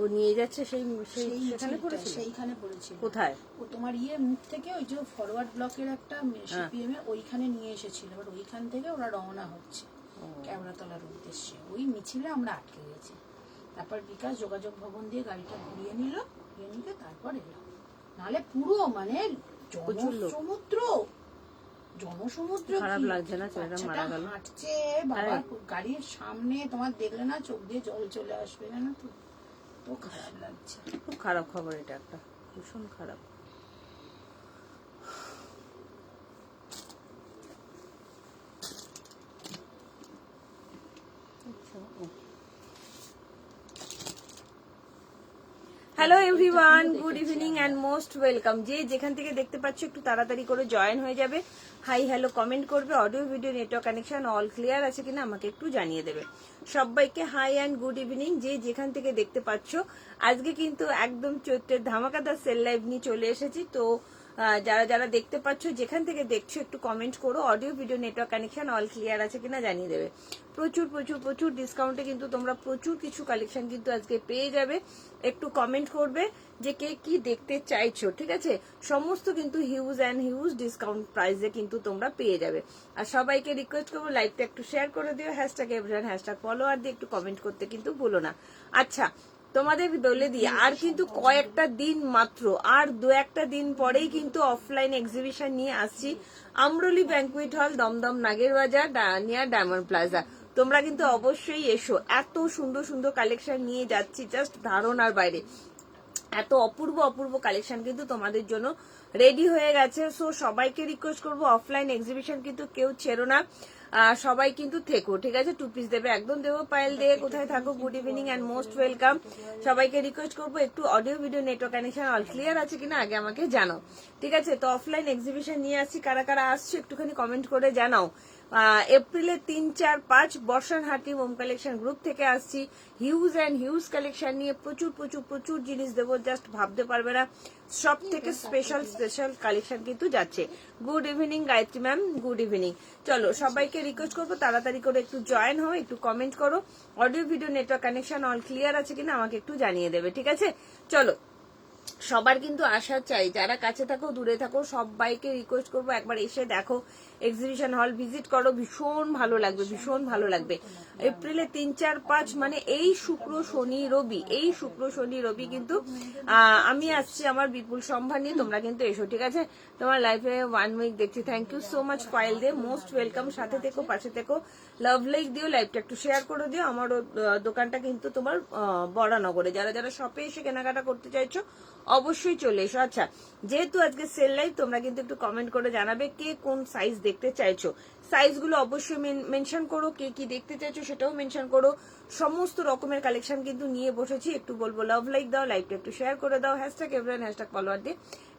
ও নিয়ে যাচ্ছে সেখানে পড়েছিল, সেইখানে পড়েছিল। কোথায়? ও তোমার মুখ থেকে ওই যে ফরওয়ার্ড ব্লকের একটা সিপিএম এ ওইখানে নিয়ে এসেছিল, এবার ওইখান থেকে ওরা রওনা হচ্ছে কেওড়াতলার উদ্দেশ্যে। ওই মিছিলে আমরা আটকে গেছি। তারপর বিকাশ যোগাযোগ ভবন দিয়ে গাড়িটা ঘুরিয়ে নিয়ে তারপর এলো। নাহলে পুরো মানে জনসমুদ্র। খারাপ লাগছে না ছেলেটা মারা গেল? হাঁটছে বাবা গাড়ির সামনে, তোমার দেখলে না চোখ দিয়ে জল চলে আসবে, জানো তো। তো খারাপ লাগছে, খুব খারাপ খবর, এটা একটা ভীষণ খারাপ। Hello everyone, good evening and most welcome. যে যেখান থেকে দেখতে পাচ্ছ একটু তাড়াতাড়ি করে জয়েন হয়ে যাবে, হাই হ্যালো কমেন্ট করবে, audio video network connection all clear আছে কিনা আমাকে একটু জানিয়ে দেবে। সবাইকে হাই অ্যান্ড গুড ইভিনিং, যে যেখান থেকে দেখতে পাচ্ছ। আজকে কিন্তু একদম চৈত্রের ধামাকাদার সেল লাইভ নিয়ে চলে এসেছি। তো যারা যারা দেখতে পাচ্ছ, যেখান থেকে দেখছো একটু কমেন্ট করো, audio video network connection all clear আছে কিনা জানিয়ে দেবে। প্রচুর প্রচুর প্রচুর ডিসকাউন্টে কিন্তু তোমরা প্রচুর কিছু কালেকশন কিন্তু আজকে পেয়ে যাবে। একটু কমেন্ট করবে যে কে কি দেখতে চাইছো, ঠিক আছে? সমস্ত কিন্তু হিউজ অ্যান্ড হিউজ ডিসকাউন্ট প্রাইসে কিন্তু তোমরা পেয়ে যাবে। আর সবাইকে রিকোয়েস্ট করবো লাইভটা একটু শেয়ার করে দিও, হ্যাশট্যাগ এভরিওয়ান, হ্যাশট্যাগ ফলোয়ার দিয়ে একটু কমেন্ট করতে কিন্তু ভুলো না। আচ্ছা, তোমাদের বলে দিই, আর কিন্তু কয়েকটা দিন মাত্র, আর দু একটা দিন পরেই কিন্তু অফলাইন এক্সিবিশন নিয়ে আসছি আমরলি ব্যাংকুয়েট হল, দমদম নাগের বাজার নিয়ার ডায়মন্ড প্লাজা। তোমরা কিন্তু অবশ্যই এসো, এত সুন্দর সুন্দর কালেকশন নিয়ে যাচ্ছি, জাস্ট ধারণার বাইরে। এত অপূর্ব অপূর্ব কালেকশন কিন্তু তোমাদের জন্য রেডি হয়ে গেছে। সো সবাইকে রিকোয়েস্ট করবো, অফলাইন এক্সিবিশন কিন্তু কেউ ছেড়ো না, সবাই কিন্তু থেকো, ঠিক আছে? 2 পিস দেবে, একদম দেবো। পায়েল দে, কোথায় থাকো? Good evening and most welcome. সবাইকে রিকোয়েস্ট করবো একটু audio video network connection all clear আছে কিনা আগে আমাকে জানাও, ঠিক আছে? তো অফলাইন এক্সিবিশন নিয়ে আসছি, কারা কারা আসছে একটুখানি কমেন্ট করে জানাও। এপ্রিলের 3, 4, 5 বর্ষানহাটি হোম কালেকশন গ্রুপ থেকে আসছি, হিউজ অ্যান্ড হিউজ কালেকশন নিয়ে প্রচুর প্রচুর প্রচুর জিনিস দেবো, জাস্ট ভাবতে পারবে না। সব থেকে স্পেশাল স্পেশাল কালেকশন কিন্তু যাচ্ছে। Good evening Gayatri ma'am, good evening. চলো সবাইকে রিকোয়েস্ট করবো তাড়াতাড়ি করে একটু জয়েন হও, একটু কমেন্ট করো, audio video network connection all clear আছে কিনা আমাকে একটু জানিয়ে দেবে, ঠিক আছে? চলো, সবার কিন্তু আশা চাই, যারা কাছে থাকো দূরে থাকো সবাইকে রিকোয়েস্ট করবো একবার এসে দেখো, এক্সিবিশন হল ভিজিট করো, ভীষণ ভালো লাগবে, ভীষণ ভালো লাগবে। এপ্রিলে 3, 4, 5 মানে এই শুক্র শনি রবি, এই শুক্র শনি রবি কিন্তু আমি আসছি আমার বিপুল সম্ভার নিয়ে। তোমরা কিন্তু এসো, ঠিক আছে? তোমার লাইফে 1 উইক দেখছি, thank you so much Payel Dey, most welcome. সাথে থেকো, পাশে থেকো, লাভ লাইক দিও, লাইভটা একটু শেয়ার করে দিও। আমার দোকানটা কিন্তু তোমার বরানগরে, যারা যারা শপে এসে কেনাকাটা করতে চাইছো অবশ্যই চলে এসো। আচ্ছা, যেহেতু আজকে সেল লাইভ, তোমরা কিন্তু একটু কমেন্ট করে জানাবে কে কোন সাইজ দেখতে চাইছো। সাইজগুলো অবশ্যই মেনশন করো, কে কি দেখতে চাইছো সেটাও মেনশন করো। সমস্ত রকমের কালেকশন কিন্তু নিয়ে বসেছি। একটু বলবো লাভ লাইক দাও, লাইভটা একটু শেয়ার করে দাও, হ্যাশট্যাগ এভরিওয়ান, হ্যাশট্যাগ ফলোয়ার দিয়ে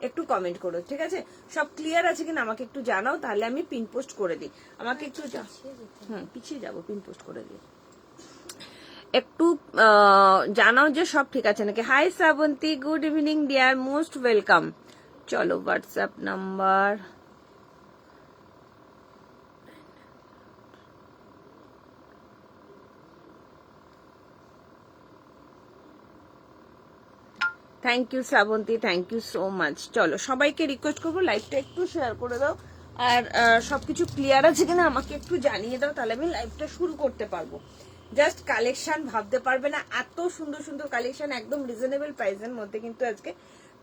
একটু কমেন্ট করো, ঠিক আছে? সব ক্লিয়ার আছে কিনা আমাকে একটু জানাও, তাহলে আমি পিন পোস্ট করে দিই। আমাকে একটু পিছিয়ে যাবো, পিন পোস্ট করে দিই। একটু জানাও যে সব ঠিক আছে নাকি। Hi Shrabanti, good evening dear, most welcome. চলো, WhatsApp number thank you Shrabanti, thank you so much. চলো সবাইকে রিকোয়েস্ট করবো লাইভটা একটু শেয়ার করে দাও, আর সবকিছু ক্লিয়ার আছে কিনা আমাকে একটু জানিয়ে দাও, তাহলে আমি লাইভটা শুরু করতে পারবো। জাস্ট কালেকশন ভাবতে পারবে না, এত সুন্দর সুন্দর কালেকশন একদম রিজনেবল প্রাইসের মধ্যে কিন্তু আজকে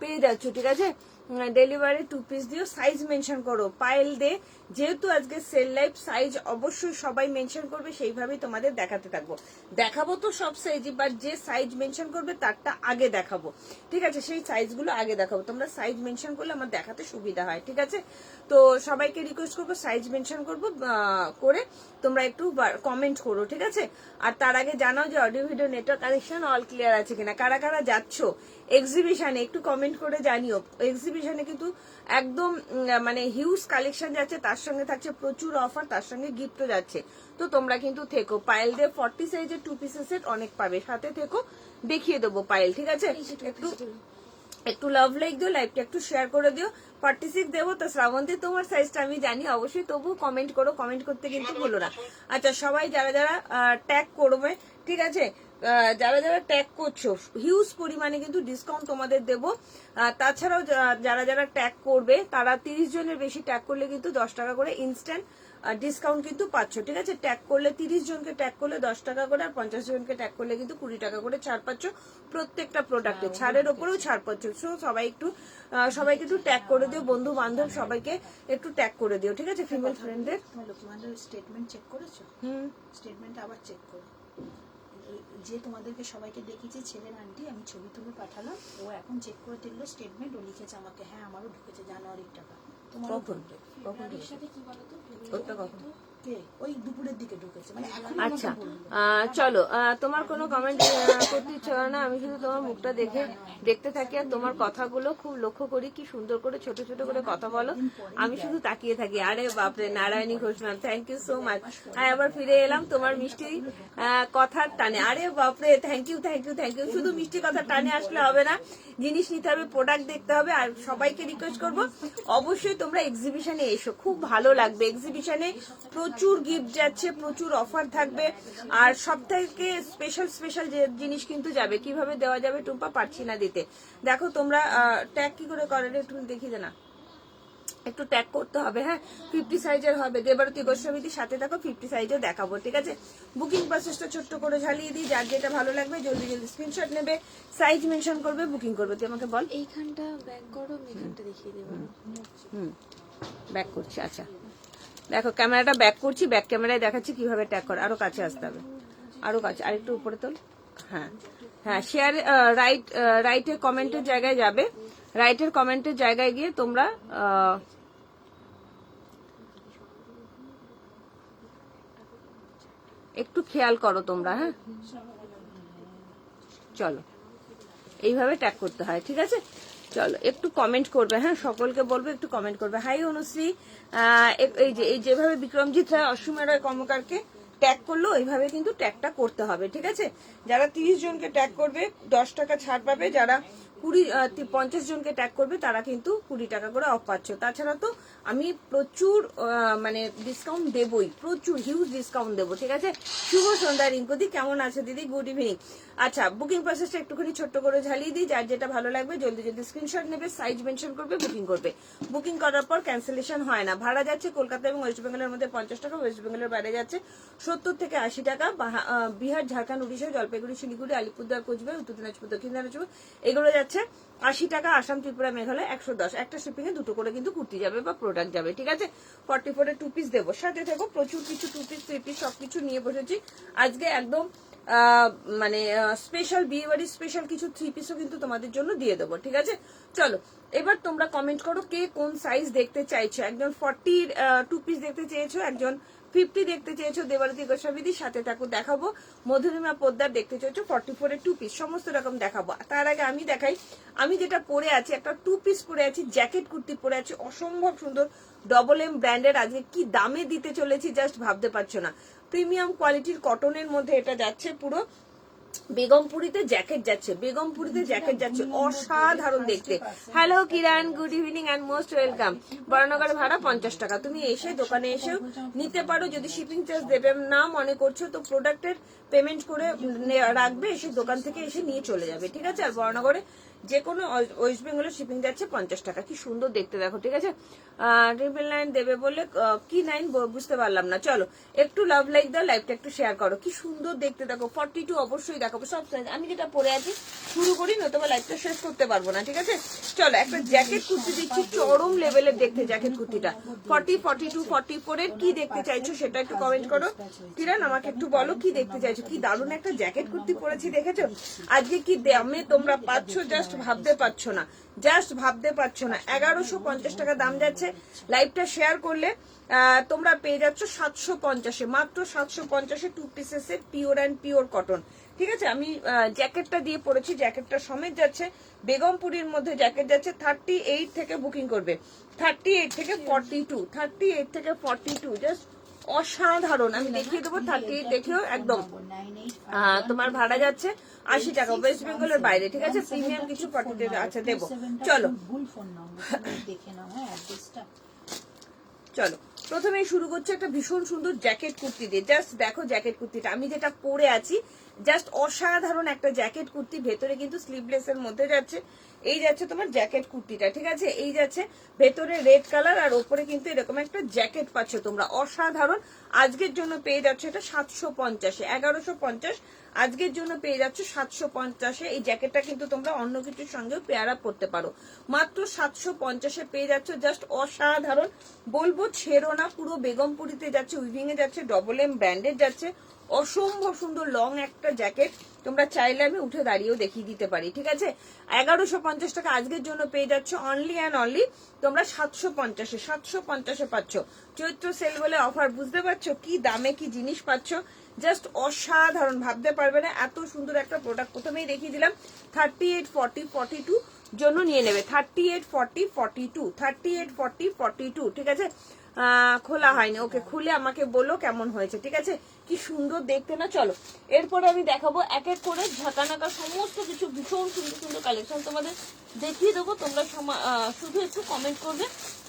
পেয়ে যাচ্ছ, ঠিক আছে? ডেলিভারি 2 পিস দিও, সাইজ মেনশন করো। পায়েল দে, যেহেতু আজকে সেল লাইভ, সাইজ অবশ্যই সবাই মেনশন করবে, সেইভাবেই তোমাদের দেখাতে থাকবো। দেখাবো তো সব সাইজই, বাট যে সাইজ মেনশন করবে তারটা আগে দেখাবো, ঠিক আছে? সেই সাইজগুলো আগে দেখাবো, তোমরা সাইজ মেনশন করলে আমার দেখাতে সুবিধা হয়, ঠিক আছে? তো সবাইকে রিকোয়েস্ট করবো সাইজ মেনশন করবো করে তোমরা একটু কমেন্ট করো, ঠিক আছে? আর তার আগে জানাও যে audio video network connection all clear আছে কিনা। কারা কারা যাচ্ছ এক্সিবিশনে একটু কমেন্ট করে জানিও। এক্সিবিশনে কিন্তু একদম মানে হিউজ কালেকশন যাচ্ছে, তার সঙ্গে থাকছে প্রচুর অফার, তার সঙ্গে গিফটও যাচ্ছে। তো তোমরা কিন্তু থেকো। পায়েল দিয়ে 40 সাইজের 2 পিসের সেট অনেক পাবে, সাথে থেকো, দেখিয়ে দেবো পায়েল, ঠিক আছে? একটু লাভ লাইক দিও, লাইভটা একটু শেয়ার করে দিও। 46 দেবো তো শ্রাবন্তী, তোমার সাইজটা আমি জানি অবশ্যই, তবু কমেন্ট করো, কমেন্ট করতে কিন্তু ভুলো না। আচ্ছা, সবাই যারা যারা ট্যাগ করবে, ঠিক আছে? যারা যারা ট্যাগ করছো হিউজ পরিমাণে কিন্তু ডিসকাউন্ট তোমাদের দেবো। তাছাড়াও যারা যারা ট্যাগ করবে তারা 30 জনের বেশি ট্যাগ করলে কিন্তু 10 টাকা করে ইনস্ট্যান্ট ডিসকাউন্ট কিন্তু পাচ্ছ, ঠিক আছে। ট্যাগ করলে 30 জনকে ট্যাগ করলে 10 টাকা করে, আর 50 জনকে ট্যাগ করলে কিন্তু 20 টাকা করে ছাড় পাচ্ছ প্রত্যেকটা প্রোডাক্টে। ছাড়ের ওপরেও ছাড় পাচ্ছ। সো সবাইকে একটু ট্যাগ করে দিও, বন্ধু বান্ধব সবাইকে একটু ট্যাগ করে দিও, ঠিক আছে। ফিমেল ফ্রেন্ডদের তোমাদের স্টেটমেন্ট চেক করেছো? স্টেটমেন্ট আবার চেক করো। যে তোমাদেরকে সবাইকে দেখিয়েছে ছেলের আন্টি, আমি ছবি তুলে পাঠালাম, ও এখন চেক করে দেখলো স্টেটমেন্ট, ও লিখেছে আমাকে হ্যাঁ আমারও ঢুকেছে জানুয়ারির টাকা। তোমার কখন সাথে কি বলতো ওটা কখন? ওই দুপুরের দিকে ঢুকেছে, মানে এখন আচ্ছা চলো, তোমার কোনো কমেন্ট করতে ইচ্ছে হয় না, আমি শুধু তোমার মুখটা দেখতে থাকি আর তোমার কথাগুলো খুব লক্ষ্য করি, কি সুন্দর করে ছোট ছোট করে কথা বলো, আমি শুধু তাকিয়ে থাকি। আরে বাপরে, Narayani Ghosh ma'am, thank you so much. আবার ফিরে এলাম তোমার মিষ্টি কথার টানে। আরে বাপরে, thank you thank you thank you. শুধু মিষ্টি কথার টানে আসলে হবে না, জিনিস নিতে হবে, প্রোডাক্ট দেখতে হবে। আর সবাইকে রিকোয়েস্ট করবো অবশ্যই তোমরা এক্সিবিশনে এসো, খুব ভালো লাগবে। এক্সিবিশনে প্রচুর গিফট যাচ্ছে, প্রচুর অফার থাকবে, আর সব থেকে স্পেশাল যে জিনিস কিন্তু যাবে। কিভাবে দেওয়া যাবে টুম্পা, পারছি না দিতে। দেখো তোমরা ট্যাগ কি করে করেন একটু দেখিয়ে দে না, একটু ট্যাগ করতে হবে। হ্যাঁ, 50 সাইজের হবে। দেবারতী গোস্বামীর সাথে থাকো, 50 সাইজের দেখাবো, ঠিক আছে। বুকিং প্রসেসটা ছোট্ট করে ঝালিয়ে দিই, যার যেটা ভালো লাগবে জলদি স্ক্রিনশট নেবে, সাইজ মেনশন করবে, বুকিং করবে। তুই আমাকে বল, এইখানটা ব্যাক করো, আমি এখানটা দেখিয়ে দেবো। ব্যাক করছি। আচ্ছা দেখো, ক্যামেরাটা ব্যাক করছি, ব্যাক ক্যামেরায় দেখাচ্ছি কিভাবে ট্যাগ করে। আরো কাছে আসতে হবে, আরো কাছে, আরেকটু উপরে তোল। হ্যাঁ শেয়ার রাইটের কমেন্টের জায়গায় যাবে, রাইটের কমেন্টের জায়গায় গিয়ে তোমরা একটু খেয়াল করো তোমরা। হ্যাঁ চলো, এইভাবে ট্যাগ করতে হয়, ঠিক আছে। চলো একটু কমেন্ট করবে, হ্যাঁ সকলকে বলবো একটু কমেন্ট করবে। হাই অনুশ্রী, এই যেভাবে বিক্রমজিৎ রায় অসীমা রায় কর্মকারকে ট্যাগ করলো ওইভাবে কিন্তু ট্যাগটা করতে হবে, ঠিক আছে। যারা 30 জনকে ট্যাগ করবে 10 টাকা ছাড় পাবে, যারা 50 জনকে ট্যাগ করবে তারা কিন্তু 20 টাকা করে অফ পাচ্ছ। তাছাড়া তো আমি প্রচুর মানে ডিসকাউন্ট দেবই, প্রচুর হিউজ ডিসকাউন্ট দেবো, ঠিক আছে। শুভ সন্ধ্যা রিঙ্কুদি, কেমন আছে দিদি? Good evening. আচ্ছা, বুকিং প্রসেসটা একটুখানি ছোট্ট করে ঝালিয়ে দিই, যার যেটা ভালো লাগবে জলদি স্ক্রিনশট নেবে, সাইজ মেনশন করবে, বুকিং করবে। বুকিং করার পর ক্যান্সেলেশন হয় না। ভাড়া যাচ্ছে কলকাতা এবং ওয়েস্ট বেঙ্গলের মধ্যে 50 টাকা, ওয়েস্ট বেঙ্গলের বাইরে যাচ্ছে 70 থেকে 80 টাকা। বিহার, ঝাড়খণ্ড, উড়িষ্যা, জলপাইগুড়ি, শিলিগুড়ি, আলিপুরদুয়ার, কোচবিহার, উত্তর দিনাজপুর, দক্ষিণ দিনাজপুর এগুলো যাচ্ছে 80 টাকা। আসাম, ত্রিপুরা, মেঘালয় 110। একটা শিপিং এ দুটো করে কিন্তু কুর্তি যাবে বা প্রোডাক্ট যাবে, ঠিক আছে। 44 এর 2 পিস দেবো, সাথে থাকো প্রচুর কিছু 2 পিস 3 পিস সবকিছু নিয়ে বসেছি আজকে। একদম মানে স্পেশাল বিয়ে বাড়ির স্পেশাল কিছু 3 পিসও কিন্তু তোমাদের জন্য দিয়ে দেবো, ঠিক আছে। চলো এবার তোমরা কমেন্ট করো কে কোন সাইজ দেখতে চাইছো। একজন 40 2 পিস দেখতে চেয়েছো, একজন 50 দেখতে চেয়েছো। দেবারতী গোস্বামীদির সাথে থাকো, দেখাবো। মধুরিমা পোদ্দার দেখতে চেয়েছো 44 এর 2 পিস, সমস্ত রকম দেখাবো। তার আগে আমি দেখাই, আমি যেটা পরে আছি, একটা 2 পিস পরে আছি, জ্যাকেট কুর্তি পরে আছি, অসম্ভব সুন্দর ডবল এম ব্র্যান্ডের। আজকে কি দামে দিতে চলেছি জাস্ট ভাবতে পারছো না। প্রিমিয়াম কোয়ালিটির কটনের মধ্যে এটা যাচ্ছে, পুরো বেগমপুরিতে জ্যাকেট যাচ্ছে, বেগমপুরিতে জ্যাকেট যাচ্ছে, অসাধারণ দেখতে। Hello Kiran, good evening and most welcome. Baranagar ভাড়া 50 টাকা, তুমি এসে দোকানে এসেও নিতে পারো। যদি শিপিং চার্জ দেবে না মনে করছো তো প্রোডাক্টের পেমেন্ট করে রাখবে, এসে দোকান থেকে এসে নিয়ে চলে যাবে, ঠিক আছে। আর বরানগরে যে কোনো ওয়েস্ট বেঙ্গলের শিপিং যাচ্ছে 50 টাকা। কি সুন্দর দেখতে দেখো, ঠিক আছে। 999 দেবে বলে কি 9 বুঝতে পারলাম না। চলো একটু লাভ লাইক দাও, লাইভটা একটু শেয়ার করো। কি সুন্দর দেখতে দেখো, 42 অবশ্যই দেখাবো সব সাইজ। আমি যেটা পরে আছি শুরু করি, নতুবা লাইভটা শেষ করতে পারবো না, ঠিক আছে। চলো একটা জ্যাকেট কুর্তি দিচ্ছি, চরম লেভেলের দেখতে জ্যাকেট কুর্তিটা। 40, 42, 44 এর কি দেখতে চাইছো সেটা একটু কমেন্ট করো। কিরণ আমাকে একটু বলো কি দেখতে চাইছো। কি দারুণ একটা জ্যাকেট কুর্তি পরেছি, দেখেছো। আজকে কি দামে তোমরা পাচ্ছ জাস্ট ভাবতে পারছো না, জাস্ট ভাবতে পারছো না। 1150 টাকা দাম যাচ্ছে। লাইভটা শেয়ার করলে তোমরা পেয়ে যাচ্ছ 750-এ, মাত্র 750-এ 2 পিসের set, pure and pure cotton, ঠিক আছে। আমি জ্যাকেটটা দিয়ে পড়েছি, জ্যাকেটটা সমেত যাচ্ছে। বেগমপুরীর মধ্যে জ্যাকেট যাচ্ছে। 38 থেকে বুকিং করবে, 38 থেকে 42, 38 থেকে 42 জাস্ট অসাধারণ। আমি দেখিয়ে দেবো 38 দেখেও একদম। তোমার ভাড়া যাচ্ছে 80 টাকা, ওয়েস্ট বেঙ্গলের বাইরে, ঠিক আছে। প্রিমিয়াম কিছু 40 আচ্ছা দেবো। চলো চলো প্রথমেই শুরু করছে একটা ভীষণ সুন্দর জ্যাকেট কুর্তি দিয়ে। জাস্ট দেখো জ্যাকেট কুর্তিটা, আমি যেটা পরে আছি জাস্ট অসাধারণ একটা জ্যাকেট কুর্তি। ভেতরে কিন্তু স্লিভলেস এর মধ্যে যাচ্ছে, এই যাচ্ছে তোমার জ্যাকেট কুর্তিটা, ঠিক আছে। এই যাচ্ছে ভেতরে রেড কালার আর ওপরে কিন্তু এরকম একটা জ্যাকেট পাচ্ছ তোমরা, অসাধারণ। আজকের জন্য পেয়ে যাচ্ছে এটা 750-এ, 1150। আজকের জন্য পেয়ে যাচ্ছ 750-এ। এই জ্যাকেটটা কিন্তু তোমরা অন্য কিছুর সঙ্গেও পেয়ার আপ করতে পারো। মাত্র 750-এ পেয়ে যাচ্ছ, জাস্ট অসাধারণ। বলবো ছেড়ো না, পুরো বেগমপুরিতে যাচ্ছে, উইভিং এ যাচ্ছে, ডবল এম ব্র্যান্ডের যাচ্ছে, অসম্ভব সুন্দর লং একটা জ্যাকেট। তোমরা চাইলে আমি উঠে দাঁড়িয়েও দেখিয়ে দিতে পারি, ঠিক আছে। 1150 টাকা আজকের জন্য পেয়ে যাচ্ছ অনলি অ্যান্ড অনলি তোমরা 750-এ। 750-এ পাচ্ছ, চৈত্র সেল বলে অফার, বুঝতে পারছো কি দামে কি জিনিস পাচ্ছ, জাস্ট অসাধারণ, ভাবতে পারবে না এত সুন্দর একটা প্রোডাক্ট। প্রথমেই দেখিয়ে দিলাম 38, 40, 42 জন্য নিয়ে নেবে। 38, 40, 42, 38, 40, 42, ঠিক আছে। খোলা হয়নি, ওকে, খুলে আমাকে বলো কেমন হয়েছে, ঠিক আছে। কি সুন্দর দেখতে না। চলো এরপরে আমি দেখাবো এক এক করে ঝাঁকানাকা সমস্ত কিছু ভীষণ সুন্দর সুন্দর কালেকশন তোমাদের দেখিয়ে দেবো। তোমরা শুধু একটু কমেন্ট করবে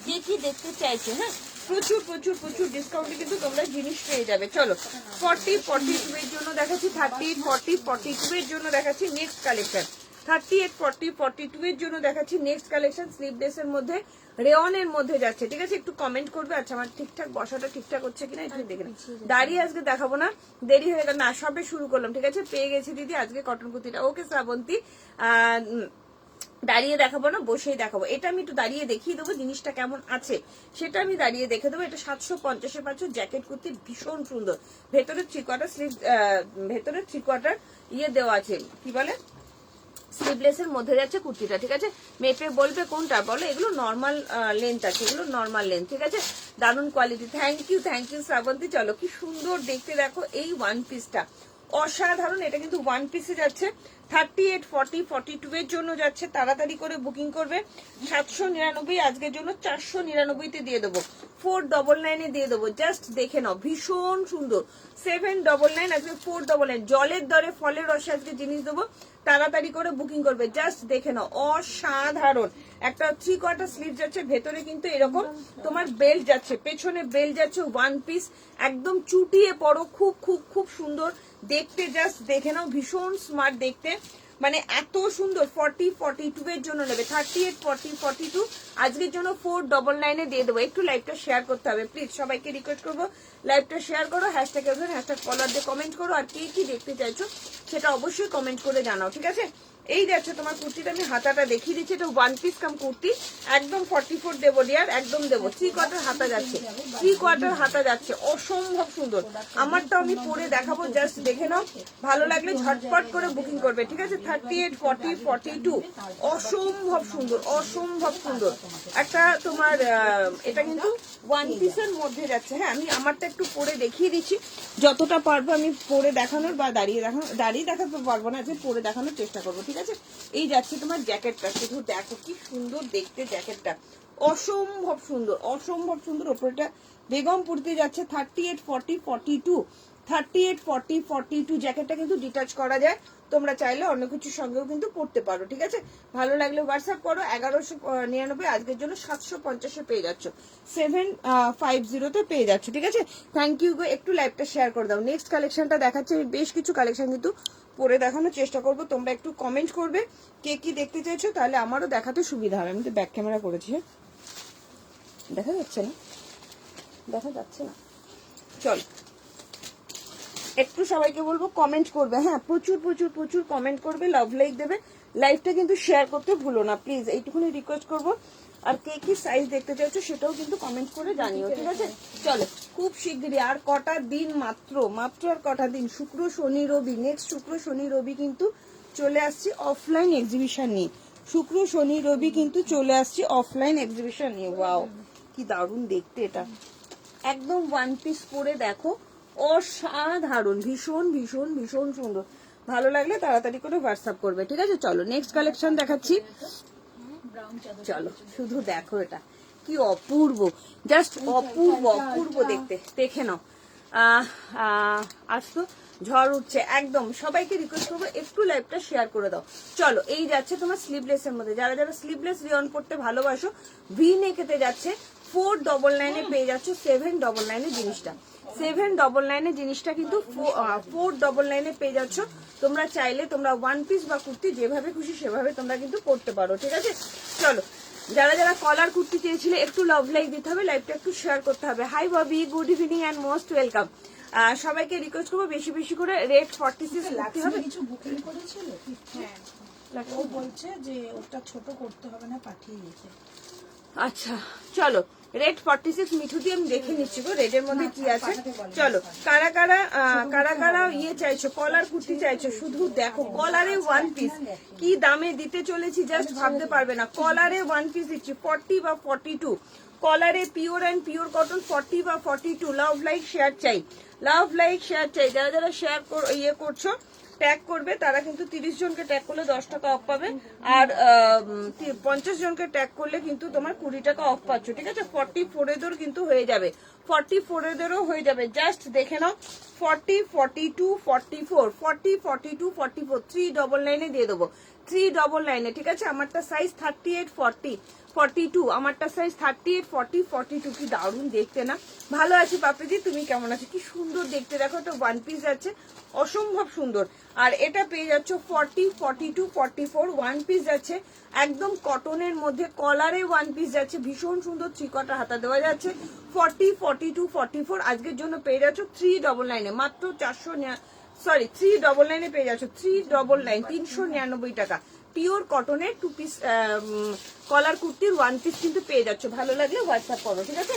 যে কি দেখতে চাইছো। হ্যাঁ, প্রচুর প্রচুর প্রচুর ডিসকাউন্টে কিন্তু তোমরা জিনিস পেয়ে যাবে। চলো 40, 42 এর জন্য দেখাচ্ছি, 38, 40, 42 এর জন্য দেখাচ্ছি নেক্সট কালেকশন। 38, 40, 42 এর জন্য দেখাচ্ছি নেক্সট কালেকশন। স্লিভলেস এর মধ্যে রেওনের মধ্যে যাচ্ছে, ঠিক আছে। একটু কমেন্ট করবে। আচ্ছা, আমার ঠিকঠাক বসাটা ঠিকঠাক হচ্ছে কিনা একটু দেখে না। দাঁড়িয়ে আজকে দেখাবো না, দেরি হয়ে গেল না, সবে শুরু করলাম, ঠিক আছে। পেয়ে গেছি দিদি আজকে কটন কুর্তিটা। ওকে শ্রাবন্তী, দাঁড়িয়ে দেখাবো না, বসেই দেখাবো। এটা আমি একটু দাঁড়িয়ে দেখিয়ে দেবো জিনিসটা কেমন আছে, সেটা আমি দাঁড়িয়ে দেখে দেবো। এটা 750-এ পাচ্ছ, জ্যাকেট কুর্তি ভীষণ সুন্দর। ভেতরে 3 কোয়ার্টার স্লিভ, ভেতরে 3 কোয়ার্টার ইয়ে দেওয়া আছে, কি বলে, স্লিভলেস এর মধ্যে যাচ্ছে কুর্তিটা, ঠিক আছে। মেপে বলবে কোনটা, বলো এগুলো নর্মাল লেন্থ আছে, এগুলো নর্মাল লেন্থ, ঠিক আছে। দারুণ কোয়ালিটি। Thank you Srabanti. চলো কি সুন্দর দেখতে দেখো এই ওয়ান পিসটা, অসাধারণ। এটা কিন্তু ওয়ান পিসে যাচ্ছে। 38, 40, 42 এর জন্য যাচ্ছে, তাড়াতাড়ি করে বুকিং করবে। 799 আজকের জন্য 499-তে দিয়ে দেবো, 499-এ দিয়ে দেবো। জাস্ট দেখে নাও, ভীষণ সুন্দর। 799 আজকে 499। জলের দরে ফলের রসে আজকে জিনিস দেবো, তাড়াতাড়ি করে বুকিং করবে। জাস্ট দেখে নাও, অসাধারণ। একটা 3 কোয়ার্টার স্লিভ যাচ্ছে, ভেতরে কিন্তু এরকম তোমার বেল্ট যাচ্ছে, পেছনে বেল্ট যাচ্ছে, ওয়ান পিস একদম চুটিয়ে পড়ো, খুব খুব খুব সুন্দর দেখতে। জাস্ট দেখে নাও, ভীষণ স্মার্ট দেখতে, মানে এত সুন্দর। 40, 42 এর জন্য নেবে। 38, 40, 42 আজকের জন্য 499-এ দিয়ে দেবো। একটু লাইভটা শেয়ার করতে হবে প্লিজ, সবাইকে রিকোয়েস্ট করবো লাইভটা শেয়ার করো, হ্যাশট্যাগ ফলোয়ার দিয়ে কমেন্ট করো, আর কে কি দেখতে চাইছো সেটা অবশ্যই কমেন্ট করে জানাও, ঠিক আছে। এই যাচ্ছে তোমার কুর্তিটা, আমি হাতাটা দেখিয়ে দিচ্ছি। এটা ওয়ান পিস কাম কুর্তি, একদম 44 দেবো ডিয়ার, একদম দেবো। 3 কোয়ার্টার হাতা যাচ্ছে, 3 কোয়ার্টার হাতা যাচ্ছে, অসম্ভব সুন্দর। আমারটাও আমি পরে দেখাবো, জাস্ট দেখে নাও, ভালো লাগলে ঝটপট করে বুকিং করবে, ঠিক আছে। 38, 40, 42 অসম্ভব সুন্দর, অসম্ভব সুন্দর একটা তোমার। এটা কিন্তু ওয়ান পিসের মধ্যে যাচ্ছে। হ্যাঁ, আমি আমারটা একটু পরে দেখিয়ে দিচ্ছি, যতটা পারবো আমি পরে দেখানোর, বা দাঁড়িয়ে দেখাতে পারবো না, যে পরে দেখানোর চেষ্টা করবো, ঠিক আছে। এই যাচ্ছে তোমার জ্যাকেটটা, শুধু দেখো কি সুন্দর দেখতে জ্যাকেটটা, অসম্ভব সুন্দর, অসম্ভব সুন্দর। ওপরটা বেগমপুরিতে যাচ্ছে। 38, 40, 42, 38, 40, 42 জ্যাকেটটা কিন্তু ডিটাচ করা যায়, তোমরা চাইলে অন্য কিছুর সঙ্গেও কিন্তু পড়তে পারো, ঠিক আছে। ভালো লাগলে হোয়াটসঅ্যাপ করো। 1199 আজকের জন্য 750-এ পেয়ে যাচ্ছ, 750-তে পেয়ে যাচ্ছ, ঠিক আছে। থ্যাংক ইউ গো, একটু লাইভটা শেয়ার করে দাও। নেক্সট কালেকশনটা দেখাচ্ছে, আমি বেশ কিছু কালেকশন কিন্তু পরে দেখানোর চেষ্টা করবো, তোমরা একটু কমেন্ট করবে কে কি দেখতে চাইছো, তাহলে আমারও দেখাতে সুবিধা হবে। আমি তো ব্যাক ক্যামেরা করেছি, হ্যাঁ, দেখা যাচ্ছে না, দেখা যাচ্ছে না। চল একটু সবাইকে বলবো কমেন্ট করবে, হ্যাঁ, প্রচুর প্রচুর প্রচুর কমেন্ট করবে, লাভ লাইক দেবে। লাইভটা কিন্তু শেয়ার করতে ভুলো না প্লিজ, এইটুকুনি রিকোয়েস্ট করবো। আর কে কি সাইজ দেখতে চাইছো সেটাও কিন্তু কমেন্ট করে জানিও, ঠিক আছে। চলো খুব শিগগিরই, আর কটা দিন মাত্র আর কটা দিন, শুক্র শনি রবি, নেক্সট শুক্র শনি রবি কিন্তু চলে আসছি অফলাইন এক্সিবিশন নিয়ে। শুক্র শনি রবি কিন্তু চলে আসছি অফলাইন এক্সিবিশন নিয়ে। ওয়াও কি দারুণ দেখতে এটা, একদম ওয়ান পিস পরে দেখো, অসাধারণ, ভীষণ ভীষণ ভীষণ সুন্দর। ভালো লাগলে তাড়াতাড়ি করে হোয়াটসঅ্যাপ করবে, ঠিক আছে। চলো নেক্সট কালেকশন দেখাচ্ছি। চলো শুধু দেখো এটা কি অপূর্ব, জাস্ট অপূর্ব অপূর্ব দেখতে, দেখে নাও। আজ তো ঝড় উঠছে একদম, সবাইকে রিকোয়েস্ট করবো একটু লাইভটা শেয়ার করে দাও। চলো এই যাচ্ছে তোমার স্লিভলেস এর মধ্যে, যারা যারা স্লিভলেস রিয়ন করতে ভালোবাসো, ভি নেকেতে যাচ্ছে 499 পেয়ে যাচ্ছ 799 জিনিসটা। 799 জিনিসটা কিন্তু 499 পেয়ে যাচ্ছ। তোমরা চাইলে তোমরা ওয়ান পিস বা কুর্তি যেভাবে খুশি সেভাবে তোমরা কিন্তু করতে পারো, ঠিক আছে। চলো, যারা যারা কলার কুর্তি চেয়েছিলে একটু লাভ লাইক দিতে হবে, লাইভটা একটু শেয়ার করতে হবে। Hi Bobby, good evening and most welcome. সবাইকে রিকোয়েস্ট করবো বেশি বেশি করে রেট 46 করতে হবে। কিছু বুকিং করেছিল, হ্যাঁ ও বলছে যে ওটা ছোট করতে হবে না, পাঠিয়ে দিয়েছে। আচ্ছা চলো, রেড 46 মিঠু দিয়ে আমি দেখে নিচ্ছি গো রেডের মধ্যে কি আছে। চলো, কারা কারা ইয়ে চাইছো, কলার কুর্তি চাইছো, শুধু দেখো কলারে ওয়ান পিস কি দামে দিতে চলেছি জাস্ট ভাবতে পারবে না। কলারে ওয়ান পিস দিচ্ছি 40 বা 42, কলারে পিওর অ্যান্ড পিওর কটন 40 বা 42। লাভ লাইক শেয়ার চাই, লাভ লাইক শেয়ার চাই। যারা যারা শেয়ার ইয়ে করছো ট্যাগ করবে তারা কিন্তু 30 জনকে ট্যাগ করলে 10 টাকা অফ পাবে, আর 50 জনকে ট্যাগ করলে কিন্তু তোমার 20 টাকা অফ পাচ্ছ, ঠিক আছে। 44 এদেরও কিন্তু হয়ে যাবে, 44 এদেরও হয়ে যাবে। জাস্ট দেখে নাও 40, 42, 44, 40, 42, 44, 399 দিয়ে দেবো, 399, ঠিক আছে। আমারটা সাইজ 38, 40, 42, আমারটা সাইজ 38, 40, 42। কি দারুণ দেখতে না? ভালো আছি পাপড়িদি, তুমি কেমন আছো? কি সুন্দর দেখতে, দেখো একটা ওয়ান পিস আছে, অসম্ভব সুন্দর। আর এটা পেয়ে যাচ্ছ 40, 42, 44 ওয়ান পিস যাচ্ছে, একদম কটনের মধ্যে কলারে ওয়ান পিস যাচ্ছে, ভীষণ সুন্দর 3 কোয়ার্টার হাতা দেওয়া যাচ্ছে। 40, 42, 44 আজকের জন্য পেয়ে যাচ্ছ 399, মাত্র 399 পেয়ে যাচ্ছ, 399, 399 টাকা। পিওর কটনের 2 পিস কলার কুর্তির ওয়ান পিস কিন্তু পেয়ে যাচ্ছ। ভালো লাগলে হোয়াটসঅ্যাপ করো, ঠিক আছে।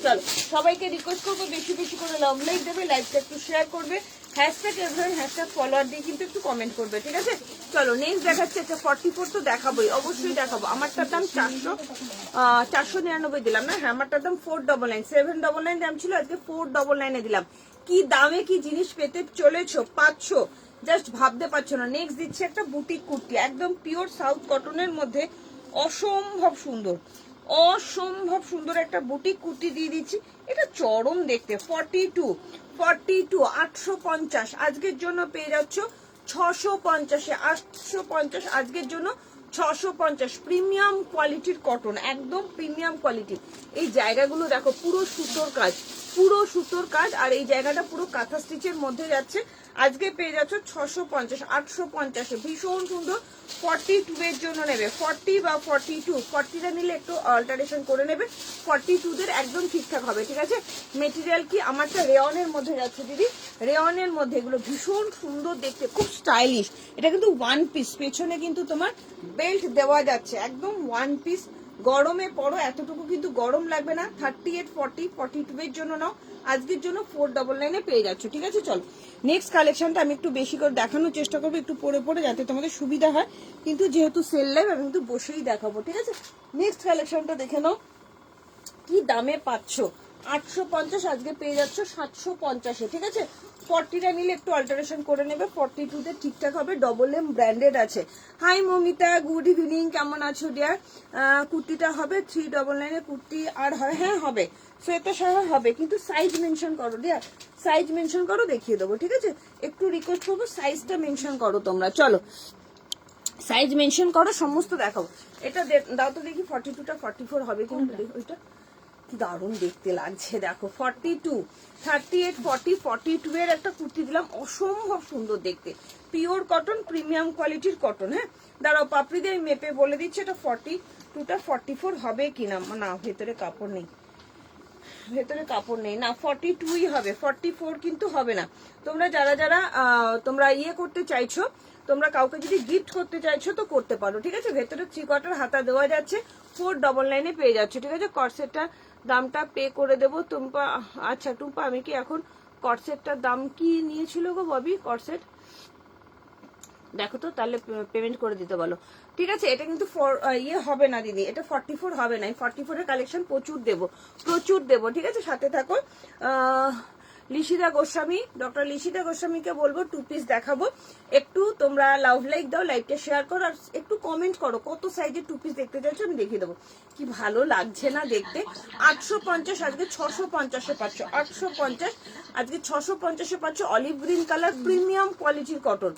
চলো, সবাইকে রিকোয়েস্ট করবো বেশি বেশি করে লাভ লাইক দেবে, লাইভটা একটু শেয়ার করবে, হ্যাশট্যাগ এভাবে হ্যাশট্যাগ ফলোয়ার দিয়ে কিন্তু একটু কমেন্ট করবে, ঠিক আছে। চলো, নেক্সট দেখাচ্ছে একটা 44 তো দেখাবোই, অবশ্যই দেখাবো। আমারটার দাম 499 দিলাম না, হ্যাঁ আমারটার দাম 499, 799 দাম ছিল, আজকে 499 দিলাম। কি দামে কি জিনিস পেতে চলেছো, পাচ্ছ, জাস্ট ভাবতে পারছো না। নেক্সট দিচ্ছে একটা বুটিক কুর্তি, একদম পিওর সাউথ কটনের মধ্যে, অসম্ভব সুন্দর, অসম্ভব সুন্দর একটা বুটিক কুর্তি দিয়ে দিচ্ছি। এটা চরম দেখতে, 42, 850 আজকের জন্য পেয়ে যাচ্ছ 650, 850 আজকের জন্য 650। প্রিমিয়াম কোয়ালিটির কটন, একদম প্রিমিয়াম কোয়ালিটি। এই জায়গাগুলো দেখো, পুরো সুতোর কাজ, পুরো সুতোর কাজ, আর এই জায়গাটা পুরো কাঁথা স্টিচের মধ্যে যাচ্ছে। আজকে পেয়ে যাচ্ছ 650, 850, ভীষণ সুন্দর। 42 এর জন্য নেবে, 40 বা 42, 40টা নিলে একটু অল্টারেশন করে নেবে, 42 দের একদম ঠিকঠাক হবে, ঠিক আছে। মেটেরিয়াল কি, আমারটা রেয়নের মধ্যে যাচ্ছে দিদি, রেয়নের মধ্যে, এগুলো ভীষণ সুন্দর দেখতে, খুব স্টাইলিশ। এটা কিন্তু ওয়ান পিস, পেছনে কিন্তু তোমার বেল্ট দেওয়া যাচ্ছে, একদম ওয়ান পিস। গরমে পরো, এতটুকু কিন্তু গরম লাগবে না। 38, 40, 42 এর জন্য নাও, আজকের জন্য 499 পেয়ে যাচ্ছ, ঠিক আছে। চলো, নেক্সট কালেকশনটা আমি একটু বেশি করে দেখানোর চেষ্টা করবো, একটু পরে পরে, যাতে তোমাদের সুবিধা হয়, কিন্তু যেহেতু সেল লাইভ আমি কিন্তু বসেই দেখাবো, ঠিক আছে। নেক্সট কালেকশনটা দেখে নাও, কি দামে পাচ্ছ, 850 আজকে পেয়ে যাচ্ছ 750, ঠিক আছে। 40টা নিলে একটু অল্টারেশন করে নেবে, 42 তে ঠিকঠাক হবে, ডবল এম ব্র্যান্ডেড আছে। হাই মমিতা, গুড ইভিনিং, কেমন আছো ডিয়ার? কুর্তিটা হবে 399 কুর্তি, আর হয়, হ্যাঁ হবে, সোয়েটার সহ হবে, কিন্তু সাইজ মেনশন করো ডিয়ার, সাইজ মেনশন করো, দেখিয়ে দেবো, ঠিক আছে। একটু রিকোয়েস্ট করবো সাইজটা মেনশন করো তোমরা। চলো, সাইজ মেনশন করো, সমস্ত দেখাবো। এটা দাও তো দেখি, 42টা 44 হবে কিন্তু, ওইটা কি দারুণ দেখতে লাগছে দেখো। 42, 38, 40, 42 এর একটা কুর্তি দিলাম, অসম্ভব সুন্দর দেখতে, পিওর কটন, প্রিমিয়াম কোয়ালিটির কটন। হ্যাঁ দাঁড়াও পাপড়ি দিয়ে আমি মেপে বলে দিচ্ছি, এটা 42টা 44 হবে কিনা। না, ভেতরে কাপড় নেই, ভেতরে কাপড় নেই, না 42ই হবে, 44 কিন্তু হবে না। তোমরা যারা যারা তোমরা ইয়ে করতে চাইছো, তোমরা কাউকে যদি গিফট করতে চাইছো তো করতে পারো, ঠিক আছে। ভেতরে 3 কোয়ার্টার হাতা দেওয়া যাচ্ছে, 499 পেয়ে যাচ্ছে, ঠিক আছে। কর্সেটটা দামটা পে করে দেবো টুম্পা। আচ্ছা টুম্পা, আমি কি এখন কর্সেটটার দাম কি নিয়েছিল গো ববি? কর্সেট দেখো তো, তাহলে পেমেন্ট করে দিতে বলো, ঠিক আছে। এটা কিন্তু ইয়ে হবে না দিদি, এটা 44 হবে না। 44 এর কালেকশন প্রচুর দেবো, প্রচুর দেবো, ঠিক আছে, সাথে থাকো। লিশিদা গোস্বামী, ডক্টর লিশিদা গোস্বামীকে বলবো 2 পিস দেখাবো। একটু তোমরা লাভ লাইক দাও, লাইভটা শেয়ার করো, আর একটু কমেন্ট করো কত সাইজের 2 পিস দেখতে চাইছো, আমি দেখিয়ে দেবো। কি ভালো লাগছে না দেখতে। 850, আজকে 650-এ পাচ্ছ। 850 আজকে 650-এ পাচ্ছ। অলিভ গ্রিন কালার, প্রিমিয়াম কোয়ালিটির কটন।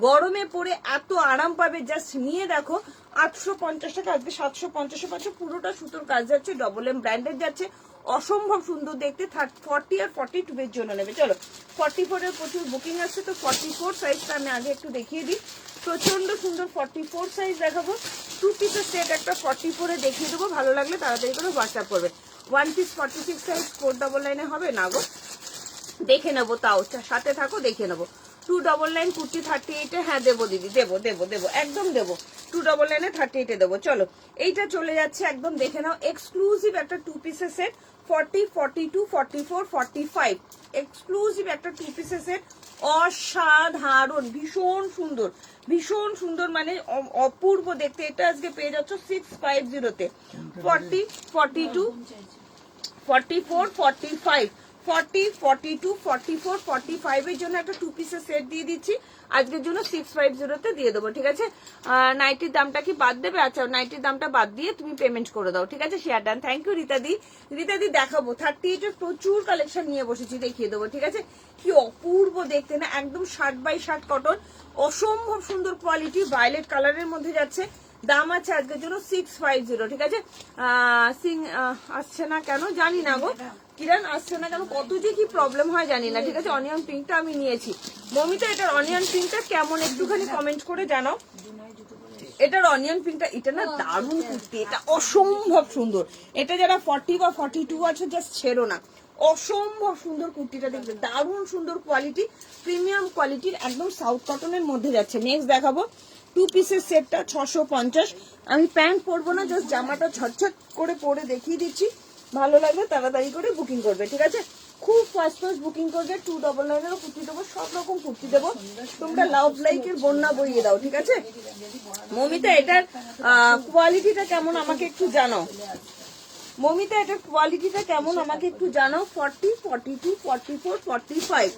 গরমে পরে এত আরাম পাবে, জাস্ট নিয়ে দেখো। 850 টাকা, আজকে 750-এ পাচ্ছ। পুরোটা সুতোর কাজ যাচ্ছে, ডবল এম ব্র্যান্ডেড যাচ্ছে, অসম্ভব সুন্দর দেখতে। 40 আর 42 এর জন্য নেবে। চলো 44 এর প্রচুর বুকিং আসছে, তো 44 সাইজটা আমি আগে একটু দেখিয়ে দিই। প্রচন্ড সুন্দর 44 সাইজ দেখাবো। 2 পিসের সেট একটা 44 এ দেখিয়ে দেবো, ভালো লাগলে তাড়াতাড়ি করে হোয়াটসঅ্যাপ করবে। 1 পিস 46 সাইজ 499 হবে না গো, দেখে নেবো, তাও সাথে থাকো, দেখে নেবো। 299 কুর্তি 38-এ, হ্যাঁ দেবো দিদি, দেবো দেবো দেবো, একদম দেবো। 299-এ 38-এ দেবো। চলো এইটা চলে যাচ্ছে, একদম দেখে নাও। এক্সক্লুসিভ একটা 2 পিসের সেট, 40, 42, 44, 45, এক্সক্লুসিভ একটা 2 পিসের সেট। অসাধারণ, ভীষণ সুন্দর, ভীষণ সুন্দর, মানে অপূর্ব দেখতে। এটা আজকে পেয়ে যাচ্ছ 650-তে। 40, 42, 44, 45, 40, 42, 44, 45 এর জন্য একটা 2 পিসের সেট দিয়ে দিচ্ছি আজকের জন্য। 650-তে দিয়ে দেবো, ঠিক আছে। নাইটির দামটা কি বাদ দেবে? আচ্ছা, নাইটির দামটা বাদ দিয়ে তুমি পেমেন্ট করে দাও, ঠিক আছে। শেয়ার ডান, থ্যাংক ইউ রীতাদি। রীতাদি দেখাবো 38 এর প্রচুর কালেকশন নিয়ে বসেছি, দেখিয়ে দেবো, ঠিক আছে। কি অপূর্ব দেখতে না, একদম 60/60 কটন, অসম্ভব সুন্দর কোয়ালিটি, ভায়োলেট কালারের মধ্যে যাচ্ছে। দাম আছে আজকের জন্য 650, ঠিক আছে। সিং আসছে না কেন জানি না গো, কিরণ আসছে না কেন, কত যে কি প্রবলেম হয় জানি না, ঠিক আছে। অনিয়ন পিঙ্কটা আমি নিয়েছি। মমিতা, এটার অনিয়ন পিঙ্কটা কেমন একটুখানি কমেন্ট করে জানাও। এটার অনিয়ন পিঙ্কটা, এটা না দারুণ কুর্তি, এটা অসম্ভব সুন্দর। এটা যারা 40 বা 42 আছে, জাস্ট ছেড়ো না, অসম্ভব সুন্দর কুর্তিটা দেখবে, দারুণ সুন্দর কোয়ালিটি, প্রিমিয়াম কোয়ালিটির, একদম সাউথ কটনের মধ্যে যাচ্ছে। নেক্সট দেখাবো 2 পিসের সেটটা 650। আমি প্যান্ট পরবো না, জাস্ট জামাটা ঝটঝট করে পরে দেখিয়ে দিচ্ছি, ভালো লাগবে তাড়াতাড়ি করে বুকিং করবে, ঠিক আছে। খুব ফাস্ট বুকিং করবে। 299-এরও কুর্তি দেবো, সব রকম কুর্তি দেবো, তোমরা লাভ লাইকের বন্যা বইয়ে দাও, ঠিক আছে। মমিতা, এটার কোয়ালিটিটা কেমন আমাকে একটু জানাও। মমিতা, এটার কোয়ালিটিটা কেমন আমাকে একটু জানাও। 40, 42, 44, 45,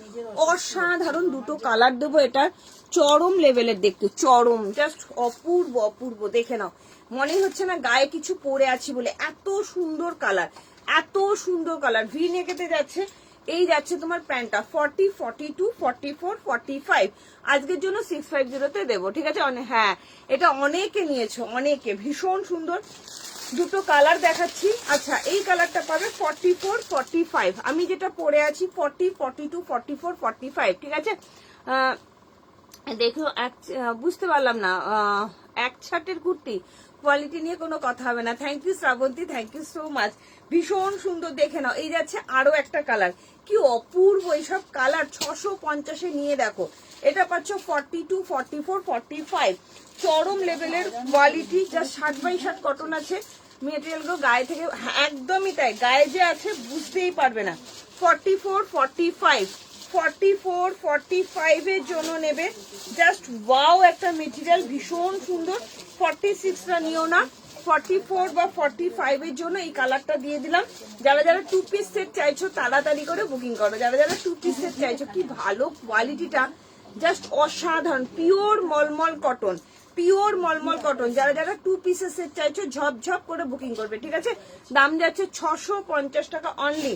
অসাধারণ দুটো কালার দেবো। এটার চরম লেভেলের দেখতে, চরম, জাস্ট অপূর্ব অপূর্ব, দেখে নাও। মনে হচ্ছে না গায়ে কিছু পরে আছি বলে, এত সুন্দর কালার, এত সুন্দর কালার। ভি নেকেতে যাচ্ছে, এই যাচ্ছে তোমার প্যান্টটা 40, 42, 44, 45, আজকের জন্য 650-তে দেবো, ঠিক আছে। হ্যাঁ, এটা অনেকে নিয়েছো, অনেকে, ভীষণ সুন্দর। দুটো কালার দেখাচ্ছি। আচ্ছা, এই কালারটা পাবে 44, 45, আমি যেটা পরে আছি 40, 42, 44, 45, ঠিক আছে। দেখো, বুঝতে পারলাম না, এক ছাটের কুর্তি, কোয়ালিটি নিয়ে কোনো কথা হবে না। Thank you Shrabanti, thank you so much, ভীষণ সুন্দর, দেখে নাও। এই যাচ্ছে আরো একটা কালার, কি অপূর্ব এইসব কালার। 650-এ নিয়ে দেখো, এটা পাচ্ছ 42, 44, 45, চরম লেভেলের কোয়ালিটি, যা 60/60 কটন আছে। মেটেরিয়াল গুলো গায়ে থেকে, একদমই তাই, গায়ে যে আছে বুঝতেই পারবে না। 44, 45, 44, 45 এর জন্য নেবে, জাস্ট ওয়াও একটা মেটেরিয়াল, ভীষণ সুন্দর। 46টা নিও না, 44 বা 45 এর জন্য এই কালারটা দিয়ে দিলাম। যারা যারা 2 পিস সেট চাইছো তাড়াতাড়ি করে বুকিং করো, যারা যারা 2 পিস সেট চাইছো। কি ভালো কোয়ালিটিটা, জাস্ট অসাধারণ, পিওর মলমল কটন, পিওর মলমল কটন। যারা যারা 2 পিসের সেট চাইছো ঝপঝপ করে বুকিং করবে, ঠিক আছে। দাম যাচ্ছে 650 টাকা অনলি।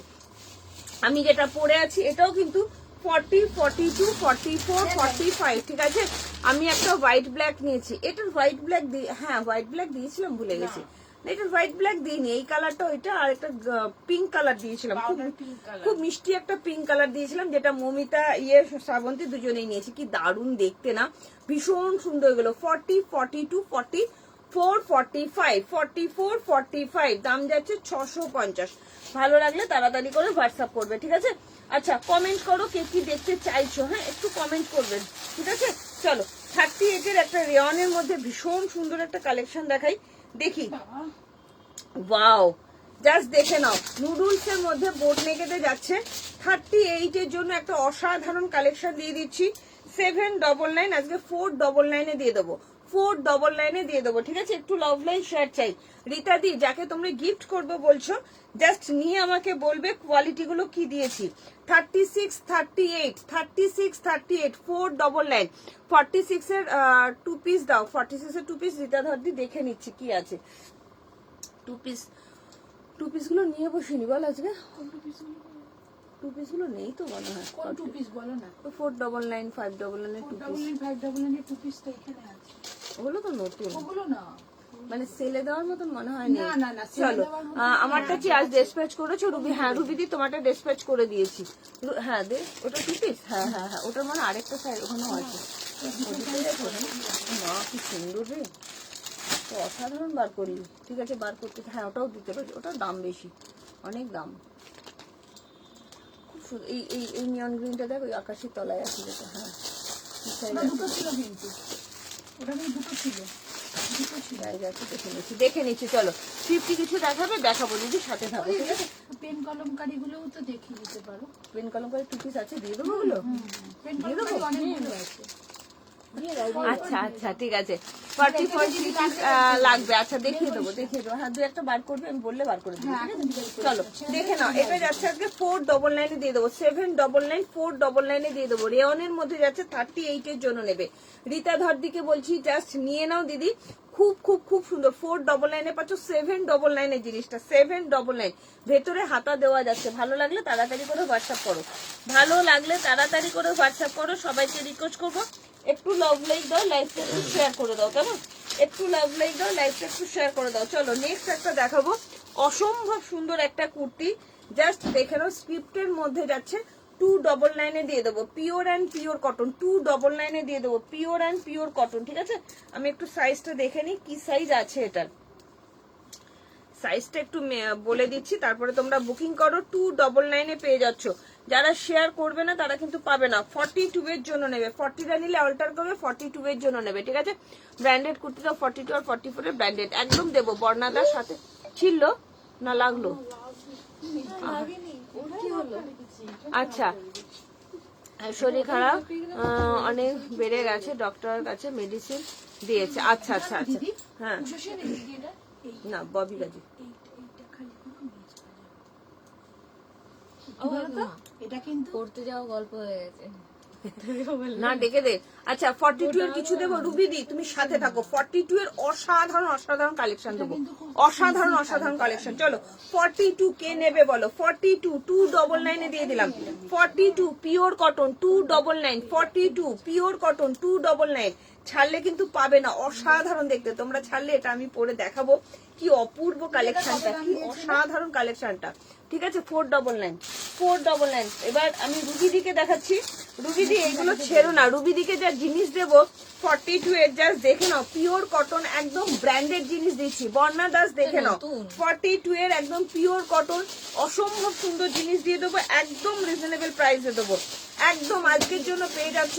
আমি যেটা পরে আছি এটাও কিন্তু 40, 42, 44, 45, ঠিক আছে। আমি একটা হোয়াইট ব্ল্যাক নিয়েছি, এটার হোয়াইট ব্ল্যাক হ্যাঁ হোয়াইট ব্ল্যাক দিয়েছিলাম, ভুলে গেছি। এটার হোয়াইট ব্ল্যাক দিইনি, এই কালারটা ওইটা, আর একটা পিঙ্ক কালার দিয়েছিলাম, খুব মিষ্টি একটা পিঙ্ক কালার দিয়েছিলাম, যেটা মমিতা শ্রাবন্তী দুজনেই নিয়েছি। কি দারুণ দেখতে না, ভীষণ সুন্দর এগুলো। 40, 42, 44, 45, 44, 45, দাম যাচ্ছে 650। ভালো লাগলে তাড়াতাড়ি করে হোয়াটসঅ্যাপ করবে, ঠিক আছে। আচ্ছা, কমেন্ট করো কে কি দেখতে চাইছো, হ্যাঁ একটু কমেন্ট করবেন, ঠিক আছে। চলো 38-এর একটা রেয়নের মধ্যে ভীষণ সুন্দর একটা কালেকশন দেখাই, দেখি। ওয়াও, জাস্ট দেখে নাও, নুডলস এর মধ্যে বোট নেকেতে যাচ্ছে। 38-এর জন্য একটা অসাধারণ কালেকশন দিয়ে দিচ্ছি। 799, আজকে 499-এ দিয়ে দেবো। 499 দিয়ে দেবো, ঠিক আছে? একটু লাভ লাইন শেয়ার চাই। রীতা দি, যাকে তোমরা গিফট করবে বলছো, জাস্ট নিয়ে আমাকে বলবে কোয়ালিটি গুলো কি দিয়েছি। 36, 38, 36, 38, 499, 46 এর 2 পিস দাও, 46 এর 2 পিস। রীতা ধরদি দেখে নিচ্ছি কি আছে। 2 পিস গুলো নিয়ে বসিনি বল আজকে। 2 পিস গুলো নেই তো মনে হয়। কোন 2 পিস বলো না? 499, 599 2 পিস 599 2 পিস তো এখানে আছে। ওগুলো তো নতুন, ওগুলো না, মানে সেলে দেওয়ার মতন মনে হয় না না না, চলো আমারটা কি আজ ডিসপ্যাচ করেছো রুবি? হ্যাঁ রুবি দি, তোমারটা ডিসপ্যাচ করে দিয়েছি। হ্যাঁ দে, ওটা 2 পিস। হ্যাঁ হ্যাঁ হ্যাঁ, ওটার মানে আরেকটা সাইড ওখানেও আছে। না কি সুন্দর রে, তো অসাধারণ বার করলি। ঠিক আছে বার করতে, হ্যাঁ ওটাও দিতে পারি, ওটার দাম বেশি, অনেক দাম। খুব সুন্দর। এই এই এই নিয়ন গ্রিনটা দেখ, ওই আকাশের তলায় আছে যেটা। হ্যাঁ কি সাইজ ওটা আছে? দুটো ছিল কিন্তু, ওটা কিন্তু দুটো ছিল, দুটো ছিল। জায়গা আছে, দেখে নিচ্ছি। চলো 50 কিছু দেখাবে, দেখাবো দিদি, সাথে থাকো ঠিক আছে? পেন কলমকারি গুলোও তো দেখিয়ে দিতে পারো। পেন কলম করে 2 পিস আছে, দিয়ে দেবো ওগুলো। পেন কলমকারি অনেকগুলো আছে। আচ্ছা আচ্ছা ঠিক আছে, 44 পিস লাগবে। আচ্ছা দেখিয়ে দেবো। হ্যাঁ 2-1টা বার করবে, আমি বললে বার করে দেবো। চলো দেখে নাও। এটা যাচ্ছে আজকে 499 দিয়ে দেবো, 799, 499 দিয়ে দেবো। রেয়নের মধ্যে যাচ্ছে 38 এর জন্য নেবে। রীতা ধরদিকে বলছি জাস্ট নিয়ে নাও দিদি, খুব খুব খুব সুন্দর। 499 পাচ্ছ, 799 এর জিনিসটা, 799। ভেতরে হাতা দেওয়া যাচ্ছে। ভালো লাগলে তাড়াতাড়ি করে হোয়াটসঅ্যাপ করো, ভালো লাগলে তাড়াতাড়ি করে হোয়াটসঅ্যাপ করো। সবাইকে রিকোয়েস্ট করবো একটু লাভ লাইক দাও, লাইভটা একটু শেয়ার করে দাও, কেমন? একটু লাভ লাইক দাও, লাইভটা একটু শেয়ার করে দাও। চলো নেক্সট একটা দেখাবো, অসম্ভব সুন্দর একটা কুর্তি। জাস্ট দেখে নাও, স্ক্রিপ্টের মধ্যে যাচ্ছে 299 দিয়ে দেবো, পিওর অ্যান্ড পিওর কটন। 299 দিয়ে দেবো, পিওর অ্যান্ড পিওর কটন। ঠিক আছে, আমি একটু সাইজটা দেখে নিই কি সাইজ আছে এটার। সাইজটা একটু বলে দিচ্ছি, তারপরে তোমরা বুকিং করো। 299 পেয়ে যাচ্ছ। যারা শেয়ার করবে না তারা কিন্তু পাবে না। 42 এর জন্য নেবে, 40টা নিলে অল্টার করবে, 42 এর জন্য নেবে। ঠিক আছে, ব্র্যান্ডেড কুর্তিটা 42 আর 44 এর ব্র্যান্ডেড একদম দেবো। বর্ণাদার সাথে ছিল না, লাগলো? আচ্ছা, শরীর খারাপ অনেক বেড়ে গেছে, ডক্টরের কাছে মেডিসিন দিয়েছে। আচ্ছা আচ্ছা আচ্ছা, হ্যাঁ না ববি গাজি। এটা কিন্তু করতে যাওয়া গল্প হয়ে গেছে। না ডেকে দে। আচ্ছা 42 এর কিছু দেবো রুবি দি, তুমি সাথে থাকো। 42 এর অসাধারণ অসাধারণ কালেকশন দেবো, অসাধারণ অসাধারণ কালেকশন। চলো 42 কে নেবে বলো? 42 299 দিয়ে দিলাম। 42 পিওর কটন 299, 42 পিওর কটন 299। ছাড়লে কিন্তু পাবে না, অসাধারণ দেখতে। তোমরা ছাড়লে এটা আমি পরে দেখাবো কি অপূর্ব কালেকশনটা, কি অসাধারণ কালেকশনটা। ঠিক আছে, 499। এবার আমি রুবিদিকে দেখাচ্ছি। রুবিদি এগুলো ছেড়ো না, রুবিদিকে যা জিনিস দেবো 42 এর জাস্ট দেখে নাও, পিওর কটন একদম ব্র্যান্ডেড জিনিস দিচ্ছি। বর্ণা দাস দেখে নাও, 42 এর একদম পিওর কটন, অসম্ভব সুন্দর জিনিস দিয়ে দেবো, একদম রিজনেবল প্রাইসে দেবো। একদম আজকের জন্য পেয়ে যাচ্ছ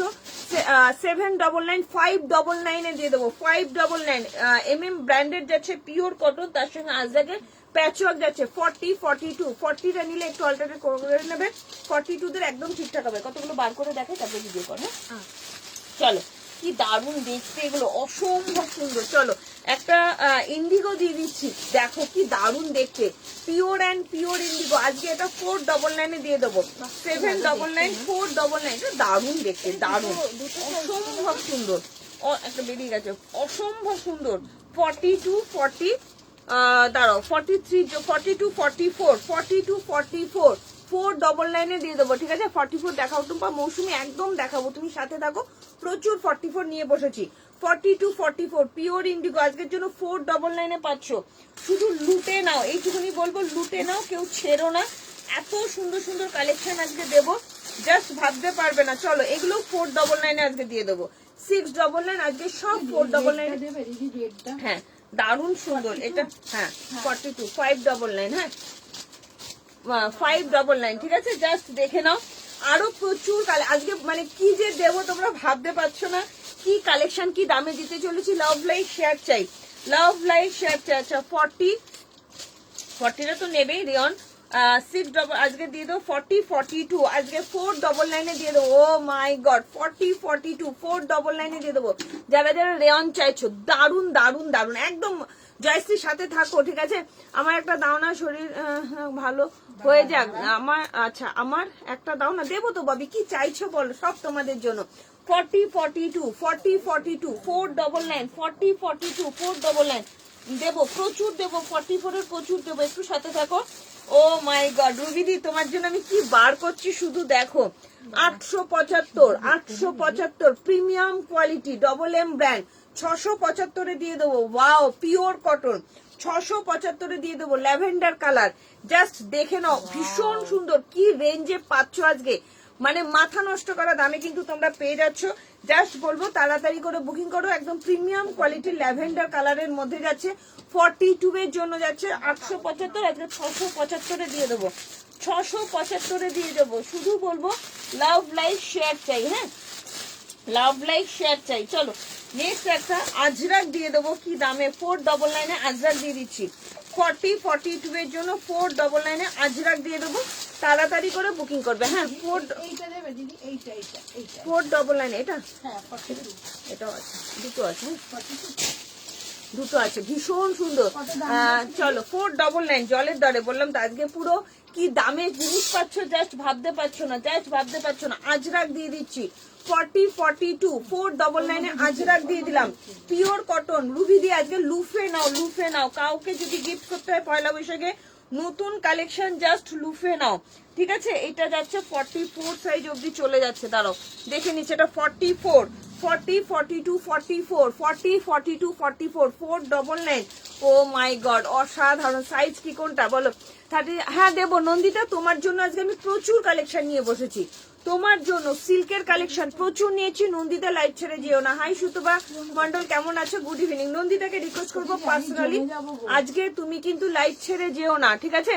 799, 599 দিয়ে দেবো, 599। ব্র্যান্ডেড যাচ্ছে পিওর কটন, তার সঙ্গে আজকে প্যাচওয়ার্ক যাচ্ছে। 40, 42, 40টা নিলে একটু অল্টারনেট করে নেবে। 42 দের একদম ঠিকঠাক হবে। কতগুলো বার করে দেখে তারপরে ভিডিও করে। চলো কি দারুণ দেখতে এগুলো, অসম্ভব সুন্দর। চলো একটা ইন্ডিগো দিয়ে দিচ্ছি, দেখো কি দারুণ দেখতে, পিওর অ্যান্ড পিওর ইন্ডিগো। আজকে এটা 499 দিয়ে দেবো, 799, 499। এটা দারুণ দেখতে, দারুণ, অসম্ভব সুন্দর। একটা বেরিয়ে গেছে, অসম্ভব সুন্দর। 42, 40 দাঁড়াও, 43, 42, 44, 42, 44, 499 দিয়ে দেবো। ঠিক আছে, 44 দেখাও টুম্পা, মৌসুমি একদম দেখাবো, তুমি সাথে থাকো। প্রচুর 44 নিয়ে বসেছি। 42, 44 পিওর ইন্ডিগো আজকের জন্য 499 পাচ্ছ। শুধু লুটে নাও, এইটুকুনি বলবো, লুটে নাও, কেউ ছেড়ো না। এত সুন্দর সুন্দর কালেকশন আজকে দেবো, জাস্ট ভাবতে পারবে না। চলো এগুলো 499 আজকে দিয়ে দেবো। 699 আজকে সব 499। হ্যাঁ দারুণ সুন্দর এটা। হ্যাঁ 42, 599। হ্যাঁ 599। ঠিক আছে, জাস্ট দেখে নাও। আরো প্রচুর আজকে মানে কি যে দেবো তোমরা ভাবতে পারছো না, কি কালেকশন, কি দামে দিতে চলেছি। লাভ লাইক শেয়ার চাই, লাভ লাইক শেয়ার চাই। আচ্ছা 40টা তো নেবেই রিয়ন, 6 আজকে দিয়ে দেবো 40-42, আজকে 499 দিয়ে দেবো। ও মাই গড, 40-42 499 দিয়ে দেবো। যারা যারা রেয়ন চাইছো, দারুন দারুন দারুন, একদম জয়শ্রীর সাথে থাকো, ঠিক আছে? আমার একটা দাও না, শরীর ভালো হয়ে যাক আমার। আচ্ছা আমার একটা দাও না, দেবো তো ববি, কি চাইছো বলো, সব তোমাদের জন্য। 40-42 40-42 499 40-42 499 দেবো, প্রচুর দেবো, 44 এর প্রচুর দেবো, একটু সাথে থাকো। ও মাই গড রুবিদি, তোমার জন্য আমি কি বার করছি শুধু দেখো। 875 premium quality double M brand 675 দিয়ে দেবো। ওয়াও, পিওর কটন 675 দিয়ে দেবো, ল্যাভেন্ডার কালার, জাস্ট দেখে নাও, ভীষণ সুন্দর। কি রেঞ্জে পাচ্ছ আজকে, মানে মাথা নষ্ট করা দামে কিন্তু তোমরা পেয়ে যাচ্ছ। জাস্ট বলবো তাড়াতাড়ি করে বুকিং করো, একদম প্রিমিয়াম কোয়ালিটির ল্যাভেন্ডার কালারের মধ্যে যাচ্ছে। 42 এর জন্য যাচ্ছে 875, আজকে 675 দিয়ে দেবো, 675 দিয়ে দেবো। শুধু বলবো লাভ লাইক শেয়ার চাই, হ্যাঁ লাভ লাইক শেয়ার চাই। চলো নেক্সট একটা আজরাক দিয়ে দেবো, কি দামে, 499 আজরাক দিয়ে দিচ্ছি। 40-42 এর জন্য 499 আজরাক দিয়ে দেবো, তাড়াতাড়ি করে বুকিং করবে। হ্যাঁ এইটা দেবে দিদি, এইটা এইটা এইটা 499 এটা, হ্যাঁ 42 এটাও আছে, দুটো আছে, 42 দুটো আছে, ভীষণ সুন্দর। চলো 499 জলের দরে বললাম তো, আজকে পুরো কি দামে জিনিস পাচ্ছ, জাস্ট ভাবতে পারছো না, জাস্ট ভাবতে পারছো না। আজরাক দিয়ে দিচ্ছি 40-42 499 আজরাক দিয়ে দিলাম, পিওর কটন। রুবি দিয়ে আজকে লুফে নাও, লুফে নাও, কাউকে যদি গিফট করতে হয় পয়লা বৈশাখে নতুন কালেকশন, জাস্ট লুফে নাও, ঠিক আছে? এটা যাচ্ছে 44 সাইজ অবধি চলে যাচ্ছে, দাঁড়াও দেখে নিচ্ছে, এটা 44 40-42 44 40-42 44 499। ও মাই গড, অসাধারণ। সাইজ কি কোনটা বলো? 30, হ্যাঁ দেবো নন্দিতা, তোমার জন্য আজকে আমি প্রচুর কালেকশন নিয়ে বসেছি, তোমার জন্য সিল্কের কালেকশন প্রচুর নিয়েছি। নন্দিতা লাইভ ছেড়ে যেও না। হাই সুতবা মন্ডল, কেমন আছো? Good evening. নন্দিতাকে রিকোয়েস্ট করবো পার্সোনালি, আজকে তুমি কিন্তু লাইভ ছেড়ে যেও না, ঠিক আছে?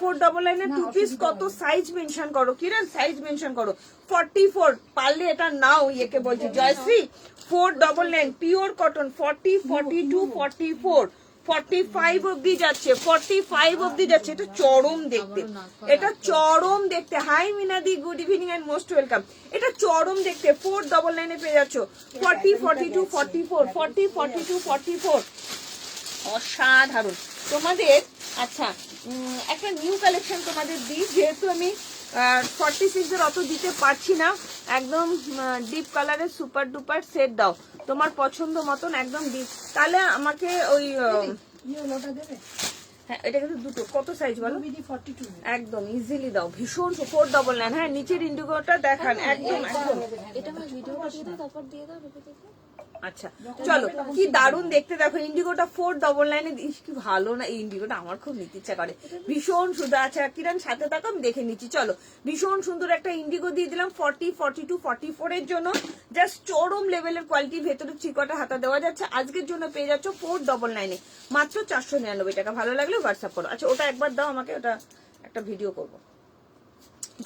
499 2 পিস কত, সাইজ মেনশন করো, কিরণ সাইজ মেনশন করো। 44 পারলে এটা নাও, ইয়েকে বলছি জয়শ্রী। 499 পিওর কটন 40-42 44 45 অব্দি যাচ্ছে, 45 অব্দি যাচ্ছে। এটা চরম দেখতে, এটা চরম দেখতে। হাই মিনাদি, good evening and most welcome. এটা চরম দেখতে, 499 পেয়ে যাচ্ছ। 40-42 44 40-42 44 অসাধারণ তোমাদের। আচ্ছা একটা নিউ কালেকশন তোমাদের দিই, যেহেতু আমি 46 এর অত দিতে পারছি না, একদম ডিপ কালারের সুপার ডুপার সেট দাও তোমার পছন্দ মতন, একদম ডিপ। তাহলে আমাকে ওই ইয়েলোটা দেবে, হ্যাঁ এটা কিন্তু দুটো, কত সাইজ বলো? বিডি 42 একদম ইজিলি দাও, ভীষণ 499। হ্যাঁ নিচের ইন্ডিগোটা দেখান, একদম একদম। এটা আমার ভিডিওটা দিয়ে দাও, তারপর দিয়ে দাও রেখে দিতে। আচ্ছা চলো, কি দারুণ দেখতে দেখো। ইন্ডিগোটা 499 দিস, কি ভালো না? এই ইন্ডিগোটা আমার খুব নিতে ইচ্ছা করে, ভীষণ সুন্দর। আচ্ছা কিরণ সাথে থাকো, আমি দেখে নিচ্ছি। চলো ভীষণ সুন্দর একটা ইন্ডিগো দিয়ে দিলাম 40-42 44 এর জন্য, জাস্ট চরম লেভেলের কোয়ালিটি। ভেতরে চিকটা হাতা দেওয়া যাচ্ছে। আজকের জন্য পেয়ে যাচ্ছ 499 মাত্র 499 টাকা। ভালো লাগলে হোয়াটসঅ্যাপ করো। আচ্ছা ওটা একবার দাও আমাকে, ওটা একটা ভিডিও করবো,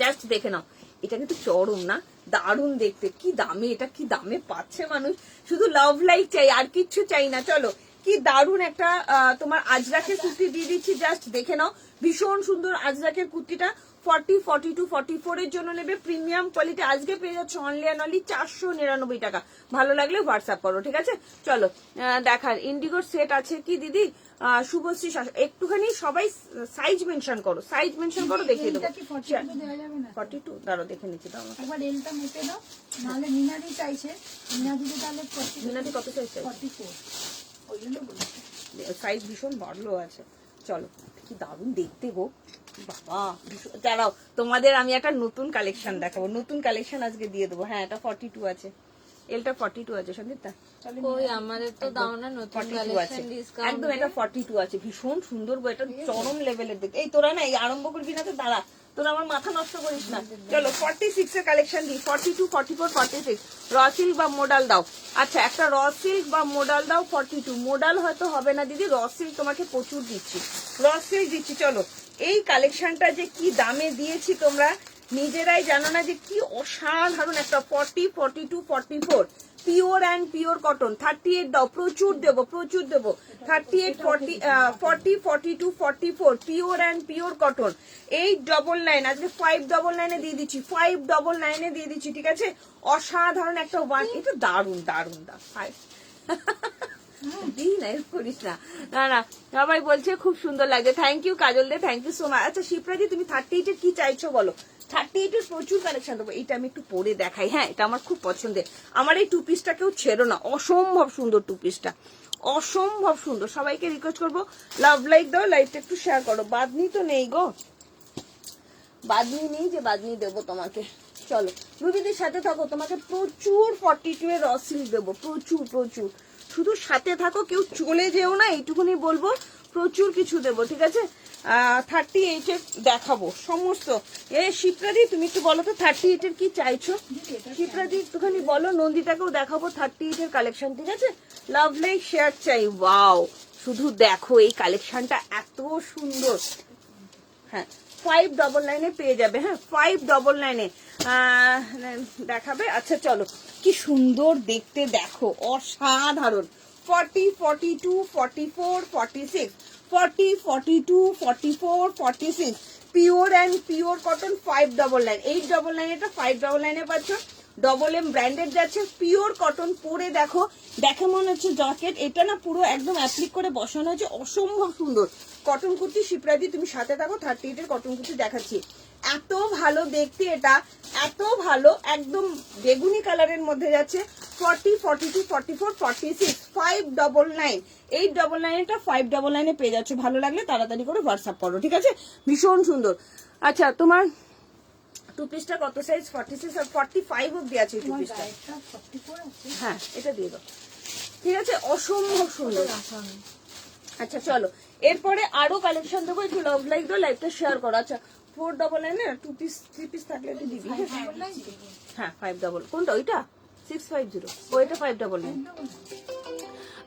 জাস্ট দেখে নাও। এটা কিন্তু চরম না, দারুণ দেখতে। কি দামে, এটা কি দামে পাচ্ছে মানুষ, শুধু লাভ লাইক চাই, আর কিচ্ছু চাই না। চলো কি দারুণ একটা তোমার আজরাকের কুর্তি দিয়ে দিচ্ছি, জাস্ট দেখে নাও। ভীষণ সুন্দর আজরাকের কুর্তিটা 40-42 44 এর জন্য নেবে, প্রিমিয়াম কোয়ালিটি। আজকে পেয়ে যাচ্ছে অনলি অ্যান্ড অনলি 499 টাকা। ভালো লাগলে হোয়াটসঅ্যাপ করো, ঠিক আছে? চলো দেখার ইন্ডিগোর সেট আছে কি দিদি? শুভশ্রী একটুখানি সবাই সাইজ মেনশন করো, সাইজ মেনশন করো, দেখিয়ে দেবো। 42 দাঁড়ো দেখে নিচ্ছি তো আমাকে। একবার এলটা মেপে দাও, নাহলে মিনাদি চাইছে, মিনাদিকে তাহলে মিনাদি কত সাইজ চাই? 44 ওই জন্য বলছি। সাইজ ভীষণ বড় আছে। চলো কি দারুণ দেখতে গো বাবা। দাঁড়াও তোমাদের আমি একটা নতুন কালেকশন দেখাবো, নতুন কালেকশন আজকে দিয়ে দেবো। হ্যাঁ এটা 42 আছে, এলটা 42 আছে সন্দীপটা। কই আমাদের তো দাও না নতুন 42 আছে কালেকশন ডিসকাউন্ট। একদম, এটা 42 আছে, ভীষণ সুন্দর গো। এটা চরম লেভেলের দেখতে। এই তোরা না এই আরম্ভ করবি না তো, দাঁড়া তোরা আমার মাথা নষ্ট করিস না। চলো 46 এর কালেকশন দিই, 42 44 46 র সিল্ক বা মোডাল দাও। আচ্ছা একটা র সিল্ক বা মোডাল দাও 42। মোডাল হয়তো হবে না দিদি, র সিল্ক তোমাকে প্রচুর দিচ্ছি, র সিল্ক দিচ্ছি। চলো এই কালেকশনটা যে কি দামে দিয়েছি তোমরা নিজেরাই জানো না যে কি অসাধারণ একটা 40, 42, 44 পিওর অ্যান্ড পিওর কটন। 38 দাও, প্রচুর দেবো, প্রচুর দেবো। 38, 40, 40, 42, 44 পিওর অ্যান্ড পিওর কটন। 899 আজকে 599 দিয়ে দিচ্ছি, 599 দিয়ে দিচ্ছি, ঠিক আছে? অসাধারণ একটা ওয়ান, এটা দারুন দারুন দাম। দিই না, এরকম করিস না। না না, সবাই বলছে খুব সুন্দর লাগে। Thank you Kajal Dey, thank you so much. আচ্ছা শিপ্রাজি, তুমি 38 এর কি চাইছো বলো? 38 এর প্রচুর কালেকশন দেবো। এইটা আমি একটু পরে দেখাই, হ্যাঁ এটা আমার খুব পছন্দের। আমার এই টু পিসটা কেউ ছেড়ো না, অসম্ভব সুন্দর টু পিসটা, অসম্ভব সুন্দর। সবাইকে রিকোয়েস্ট করবো লাভ লাইক দাও, লাইভটা একটু শেয়ার করো। বাদনি তো নেই গো, বাদনি নেই যে বাদনি দেবো তোমাকে। চলো রুবিদের সাথে থাকো, তোমাকে প্রচুর 42 এর র সিল্ক দেবো, প্রচুর প্রচুর। শুধু সাথে থাকো, কেউ চলে যেও না, এইটুকুনি বলবো। প্রচুর কিছু দেবো, ঠিক আছে? 38 এর দেখাবো সমস্ত। শিপ্রাদি তুমি একটু বলো তো 38 এর কি চাইছো? শিপ্রাদি একটুখানি বলো, নন্দিতাকেও দেখাবো 38 এর কালেকশন, ঠিক আছে? লাভ লাইক শেয়ার চাই। ওয়াও, শুধু দেখো এই কালেকশনটা এত সুন্দর। হ্যাঁ 599 পেয়ে যাবে, হ্যাঁ 599 দেখাবে। আচ্ছা চলো, কি সুন্দর দেখতে দেখো, অসাধারণ। 40, 42, 44, 46, 40, 42, 44, 46 পিওর অ্যান্ড পিওর কটন। 599, 899 এটা 599 পাচ্ছ। ডবল এম ব্র্যান্ডেড যাচ্ছে, পিওর কটন। পরে দেখো, দেখে মনে হচ্ছে জ্যাকেট, এটা না পুরো একদম অ্যাপ্লিক করে বসানো হয়েছে, অসম্ভব সুন্দর কটন কুর্তি। শিপ্রাদি তুমি সাথে থাকো, 38 এর কটন কুর্তি দেখাচ্ছি। এত ভালো দেখতে এটা, এত ভালো, একদম বেগুনি কালারের মধ্যে যাচ্ছে। 40, 42, 44, 46 599, 899 এটা 599 পেয়ে যাচ্ছে। ভালো লাগলে তাড়াতাড়ি করে হোয়াটসঅ্যাপ করো, ঠিক আছে? ভীষণ সুন্দর। আচ্ছা তোমার টু পিসটা কত সাইজ? 46 আর 45 অব্দি আছে টু পিসটা। হ্যাঁ এটা দিয়ে দাও, ঠিক আছে? অসম্ভব সুন্দর। আচ্ছা চলো, এরপরে আরো কালেকশন দেবো, একটু লাভ লাইক দাও, লাইভটা শেয়ার করো। আচ্ছা 499 টু পিস, 3 পিস থাকলে একটু দিবি। হ্যাঁ 5 কোনটা? ওইটা 650, ওইটা 599।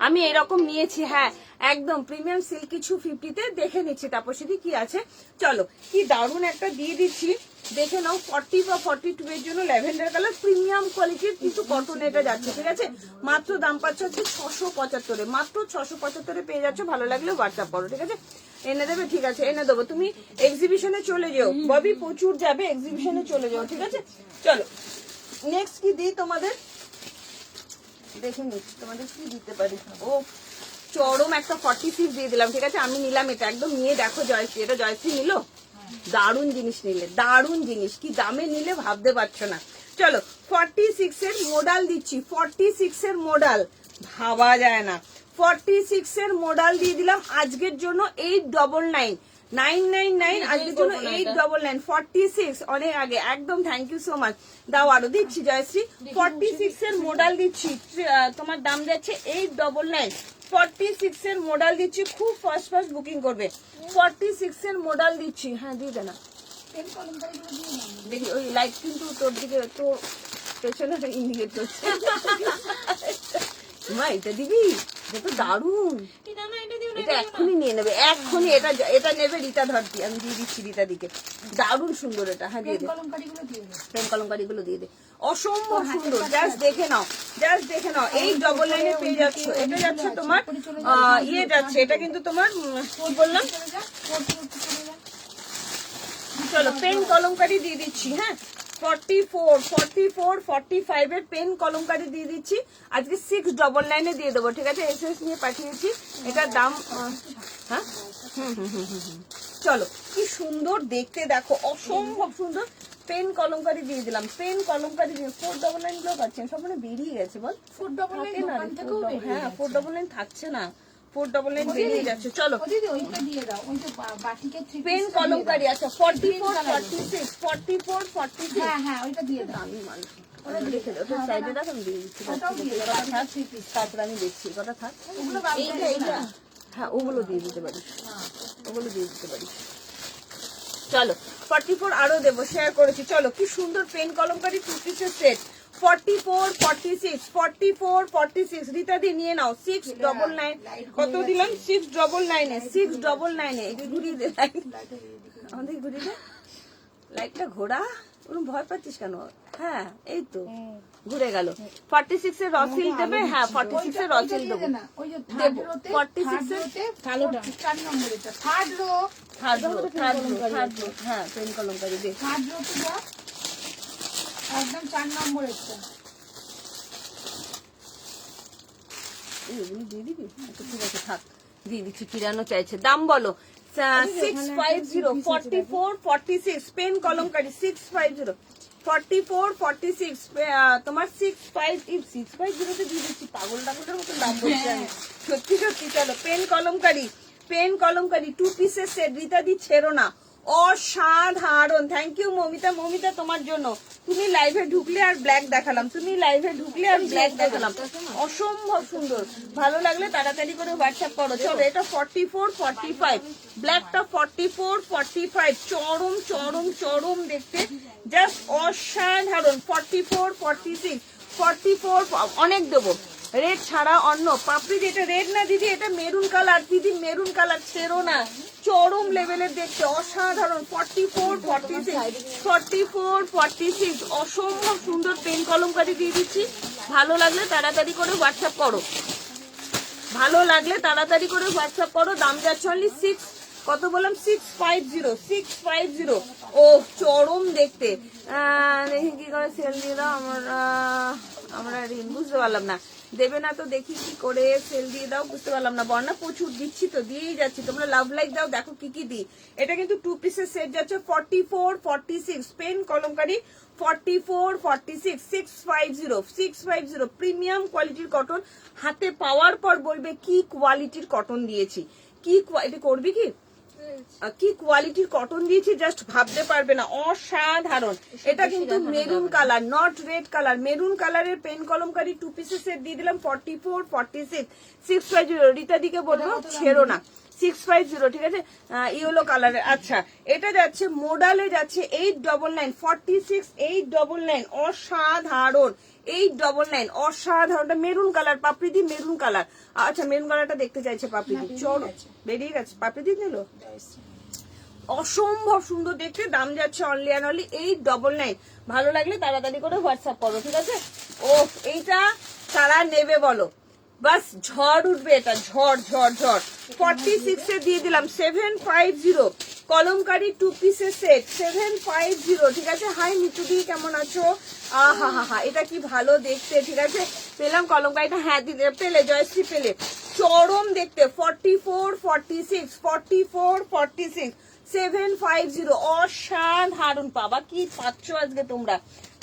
আমি এরকম নিয়েছি, হ্যাঁ একদম প্রিমিয়াম সিল্ক কিছু 50-তে দেখে নিচ্ছি, তারপর সেটি কি আছে। চলো কি দারুণ একটা দিয়ে দিচ্ছি, দেখে নাও। 40 বা 42 এর জন্য ল্যাভেন্ডার কালার, প্রিমিয়াম কোয়ালিটির কিন্তু কটন এটা যাচ্ছে, ঠিক আছে? মাত্র দাম পাচ্ছে হচ্ছে 675, মাত্র 675 পেয়ে যাচ্ছে। ভালো লাগলে হোয়াটসঅ্যাপ করো, ঠিক আছে? এনে দেবে, ঠিক আছে এনে দেবো। তুমি এক্সিবিশনে চলে যাও, ববি প্রচুর যাবে, এক্সিবিশনে চলে যাও, ঠিক আছে? চলো নেক্সট কি দিই তোমাদের, দেখে নিচ্ছি তোমাদের কি দিতে পারি। ও চরম একটা 46 দিয়ে দিলাম, ঠিক আছে? আমি নিলাম এটা, একদম নিয়ে দেখো জয়শ্রী, এটা জয়শ্রী নিল। দারুণ জিনিস নিলে, দারুণ জিনিস, কি দামে নিলে ভাবতে পারছো না। চলো 46 এর মডেল দিচ্ছি, 46 এর মডেল ভাবা যায় না। 46 এর মডেল দিয়ে দিলাম আজকের জন্য 899, 999 আজকের জন্য 899, 46 অনেক আগে একদম। Thank you so much. দাও আরো দিচ্ছি জয়শ্রী, 46 এর মডেল দিচ্ছি, তোমার দাম যাচ্ছে 899। 46 এর মডেল দিচ্ছি, খুব ফার্স্ট ফার্স্ট বুকিং করবে। 46 এর মডেল দিচ্ছি, হ্যাঁ দিয়ে দেনা। দেখি ওই লাইট কিন্তু তোর দিকে, তোর পেছনে ইন্ডিকেট করছে। মা এটা দিবি, এটা তো দারুণ, এটা এক্ষুনি নিয়ে নেবে, এক্ষুনি এটা এটা নেবে রীতা ধরতি, আমি দিয়ে দিচ্ছি রীতা দিকে। দারুণ সুন্দর এটা, হ্যাঁ দিয়ে দে, পেন কলমকারি গুলো দিয়ে দে, অসম্ভব সুন্দর। জাস্ট দেখে নাও, জাস্ট দেখে নাও। 899 পেয়ে যাচ্ছ। এটা যাচ্ছে তোমার ইয়ে যাচ্ছে, এটা কিন্তু তোমার কি বললাম। চলো পেন কলমকারি দিয়ে দিচ্ছি, হ্যাঁ 44, 44, 45 এর পেন কলমকারি দিয়ে দিচ্ছি আজকে 699 দিয়ে দেবো, ঠিক আছে? এসএস নিয়ে পাঠিয়েছি, এটার দাম হ্যাঁ চলো কি সুন্দর দেখতে দেখো, অসম্ভব সুন্দর। পেন কলমকারি দিয়ে দিলাম, পেন কলমকারি দিয়ে 499 গুলো পাচ্ছেন, সব মানে বেরিয়ে গেছে বল। 499, হ্যাঁ 499 থাকছে না, 499 বেরিয়ে যাচ্ছে। চলো পেন কলমকারি, আচ্ছা 44, 46, 44, 46, হ্যাঁ হ্যাঁ ওইটা দিয়ে দাও। আমি মানুষ সাইডে রাখ, আমি দিয়ে দিচ্ছি, তারপরে আমি দেখছি কথা থাক। এইটা হ্যাঁ ওগুলো দিয়ে দিতে পারি, ওগুলো দিয়ে দিতে পারি। চলো 44 আরো দেবো, শেয়ার করেছি। চলো কি সুন্দর পেন কলমকারি 2 পিসের সেট, 44, 46, 44, 46 রীতা দি নিয়ে নাও। 699 কত দিলাম? 699 699 একটু ঘুরিয়ে দে লাইট, আমাদের ঘুরিয়ে দে লাইটটা ঘোরা। ওরকম ভয় পাচ্ছিস কেন? হ্যাঁ এই তো ঘুরে গেল। 46 এর রসিল দেবে? হ্যাঁ 46 এর রসিল দেবো। না ওই যে থার্ড দেবো। রোতে 46 এর কালোটা 4 নম্বরেরটা থার্ড রো থার্ড রো, হ্যাঁ পেন কলমকারি দে। থার্ড রোতে যা একদম 4 নম্বরেরটা। এগুলো দিয়ে দিবি? আচ্ছা ঠিক আছে থাক, দিয়ে দিচ্ছি। কিরানো চাইছে, দাম বলো। 650 44 46 পেন কলমকারি 650 44 46 তোমার 650 তে দিয়ে দিচ্ছি। পাগল টাগলের মতো দাম বলছি আমি, সত্যি সত্যি। চলো পেন কলমকারি 2 পিসের সেট, রীতাদি ছেড়ো না, অসাধারণ। Thank you Momita. মমিতা তোমার জন্য, তুমি লাইভে ঢুকলে আর ব্ল্যাক দেখালাম, অসম্ভব সুন্দর। ভালো লাগলে তাড়াতাড়ি করে হোয়াটসঅ্যাপ করো। চলো এটা 44 45, ব্ল্যাকটা 44 45, চরম চরম চরম দেখতে, জাস্ট অসাধারণ। 44 46 44 অনেক দেবো। রেড ছাড়া অন্য পাপড়ি, যেটা রেড না দিদি, এটা মেরুন কালার দিদি, মেরুন কালার, ছেড়ো না, চরম লেভেলের দেখতে, অসাধারণ। 44 46 অসম্ভব সুন্দর পেন কলমকারি দিয়ে দিচ্ছি। ভালো লাগলে তাড়াতাড়ি করে হোয়াটসঅ্যাপ করো, দাম যাচ্ছে অনলি 6, কত বললাম, 650। ও চরম দেখতে। দেখি কি করে সেল দিয়ে দাও। আমরা বুঝতে পারলাম না, দেবে না তো দেখি কি করে সেল দিয়ে দাও, বুঝতে পারলাম না। বর্ণা প্রচুর দিচ্ছি তো, দিয়েই যাচ্ছি, তোমরা লাভ লাইক দাও, দেখো কি কি দিই। এটা কিন্তু 2 পিসের সেট যাচ্ছে 44 46 পেন কলমকারি 44 46 650 প্রিমিয়াম কোয়ালিটির কটন। হাতে পাওয়ার পর বলবে কি কোয়ালিটির কটন দিয়েছি, কি কোয়ালিটি করবি, কি কোয়ালিটির কটন দিয়েছি জাস্ট ভাবতে পারবে না, অসাধারণ। এটা কিন্তু maroon colour, not red colour, maroon কালারের পেন কলমকারি 2 পিসের সেট দিয়ে দিলাম 44 46 650। রীতাদিকে বলবো ছেড়ো না, 650 ঠিক আছে, ইয়েলো কালারের। আচ্ছা এটা যাচ্ছে মোডালে, যাচ্ছে 899 46 899, অসাধারণ 899, অসাধারণ। মেরুন কালার পাপড়িদি, মেরুন কালার। আচ্ছা মেরুন কালারটা দেখতে চাইছে পাপড়িদি, চলো বেরিয়ে গেছে, পাপড়িদি নিল। অসম্ভব সুন্দর দেখতে, দাম যাচ্ছে অনলি অ্যান্ড অনলি 899। ভালো লাগলে তাড়াতাড়ি করে হোয়াটসঅ্যাপ করো, ঠিক আছে। ও এইটা তারা নেবে বলো, বাস ঝড় উঠবে, এটা ঝড় ঝড় ঝড়। 46 এ দিয়ে দিলাম 750 কলমকারি 2 পিসের সেট 750, ঠিক আছে। হাই মিতুদি কেমন আছো? আহা হা হা, এটা কি ভালো দেখতে, ঠিক আছে। পেলাম কলমকারিটা, হ্যাঁ দিদি পেলে, জয়শ্রী পেলে, চরম দেখতে। 44 46 44 46 750, অসাধারণ। বাবা কি পাচ্ছ আজকে তোমরা,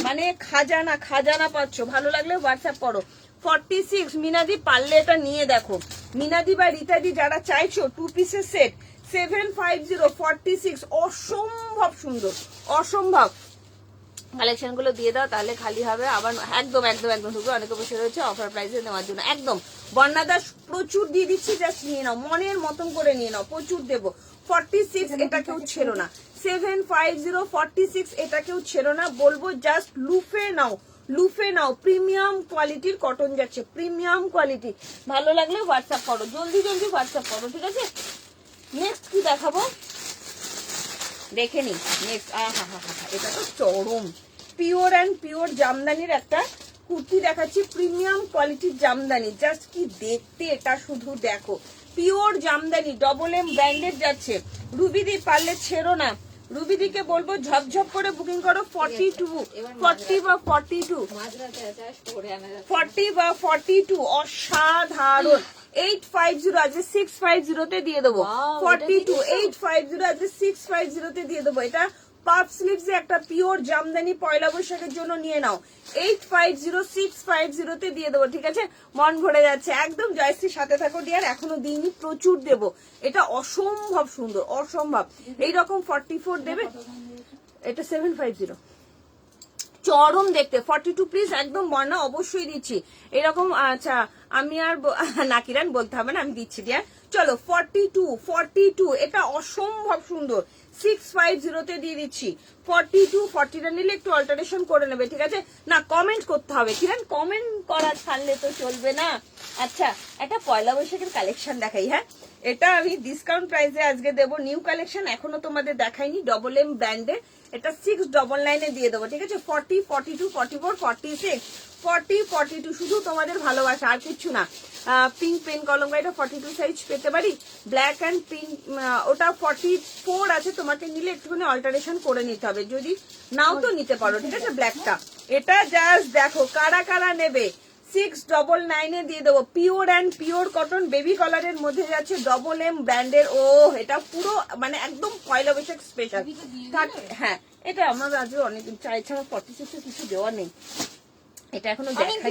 মানে খাজানা খাজানা পাচ্ছ। ভালো লাগলে হোয়াটসঅ্যাপ করো। 46 মিনাদি পারলে এটা নিয়ে দেখো, মিনাদি বা রীতাদি যারা চাইছো 2 পিসের সেট 750 46, অসম্ভব সুন্দর, অসম্ভব। কালেকশন গুলো দিয়ে দাও, তাহলে খালি হবে আবার। একদম একদম একদম ঢুকবে, অনেকে বসে রয়েছে অফার প্রাইসে নেওয়ার জন্য। একদম বর্ণাদাস প্রচুর দিয়ে দিচ্ছি, জাস্ট নিয়ে নাও, মনের মতন করে নিয়ে নাও, প্রচুর দেবো। 46 এটা কেউ ছেড়ো না, 750 46 এটা কেউ ছেড়ো না, বলবো জাস্ট লুফে নাও। প্রিমিয়াম কোয়ালিটির কটন যাচ্ছে, প্রিমিয়াম কোয়ালিটি। ভালো লাগলে হোয়াটসঅ্যাপ করো, জলদি জলদি হোয়াটসঅ্যাপ করো, ঠিক আছে। নেক্সট কি দেখাবো দেখে নি, নেক্সট। আহা হা হা, এটা তো চরম পিওর অ্যান্ড পিওর জামদানির একটা কুর্তি দেখাচ্ছি, প্রিমিয়াম কোয়ালিটির জামদানি, জাস্ট কি দেখতে এটা, শুধু দেখো। Pure Jamdani, double M branded যাচ্ছে। রুবিদি পারলে ছেড়ো না, রুবিদিকে বলবো ঝপঝপ করে বুকিং করো। 42 40 বা 42 40 বা 42, অসাধারণ। 850 আজকে 650 তে দিয়ে দেবো। 42 850 আজকে 650 তে দিয়ে দেবো। এটা পাপ স্লিভস এ একটা পিওর জামদানি, পয়লা বৈশাখের জন্য নিয়ে নাও। 850 650 তে দিয়ে দেবো, ঠিক আছে। মন ভরে যাচ্ছে একদম। জয়শ্রীর সাথে থাকো ডিয়ার, এখনো দিইনি, প্রচুর দেবো। এটা অসম্ভব সুন্দর, অসম্ভব। এইরকম 44 দেবে, এটা 750, চরম দেখতে। 42 প্লিজ, একদম বর্ণা অবশ্যই দিচ্ছি এরকম। আচ্ছা আমি আর নাকিরান বলতে হবে না, আমি দিচ্ছি ডিয়ার। চলো 42 এটা অসম্ভব সুন্দর, 650 দিয়ে দিচ্ছি। 42 40টা নিলে একটু অল্টারেশন করে নেবে, ঠিক আছে? না কমেন্ট করতে হবে, কিরণ কমেন্ট করা ছাড়লে তো চলবে না। আচ্ছা একটা পয়লা বৈশাখের কালেকশন দেখাই। হ্যাঁ, এটা আমি ডিসকাউন্ট প্রাইসে আজকে দেবো, নিউ কালেকশন, এখনো তোমাদের দেখাইনি, ডবল এম ব্র্যান্ডের। এটা 699 দিয়ে দেবো, ঠিক আছে? 40 42 44 46 40 42 শুধু তোমাদের ভালোবাসা, আর কিছু না। পিঙ্ক পেন কলমকারিটা 42 সাইজ পেতে পারি, ব্ল্যাক অ্যান্ড পিঙ্ক ওটা 44 আছে, তোমাকে নিলে একটুখানি অল্টারেশন করে নিতে হবে, যদি নাও তো নিতে পারো, ঠিক আছে? ব্ল্যাকটা এটা জাস্ট দেখো কারা কারা নেবে। 699 দিয়ে দেবো, pure and pure cotton baby কালারের মধ্যে যাচ্ছে, ডবল এম ব্র্যান্ডের। ও এটা পুরো মানে একদম পয়লা বৈশাখ স্পেশাল। হ্যাঁ এটা আমার আজকে অনেক চাই ছাড়া 46 কিছু দেওয়া নেই, এটা এখনো দেখাইনি,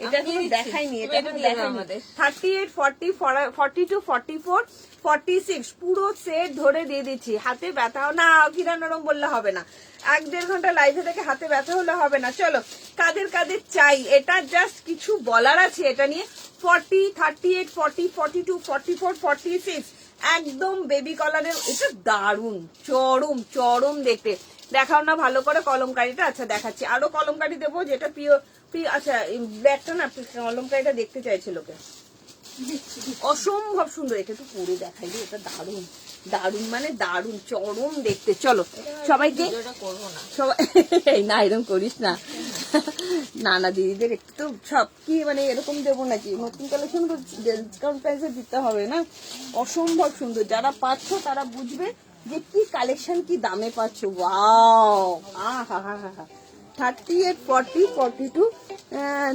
এটা এখনো দেখাইনি, এটা এখনো দেখাইনি। 38 40 42 44 46 পুরো সেট ধরে দিয়ে দিচ্ছি। হাতে ব্যথাও না, কিরা নরম বললে হবে না, 1-1.5 ঘন্টা লাইভে থেকে হাতে ব্যথা হলে হবে না। চলো কাদের কাদের চাই, এটা জাস্ট কিছু বলার আছে এটা নিয়ে। 40 38 40 42 44 46 একদম বেবি কালারের, এটা দারুন চরম চরম দেখতে। দেখাও না ভালো করে কলমকারিটা। আচ্ছা দেখাচ্ছি, আরো কলমকারি দেবো যেটা পিওর। আচ্ছা ব্ল্যাকটা না কলমকারিটা দেখতে চাইছে লোকে, অসম্ভব সুন্দর। এটা তো পুরো দেখাই দিই, এটা দারুন দারুন মানে দারুন চরম দেখতে। চলো সবাইকে সবাই না এরকম করিস না, না না দিদিদের একটু তো সব কি মানে এরকম দেবো নাকি, নতুন কালেকশন তো ডিসকাউন্ট প্রাইসে দিতে হবে না। অসম্ভব সুন্দর, যারা পাচ্ছ তারা বুঝবে যে কি কালেকশন কি দামে পাচ্ছ। ওয়াও হা হা হা হা 38 40 42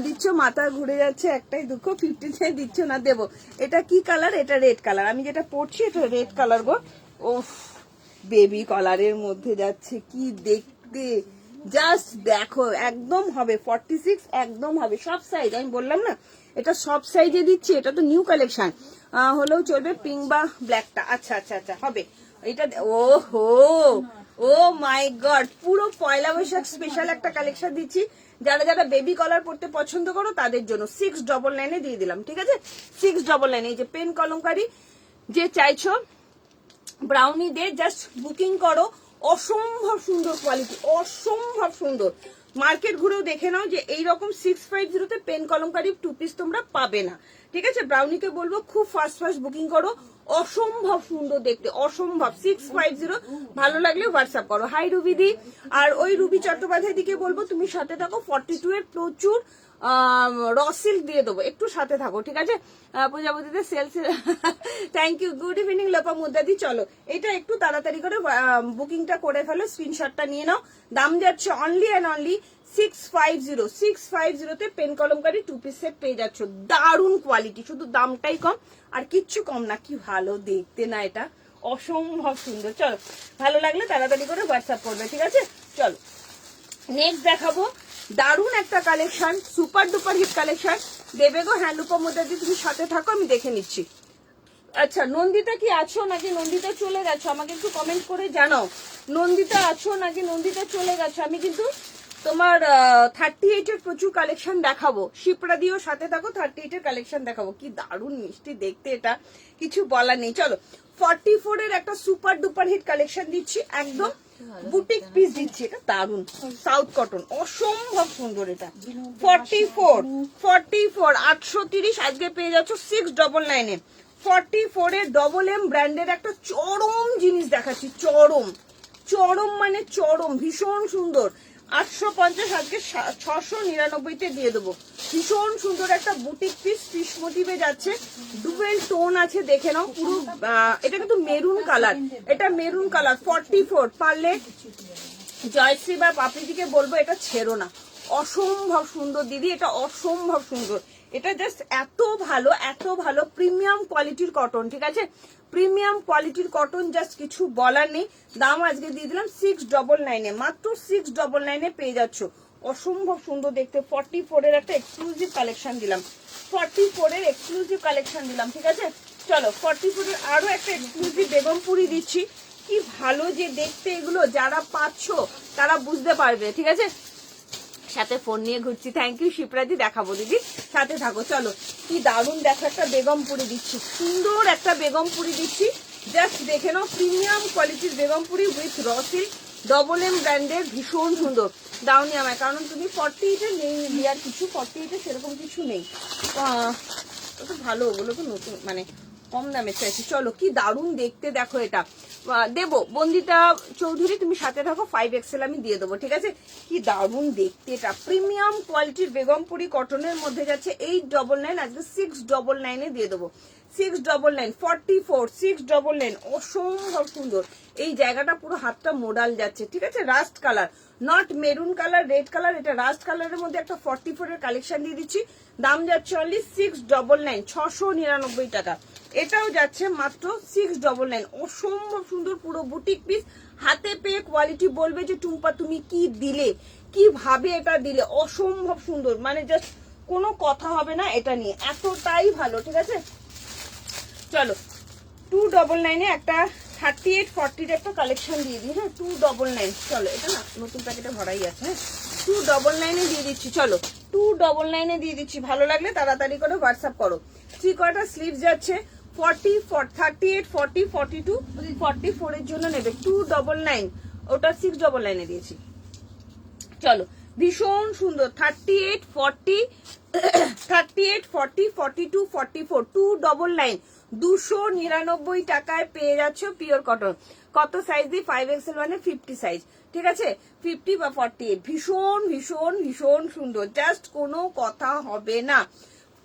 দিচ্ছ, মাথা ঘুরে যাচ্ছে, একটাই দুঃখ 50 দিচ্ছ না। দেবো, এটা কি কালার, এটা রেড কালার, আমি যেটা পরছি এটা রেড কালার গো। ও বেবি কালারের মধ্যে যাচ্ছে, কি দেখতে জাস্ট দেখো, একদম হবে 46, একদম হবে সব সাইজ। আমি বললাম না এটা সব সাইজে দিচ্ছি, এটা তো নিউ কালেকশন, হলেও চলবে পিঙ্ক বা ব্ল্যাকটা। আচ্ছা আচ্ছা আচ্ছা হবে এটা। ও হো ও মাই গড, পুরো পয়লা বৈশাখ স্পেশাল একটা কালেকশন দিচ্ছি, যারা যারা বেবি কলার পড়তে পছন্দ করো তাদের জন্য। 699 দিয়ে দিলাম, ঠিক আছে? 699 এই যে পেন কলমকারি যে চাইছো ব্রাউনি দে জাস্ট বুকিং করো। অসম্ভব সুন্দর কোয়ালিটি, অসম্ভব সুন্দর। মার্কেট ঘুরেও দেখে নাও যে এইরকম 650 পেন কলমকারি 2 পিস তোমরা পাবে না, ঠিক আছে? ব্রাউনিকে বলবো খুব ফাস্ট ফাস্ট বুকিং করো, অসম্ভব সুন্দর দেখতে, অসম্ভব। 650 ভালো লাগলে হোয়াটসঅ্যাপ করো। হাই রুবি দি, আর ওই রুবি চট্টোপাধ্যায় দিকে বলবো তুমি সাথে থাকো, 42 এর প্রচুর র সিল্ক দিয়ে দেবো, একটু সাথে থাকো, ঠিক আছে? প্রজাপতিতে sales thank you, good evening Lopa মুদ্দাদি। চলো এটা একটু তাড়াতাড়ি করে বুকিংটা করে ফেলো, স্ক্রিনশটটা নিয়ে নাও। দাম যাচ্ছে only and only 650। 650 pen Kalamkari 2 piece set পেয়ে যাচ্ছ, দারুন কোয়ালিটি, শুধু দামটাই কম আর কিচ্ছু কম না। কি ভালো দেখতে না, এটা অসম্ভব সুন্দর। চলো ভালো লাগলে তাড়াতাড়ি করে হোয়াটসঅ্যাপ করবে, ঠিক আছে? চলো নেক্সট দেখাবো দারুন একটা collection, super duper hit collection দেবে গো। হ্যাঁ লুপা মোদাদি তুমি সাথে থাকো, আমি দেখে নিচ্ছি। আচ্ছা নন্দিতা কি আছো নাকি নন্দিতা চলে গেছো, আমাকে একটু কমেন্ট করে জানাও, নন্দিতা আছো নাকি নন্দিতা চলে গেছো। আমি কিন্তু তোমার 38 এর প্রচুর কালেকশন দেখাবো, শিপ্রা দিও সাথে থাকো, 38 এর কালেকশন দেখাবো। কি দারুন মিষ্টি দেখতে, এটা কিছু বলার নেই। চলো 44 এর একটা সুপার ডুপার হিট কালেকশন দিচ্ছি, একদম বুটিক পিস দিচ্ছি, এটা দারুন সাউথ কটন, অসম্ভব সুন্দর। এটা 44 830 আজকে পেয়ে যাচ্ছ 699 এ। 44 এর ডবল এম ব্র্যান্ডের একটা চরম জিনিস দেখাচ্ছি, চরম চরম মানে চরম, ভীষণ সুন্দর। 850 আজকে 699 দিয়ে দেবো। ভীষণ সুন্দর একটা বুটিক পিস, ফিশ মোটিভে যাচ্ছে, ডুয়েল টোন আছে, দেখে নাও পুরো। এটা কিন্তু মেরুন কালার, এটা মেরুন কালার। 44 পারলে জয়শ্রী বা পাপড়িদিকে বলবো এটা ছেড়ো না, অসম্ভব সুন্দর দিদি, এটা অসম্ভব সুন্দর। এটা জাস্ট এত ভালো প্রিমিয়াম কোয়ালিটির কটন, ঠিক আছে? প্রিমিয়াম কোয়ালিটির কটন, জাস্ট কিছু বলার নেই। দাম আজকে দিয়ে দিলাম 699 এ, মাত্র 699 এ পেয়ে যাচ্ছ, অসম্ভব সুন্দর দেখতে। 44 এর একটা এক্সক্লুসিভ কালেকশন দিলাম, 44 এর এক্সক্লুসিভ কালেকশন দিলাম, ঠিক আছে? চলো 44 এর আরো একটা এক্সক্লুসিভ বেগমপুরি দিচ্ছি, কি ভালো যে দেখতে এগুলো, যারা পাচ্ছ তারা বুঝতে পারবে, ঠিক আছে? সাথে ফোন নিয়ে ঘুরছি, থ্যাংক ইউ শিপ্রাদি, দেখাবো দিদি, সাথে থাকো। চলো কি দারুণ দেখো, একটা বেগমপুরি দিচ্ছি, সুন্দর একটা বেগমপুরি দিচ্ছি, জাস্ট দেখে নাও, প্রিমিয়াম কোয়ালিটির বেগমপুরি উইথ রসিল ডবল এম ব্র্যান্ডের, ভীষণ সুন্দর। দাওনি আমায়, কারণ তুমি 48-এ নেই আর কিছু, 48-এ সেরকম কিছু নেই। তো ভালো, ওগুলো তো নতুন মানে কম দামে চাইছি। চলো কি দারুণ দেখতে, দেখো এটা দেবো বন্দিতা চৌধুরী, তুমি সাথে থাকো, 5XL আমি দিয়ে দেবো, ঠিক আছে? কি দারুণ দেখতে এটা, প্রিমিয়াম কোয়ালিটির বেগমপুরি কটনের মধ্যে যাচ্ছে 899, আজকে 699-এ দিয়ে দেবো। 699, 44, 699, অসম্ভব সুন্দর। এই জায়গাটা পুরো হাতটা মোডাল যাচ্ছে, ঠিক আছে? Rushed colour, not maroon colour, red colour, এটা রাস্ট কালারের মধ্যে একটা 44-এর কালেকশন দিয়ে দিচ্ছি। দাম যাচ্ছে অনলি 699, 699 টাকা। এটাও যাচ্ছে মাত্র 699, অসম্ভব সুন্দর পুরো বুটিক পিস। হাতে পেয়ে কোয়ালিটি বলবে যে টুম্পা তুমি কি দিলে, কিভাবে এটা দিলে, অসম্ভব সুন্দর, মানে জাস্ট কোনো কথা হবে না এটা নিয়ে, এতটাই ভালো, ঠিক আছে? চলো 299-এ একটা 38-40-এর একটা কালেকশন দিয়ে দিই, হ্যাঁ 299। চলো এটা না নতুন প্যাকেটে ভরাই আছে, হ্যাঁ 299-এ দিয়ে দিচ্ছি। চলো 299-এ দিয়ে দিচ্ছি, ভালো লাগলে তাড়াতাড়ি করে হোয়াটসঅ্যাপ করো। 3/4 স্লিভ যাচ্ছে 40, 38, 40, 42, 44-এর জন্য নেবে 299, ওটা 699-এ দিয়েছি। চলো ভীষণ সুন্দর 38, 40, 38, 40, 42, 44, 299, 299 টাকায় পেয়ে যাচ্ছ পিওর কটন। কত সাইজ দিই? 5XL মানে 50 সাইজ, ঠিক আছে? 50 বা 48, ভীষণ ভীষণ ভীষণ সুন্দর, জাস্ট কোনো কথা হবে না।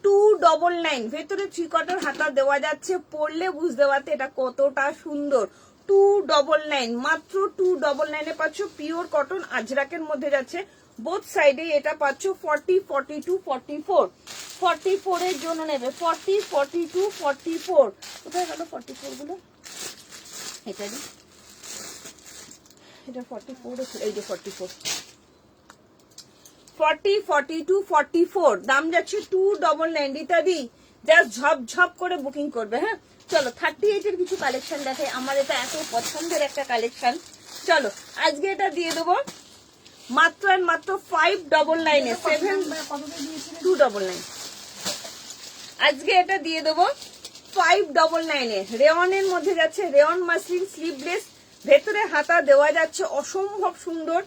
299, ভেতরে 3/4 হাতা দেওয়া যাচ্ছে, পরলে বুঝতে পারতে এটা কতটা সুন্দর। 299, মাত্র 299-এ পাচ্ছ পিওর কটন আজরাকের মধ্যে যাচ্ছে, বোথ সাইডে এটা পাচ্ছ 40, 42, 44, 44-এর জন্য নেবে 40, 42, 44। কোথায় গেল 44 গুলো? এটা দি, এটা 44, এই যে 44, 40, 42, 44, দাম যাচ্ছে 299। ইত্যাদি জাস্ট ঝপঝপ করে বুকিং করবে, হ্যাঁ? চলো 38-এর কিছু কালেকশন দেখে, আমার এটা এত পছন্দের একটা কালেকশন। চলো আজকে এটা দিয়ে দেবো মাত্র আর মাত্র 599-এ, 299। আজকে এটা দিয়ে দেবো 599-এ, রেওয়ানের মধ্যে যাচ্ছে, রেওয়ান মাসলিন স্লিভলেস, ভেতরে হাতা দেওয়া যাচ্ছে, অসম্ভব সুন্দর।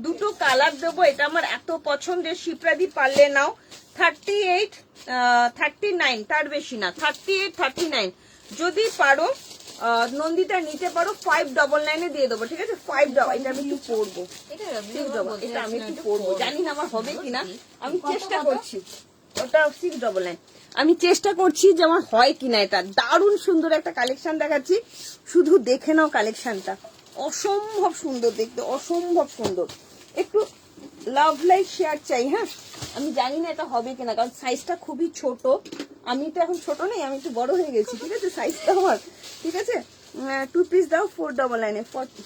দুটো কালার দেবো, এটা আমার এত পছন্দের, শিপ্রাদি পারলে নাও। 38, 39, তার বেশি না, 38, 39 যদি পারো নন্দিতা নিতে পারো, 599-এ দিয়ে দেবো, ঠিক আছে? 5, এটা আমি একটু পরবো, এটা আমি একটু পরবো, জানি না আমার হবে কিনা, আমি চেষ্টা করছি। ওটা 699, আমি চেষ্টা করছি যে আমার হয় কিনা। এটা দারুণ সুন্দর একটা কালেকশন দেখাচ্ছি, শুধু দেখে নাও কালেকশনটা, অসম্ভব সুন্দর দেখতে, অসম্ভব সুন্দর। একটু লাভ লাইক শেয়ার চাই, হ্যাঁ? আমি জানি না এটা হবে কিনা, কারণ সাইজটা খুবই ছোট, আমি তো এখন ছোট নেই, আমি একটু বড় হয়ে গেছি, ঠিক আছে? সাইজটা আমার, ঠিক আছে? 2 পিস দাও 499-এ, 40।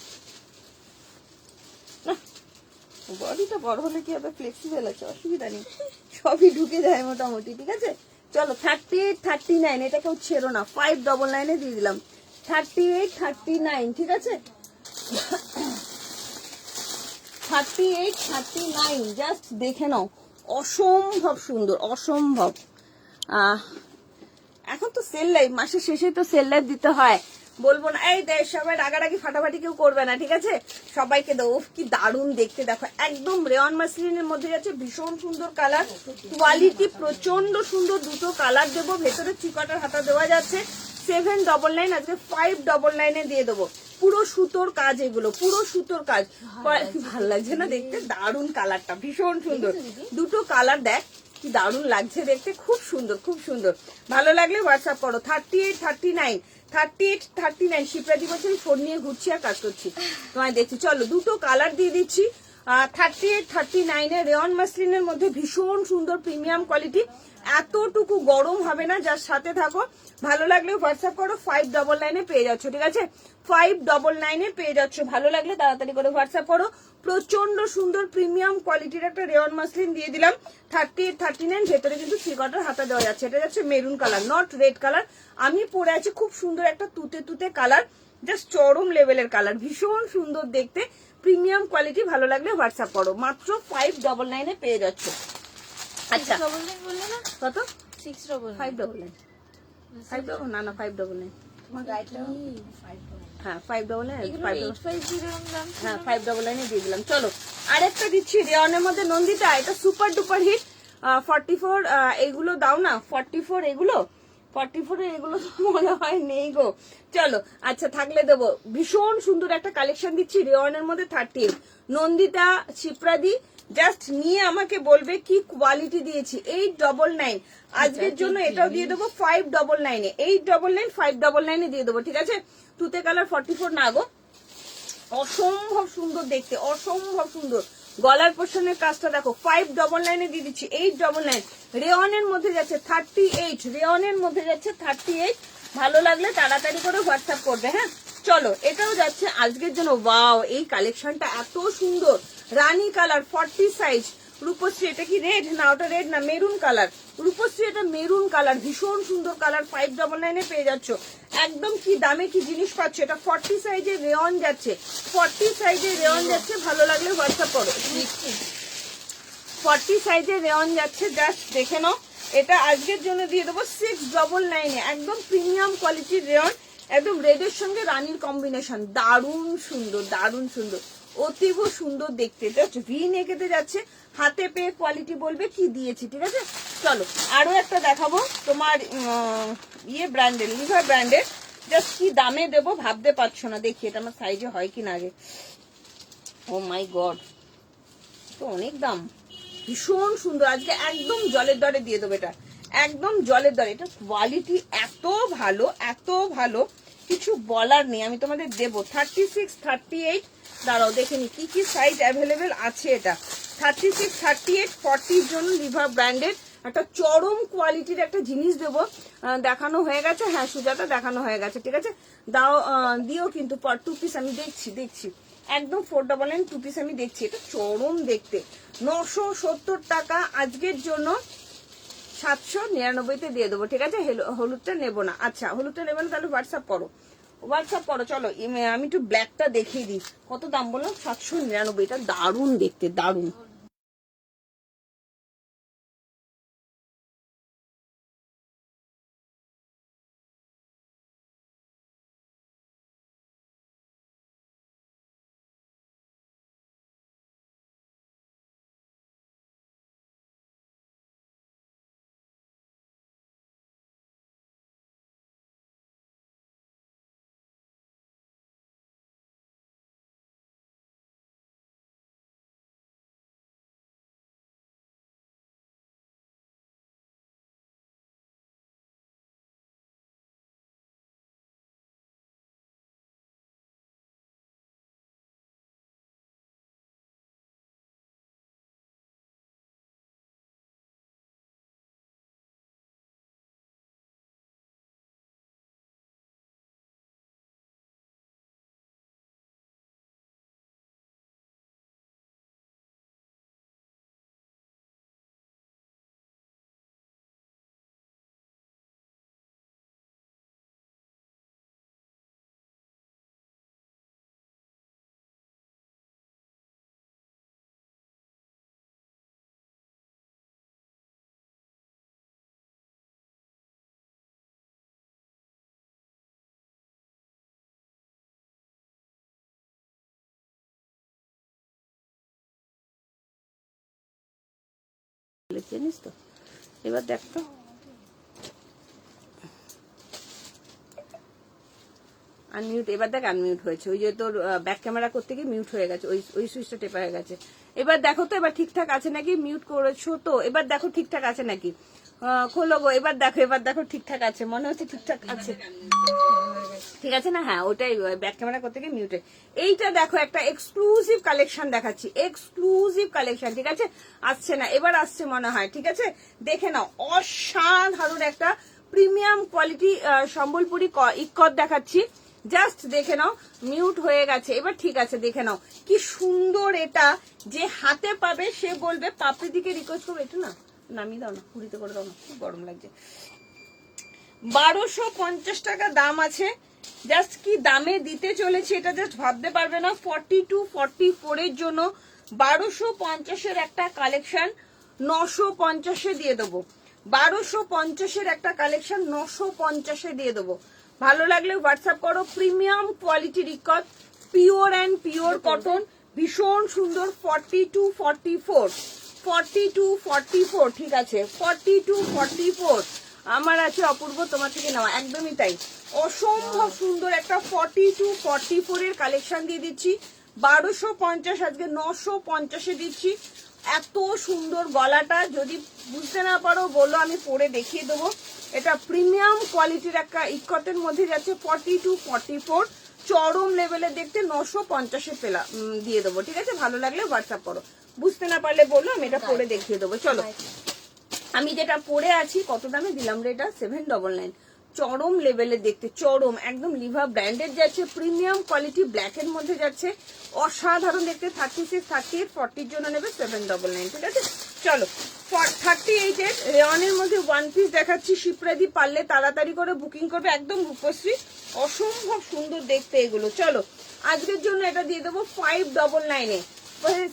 বডিটা বড় হলে কি হবে, ফ্লেক্সিবল আছে, অসুবিধা নেই, সবই ঢুকে যায় মোটামুটি, ঠিক আছে? চলো 38, 39, এটা কেউ ছেড়ো না, 599-এ দিয়ে দিলাম। 38, 39, ঠিক আছে? 38, 39, জাস্ট দেখে নাও, অসম্ভব সুন্দর, অসম্ভব। এখন তো সেল লাইভ, মাসের শেষে তো সেল লাইভ দিতে হয়, বলবো না এই দেখ সবাই রাগারাগি ফাটাফাটি কেউ করবে না, ঠিক আছে? সবাইকে দাও, কি দারুণ দেখতে দেখো, একদম রেওয়ান মাসলিনের মধ্যে যাচ্ছে, ভীষণ সুন্দর কালার, কোয়ালিটি প্রচন্ড সুন্দর। দুটো কালার দেবো, ভেতরে 3/4 হাতা দেওয়া যাচ্ছে, 799, আজকে 599-এ দিয়ে দেবো। পুরো সুতোর কাজ, এগুলো পুরো সুতোর কাজ, ভালো লাগছে না দেখতে? দারুণ কালারটা, ভীষণ সুন্দর, দুটো কালার দেখ কি দারুণ লাগছে দেখতে, খুব সুন্দর, খুব সুন্দর। ভালো লাগলে হোয়াটসঅ্যাপ করো। 38, 39, 38, 39, শিপ্রাদি বলছে আমি ফোন নিয়ে ঘুরছি আর কাজ করছি, তোমায় দেখছি। চলো দুটো কালার দিয়ে দিচ্ছি, 38, 39-এ রেওয়ান মাসলিনের মধ্যে, ভীষণ সুন্দর প্রিমিয়াম কোয়ালিটি, এতটুকু গরম হবে না, যার সাথে থাকো। ভালো লাগলে হোয়াটসঅ্যাপ করো, 599-এ পেয়ে যাচ্ছ, ঠিক আছে? 599-এ পেয়ে যাচ্ছ, ভালো লাগলে তাড়াতাড়ি করে হোয়াটসঅ্যাপ করো। প্রচন্ড সুন্দর প্রিমিয়াম কোয়ালিটির একটা রেওয়ান মাসলিন দিয়ে দিলাম, 38, 39, ভেতরে কিন্তু 3/4 হাতা দেওয়া যাচ্ছে। এটা যাচ্ছে maroon colour, not red colour. আমি পরে আছি খুব সুন্দর একটা তুতে তুতে কালার, জাস্ট চরম লেভেলের কালার, ভীষণ সুন্দর দেখতে, প্রিমিয়াম কোয়ালিটি। ভালো লাগলে হোয়াটসঅ্যাপ করো, মাত্র 599-এ পেয়ে যাচ্ছ। আচ্ছা কত? 699, 599, 599, না 599, আমার গাইডটা 5 হ্যাঁ 599 এগুলো 850 এরকম দাম ছিল। হ্যাঁ 599 দিয়ে দিলাম। চলো আরেকটা দিচ্ছি রেয়নের মধ্যে নন্দিতা, এটা সুপার ডুপার হিট 44 এগুলো দাও না, 44 এগুলো 44 এগুলো তো মনে হয় নেই গো। চলো আচ্ছা থাকলে দেবো। ভীষণ সুন্দর একটা কালেকশন দিচ্ছি রেয়নের মধ্যে 30। নন্দিতা শিপ্রাদি জাস্ট নিয়ে আমাকে বলবে কি কোয়ালিটি দিয়েছি। 899 আজকের জন্য এটাও দিয়ে দেবো 599 899 599 দিয়ে দেবো, ঠিক আছে। তুতে কালার 44 না গো, অসম্ভব সুন্দর দেখতে, অসম্ভব সুন্দর। গলার পোর্শনের কাজটা দেখো, 599 দিয়ে দিচ্ছি 899। রেয়নের মধ্যে যাচ্ছে 38, রেয়নের মধ্যে যাচ্ছে 38। ভালো লাগলে তাড়াতাড়ি করে হোয়াটসঅ্যাপ করবে। হ্যাঁ চলো এটাও যাচ্ছে আজকের জন্য। ওয়াও এই কালেকশনটা এত সুন্দর, রানী কালার 40 সাইজ। রূপশ্রী, এটা কি রেড না, ওটা রেড না, মেরুন কালার। রূপশ্রী এটা মেরুন কালার, ভীষণ সুন্দর কালার। 599 পেয়ে যাচ্ছ। একদম কি দামে কি জিনিস পাচ্ছ। এটা 40 সাইজের রেয়ন যাচ্ছে, 40 সাইজের রেয়ন যাচ্ছে। ভালো লাগলে হোয়াটসঅ্যাপ করো। 40 সাইজের রেয়ন যাচ্ছে, জাস্ট দেখে নাও। এটা আজকের জন্য দিয়ে দেবো 699। একদম প্রিমিয়াম কোয়ালিটির রেয়ন, একদম রেডের সঙ্গে রানীর কম্বিনেশন। দারুণ সুন্দর, দারুণ সুন্দর, অতীব সুন্দর দেখতে। জাস্ট ভি নেকেতে যাচ্ছে, হাতে পেয়ে কোয়ালিটি বলবে কি দিয়েছি, ঠিক আছে। চলো আরো একটা দেখাবো তোমার ইয়ে ব্র্যান্ডের, লিভার ব্র্যান্ডের। জাস্ট কি দামে দেবো ভাবতে পারছো না। দেখি এটা আমার সাইজে হয় কিনা আগে। ও মাই গড, তো অনেক দাম। ভীষণ সুন্দর, আজকে একদম জলের দরে দিয়ে দেবো। এটা একদম জলের দরে, এটা কোয়ালিটি এত ভালো, এত ভালো, কিছু বলার নেই। আমি তোমাদের দেবো 36 38। দাঁড়াও দেখে নি কি কি সাইজ অ্যাভেলেবেল আছে। এটা 36 38 40 জন্য লিভার ব্র্যান্ডেড একটা চরম কোয়ালিটির একটা জিনিস দেবো। দেখানো হয়ে গেছে, হ্যাঁ সুজাতা দেখানো হয়ে গেছে, ঠিক আছে। দাও দিও কিন্তু পর 2 পিস আমি দেখছি একদম 499 2 পিস আমি দেখছি। এটা চরম দেখতে। 970 টাকা আজকের জন্য 799 দিয়ে দেবো, ঠিক আছে। হলুদটা নেবো না। আচ্ছা হলুদটা নেবো না, তাহলে হোয়াটসঅ্যাপ করো, হোয়াটসঅ্যাপ করো। চলো আমি একটু ব্ল্যাকটা দেখিয়ে দিই। কত দাম বলো? 799। এটা দারুণ দেখতে, দারুণ। জানিস তো, এবার দেখ তো আনমিউট। এবার দেখ আনমিউট হয়েছে, ওই যে তোর ব্যাক ক্যামেরা করতে গিয়ে মিউট হয়ে গেছে, ওই সুইচটা টেপা হয়ে গেছে। এবার দেখো তো এবার ঠিকঠাক আছে নাকি। মিউট করেছো তো, এবার দেখো ঠিকঠাক আছে নাকি। খোলো গো, এবার দেখো ঠিকঠাক আছে, মনে হচ্ছে ঠিকঠাক আছে, ঠিক আছে না। হ্যাঁ ওটাই ব্যাক ক্যামেরা করতে গিয়ে মিউটে। এইটা দেখো একটা এক্সক্লুসিভ কালেকশন দেখাচ্ছি, এক্সক্লুসিভ কালেকশন, ঠিক আছে। আসছে না, এবার আসছে মনে হয়, ঠিক আছে। দেখে নাও, অসাধারণ একটা প্রিমিয়াম কোয়ালিটি সম্বলপুরি ইক্কত দেখাচ্ছি। জাস্ট দেখে নাও, মিউট হয়ে গেছে, এবার ঠিক আছে। দেখে নাও কি সুন্দর। এটা যে হাতে পাবে সে বলবে পাপড়ি দিকে রিকোয়েস্ট করবে একটু না নামিয়ে দাও না, কুড়িতে করে দাও না, খুব গরম লাগছে। 1250 টাকা দাম আছে। জাস্ট কি দামে দিতে চলেছে এটা জাস্ট ভাবতে পারবে না। 42 44 এর জন্য 1250 একটা কালেকশন 950 দিয়ে দেবো। 1250 একটা কালেকশন 950 দিয়ে দেবো। ভালো লাগলে হোয়াটসঅ্যাপ করো। প্রিমিয়াম কোয়ালিটির ইকত, পিওর অ্যান্ড পিওর কটন, ভীষণ সুন্দর। 42-44 ঠিক আছে, 42-44 আমার আছে অপূর্ব, তোমার থেকে নেওয়া, একদমই তাই। অসম্ভব সুন্দর একটা 42-44 এর কালেকশন দিয়ে দিচ্ছি। 1250, আজকে 950 দিচ্ছি। এত সুন্দর গলাটা, যদি বুঝতে না পারো বলো, আমি পরে দেখিয়ে দেবো। এটা প্রিমিয়াম কোয়ালিটির একটা ইকতের মধ্যে যাচ্ছে। 42-44 চরম লেভেলে দেখতে, 950 পেলা দিয়ে দেবো, ঠিক আছে। ভালো লাগলে হোয়াটসঅ্যাপ করো, বুঝতে না পারলে বলো, আমি এটা পরে দেখিয়ে দেবো। চলো, আমি যেটা পরে আছি, কত দামে দিলাম রে এটা? 799, চরম লেভেলে দেখতে, চরম একদম লিভা ব্র্যান্ডেড যাচ্ছে, প্রিমিয়াম কোয়ালিটি ব্ল্যাক এর মধ্যে যাচ্ছে, অসাধারণ দেখতে। 36, 38, 40 জন্য নেবে 799, ঠিক আছে। চলো, 38 এর রেয়নের মধ্যে ওয়ান পিস দেখাচ্ছি। শিপ্রাদি পারলে তাড়াতাড়ি করে বুকিং করবে, একদম রূপশ্রী, অসম্ভব সুন্দর দেখতে এগুলো। চলো, আজকের জন্য এটা দিয়ে দেবো 599 এ,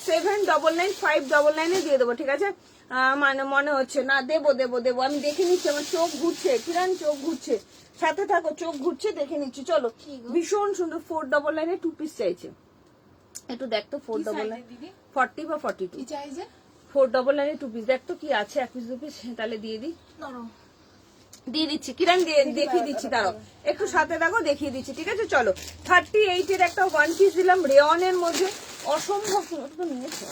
799, 599 দিয়ে দেবো, ঠিক আছে। মানে মনে হচ্ছে না, দেবো দেবো দেবো, আমি দেখে নিচ্ছি, আমার চোখ ঘুরছে, কিরণ চোখ ঘুরছে, সাথে থাকো, চোখ ঘুরছে, দেখে নিচ্ছি। চলো, ভীষণ সুন্দর 499 2 পিস চাইছে, একটু দেখতো। 499 40 বা 42 কি চাইছে? 499 2 পিস, দেখতো কি আছে, 1 পিস 2 পিস, তাহলে দিয়ে দিই, দিয়ে দিচ্ছি। কিরণ দেখিয়ে দিচ্ছি, দাঁড়াও একটু সাথে থাকো, দেখিয়ে দিচ্ছি, ঠিক আছে। চলো, 38 এর একটা ওয়ান পিস দিলাম রেয়নের মধ্যে, অসম্ভব সুন্দর। নিয়েছো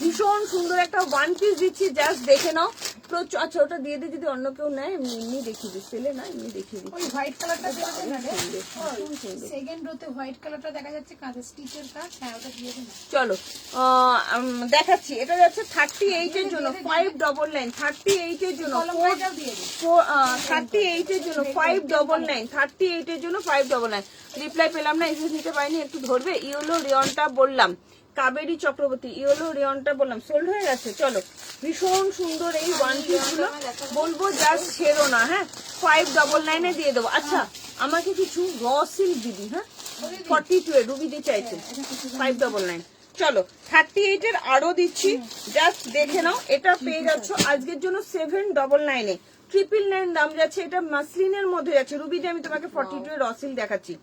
ভীষণ সুন্দর একটা ওয়ান পিস দিচ্ছি, জাস্ট দেখে নাও। আচ্ছা, ওটা দিয়ে দিই, যদি অন্য কেউ নেয় এমনি দেখিয়ে দিই, সেলে না এমনি দেখিয়ে দিই। ওই হোয়াইট কালারটা দেখাতে না রে, সেকেন্ড রোতে হোয়াইট কালারটা দেখা যাচ্ছে, কাঁচা স্টিচের কাজ, হ্যাঁ ওটা দিয়ে দিন। চলো, দেখাচ্ছি। এটা যাচ্ছে 38 এর জন্য 599, 38 এর জন্য 38 এর জন্য 599, 38 এর জন্য 599। রিপ্লাই পেলাম না, এসে নিতে পারিনি, একটু ধরবে। ইয়েলো রেয়নটা বললাম, কাবেরী চক্রবর্তী, ইয়েলো রেয়নটা বললাম, সোল্ড হয়ে গেছে। চলো, ভীষণ সুন্দর এই ওয়ান পিস গুলো, বলবো জাস্ট ছেড়ো না, হ্যাঁ। 599 দিয়ে দেবো। আচ্ছা, আমাকে কিছু র সিল্ক দিদি, হ্যাঁ, 42 এর রুবি দিয়ে চাইছে, 599। চলো, 38 এর আরো দিচ্ছি, জাস্ট দেখে নাও। এটা পেয়ে যাচ্ছ আজকের জন্য 799 999 দাম যাচ্ছে। এটা মাসলিনের মধ্যে যাচ্ছে, রুবিতে আমি তোমাকে 42 এর র সিল্ক দেখাচ্ছি।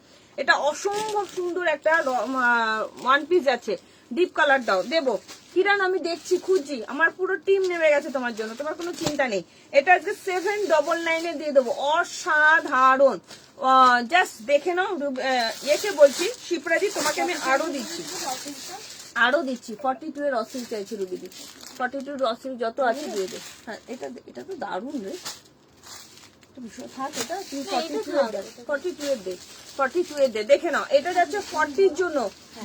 এটা অসম্ভব সুন্দর একটা ওয়ান পিস আছে, ডিপ কালার দাও, দেবো। কিরণ আমি দেখছি, খুঁজছি, আমার পুরো টিম নেমে গেছে তোমার জন্য, তোমার কোনো চিন্তা নেই। এটা আজকে 799 দিয়ে দেবো, অসাধারণ। জাস্ট দেখে নাও। একে বলছি শিপ্রাজি, তোমাকে আমি আরো দিচ্ছি, 42 এর রসিল চাইছি রুবিদি, 42 রসিল যত আছে দিয়ে দে। হ্যাঁ, এটা তো দারুণ রে, থাক, এটা তুমি 42 এর দে, দেখে নাও। এটা যাচ্ছে 40 জন্য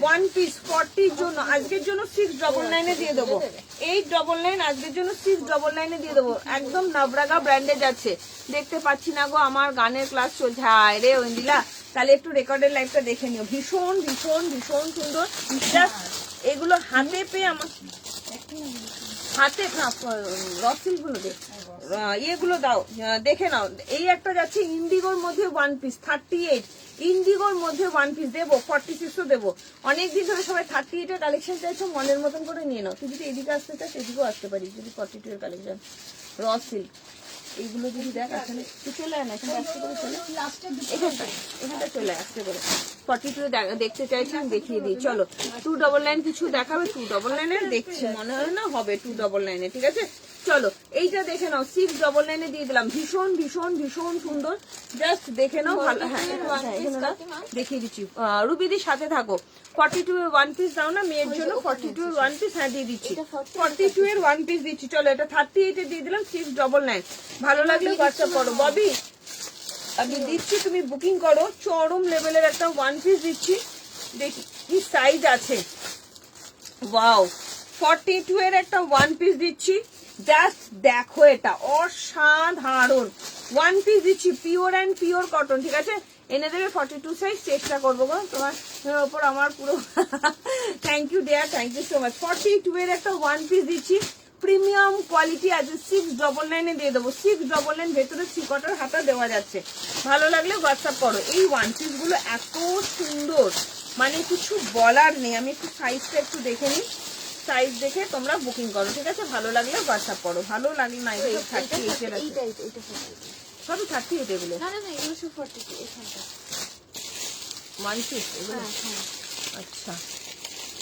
ওয়ান পিস, 40 জন্য আজকের জন্য 699 দিয়ে দেবো, 899 আজকের জন্য 699 দিয়ে দেবো। একদম নাবরাগা ব্র্যান্ডে যাচ্ছে, দেখতে পাচ্ছি না গো, আমার গানের ক্লাস চলছে। হায় রে ঐন্দিলা, তাহলে একটু রেকর্ডের লাইভটা দেখে নিও। ভীষণ ভীষণ ভীষণ সুন্দর। এগুলো হাতে পেয়ে আমার হাতে না, রসিল গুলো দে, ইয়েগুলো দাও, দেখে নাও। এই একটা যাচ্ছে ইন্ডিগোর মধ্যে ওয়ান পিস, 38 ইন্ডিগোর মধ্যে ওয়ান পিস দেবো, 46ও দেবো। অনেকদিন ধরে সবাই 38 এর কালেকশন চাইছো, মনের মতন করে নিয়ে নাও। তুই যদি এদিকে আসতে চাস এদিকেও আসতে পারিস, যদি 42 এর কালেকশন র সিল্ক এইগুলো যদি দেখ, আসলে তুই চলে আয় না, এখানে আসতে করে চলে, এখানটা চলে আসতে করে। 42 দেখতে চাইছি, আমি দেখিয়ে দিই। চলো, 299 কিছু দেখাবে, 299 দেখছি, মনে হয় না হবে 299, ঠিক আছে। চলো, এইটা দেখে নাও, 699 দিয়ে দিলাম, ভীষণ ভীষণ ভীষণ সুন্দর, জাস্ট দেখে নাও। ভালো, হ্যাঁ দেখিয়ে দিচ্ছি। রুবিদির সাথে থাকো। 42 এর ওয়ান পিস দাও না মেয়ের জন্য, 42 এর ওয়ান পিস, হ্যাঁ দিয়ে দিচ্ছি, 42 এর ওয়ান পিস দিচ্ছি। চলো, এটা 38 এ দিয়ে দিলাম, 699। ভালো লাগলে হোয়াটসঅ্যাপ করো। ববি আমি দিচ্ছি, তুমি বুকিং করো। চরম লেভেলের একটা ওয়ান পিস দিচ্ছি, দেখি কি সাইজ আছে। ওয়াও, 42 এর একটা ওয়ান পিস দিচ্ছি, জাস্ট দেখো, এটা অসাধারণ ওয়ান পিস দিচ্ছি, পিওর অ্যান্ড পিওর কটন, ঠিক আছে। এনে দেবে 42 সাইজ, চেষ্টা করবো গো, তোমার ওপর আমার পুরো thank you dear, thank you so much. 42 এর একটা ওয়ান পিস দিচ্ছি, প্রিমিয়াম কোয়ালিটি আছে, 699 দিয়ে দেবো, 699 ভেতরে 3/4 হাতা দেওয়া যাচ্ছে। ভালো লাগলে হোয়াটসঅ্যাপ করো। এই ওয়ান পিস গুলো এত সুন্দর, মানে কিছু বলার নেই। আমি একটু সাইজটা একটু দেখে নিই, সাইজ দেখে তোমরা বুকিং করো, ঠিক আছে? ভালো লাগলে হোয়াটসঅ্যাপ করো, ভালো লাগলে না এগুলো 38 এর আছে, সবই 38 এগুলো না না না, এগুলো সব 42 এখানটা। ওয়ান পিস এগুলো। হ্যাঁ। আচ্ছা,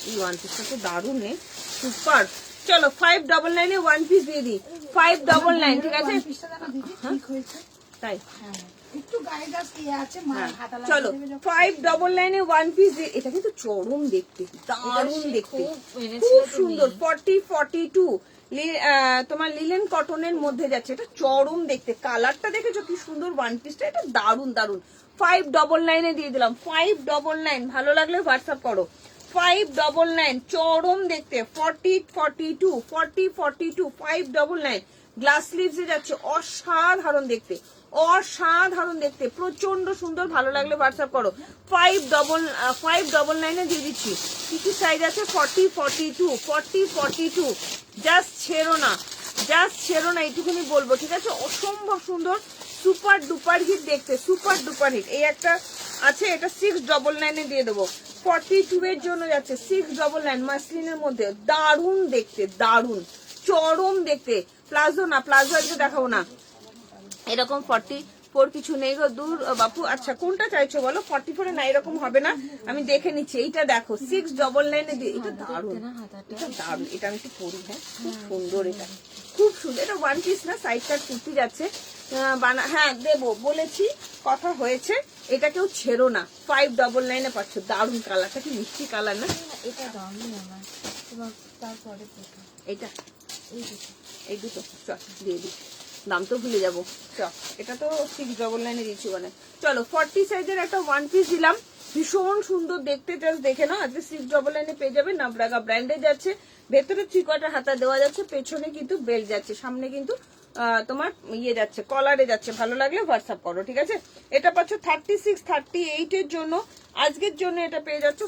এই ওয়ান পিসটা তো দারুণ নে, সুপার। চলো 599 এ ওয়ান পিস দিয়ে দিই, 599, ঠিক আছে? পিসটা দেখো দিদি ঠিক হয়েছে। তাই হ্যাঁ একটু গায়ে গাছ ইয়ে আছে, মা হাতা লাগিয়ে চলো দেবে যখন। 599 এ ওয়ান পিস দিয়ে, এটা কিন্তু চরম দেখতে, দারুণ দেখতে, খুব এনেছিল খুব তুমি। সুন্দর। 42 তোমার লিলেন কটনের মধ্যে যাচ্ছে, এটা চরম দেখতে, কালারটা দেখেছো কি সুন্দর, ওয়ান পিসটা এটা দারুণ দারুণ। 599 এ দিয়ে দিলাম, 599, ভালো লাগলে হোয়াটসঅ্যাপ করো। 599 চরম দেখতে, 42 599 গ্লাস স্লিভসে যাচ্ছে, অসাধারণ দেখতে, অসাধারণ দেখতে, প্রচন্ড সুন্দর, ভালো লাগলে হোয়াটসঅ্যাপ করো। 599 এ দিয়ে দিচ্ছি। কি কি সাইজ আছে? 40 42 জাস্ট ছেড়ো না, জাস্ট ছেড়ো না, এইটুকুনি বলবো, ঠিক আছে? অসম্ভব সুন্দর, সুপার ডুপার হিট দেখতে, সুপার ডুপার হিট। এই একটা আছে, এটা 699 এ দিয়ে দেবো। 42 এর জন্য যাচ্ছে 699 মাসলিনের মধ্যে, দারুণ দেখতে, দারুণ চরম দেখতে। প্লাজো না, প্লাজো আজকে দেখাবো না, এরকম 44 কিছু নেই গো, দূর বাপু। আচ্ছা কোনটা চাইছো বলো? 44 এ না, এরকম হবে না, আমি দেখে নিচ্ছি। এইটা দেখো 699 এ দিয়ে, এটা দারুণ, এটা দারুণ, এটা আমি একটু পরি। হ্যাঁ খুব সুন্দর, এটা খুব সুন্দর, এটা ওয়ান পিস না, সাইড কাট কুর্তি যাচ্ছে। হ্যাঁ দেবো বলেছি, কথা হয়েছে, এটা কেউ ছেড়ো না। 599 এ পাচ্ছ, দারুণ কালারটা, কি মিষ্টি কালার না? এটা দামি আমার, এবং তারপরে কোথা এইটা এই দুটো। এই দুটো চল দিয়ে দিই, দাম তো ভুলে যাবো। চল এটা তো 699 এ দিচ্ছি মানে। চলো 40 সাইজের একটা ওয়ান পিস দিলাম, ভীষণ সুন্দর দেখতে, জাস্ট দেখে নাও। আজকে 699 এ পেয়ে যাবে, নাবরাগা ব্র্যান্ডে যাচ্ছে, ভেতরে 3/4 হাতা দেওয়া যাচ্ছে, পেছনে কিন্তু বেল্ট যাচ্ছে, সামনে কিন্তু তোমার ইয়ে যাচ্ছে, কলারে যাচ্ছে। ভালো লাগলে হোয়াটসঅ্যাপ করো, ঠিক আছে? এটা পাচ্ছ 36 38 এর জন্য, আজকের জন্য এটা পেয়ে যাচ্ছ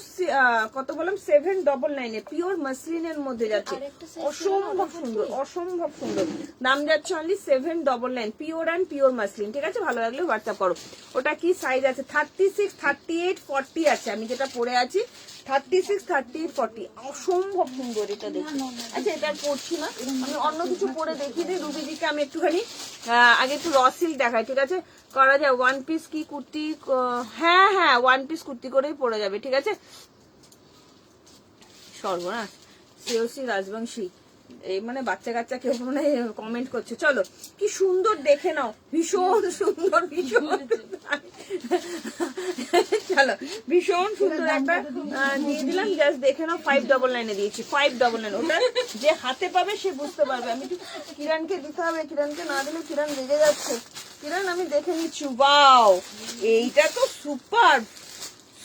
কত বললাম, 799 এ পিওর মাসলিনের মধ্যে যাচ্ছে, অসম্ভব সুন্দর, অসম্ভব সুন্দর। দাম যাচ্ছে only 799, pure and pure muslin, ঠিক আছে? ভালো লাগলে হোয়াটসঅ্যাপ করো। ওটা কি সাইজ আছে? 36 38 40 আছে, আমি যেটা পরে আছি 36 38 40, অসম্ভব সুন্দর এটা দেখি। আচ্ছা এটা আর পরছি না, আমি অন্য কিছু পরে দেখিয়ে দিই। রুবিদিকে আমি একটুখানি আগে একটু র সিল্ক দেখাই, ঠিক আছে? করা যায় ওয়ান পিস কি কুর্তি, হ্যাঁ হ্যাঁ ওয়ান পিস কুর্তি করেই পরে যাবে, ঠিক আছে? সর্বনাশ, শ্রেয়সী রাজবংশী, এই মানে বাচ্চা কাচ্চা কেউ মানে কমেন্ট করছে। চলো কি সুন্দর দেখে নাও, ভীষণ সুন্দর, ভীষণ চলো ভীষণ সুন্দর একটা দিয়ে দিলাম, জাস্ট দেখে নাও। 599 এ দিয়েছি, 599। ওটা যে হাতে পাবে সে বুঝতে পারবে। আমি একটু কিরণকে দিতে হবে, কিরণকে না দিলে কিরণ রেগে যাচ্ছে। কিরণ আমি দেখে নিচ্ছি, ওয়াও এইটা তো সুপার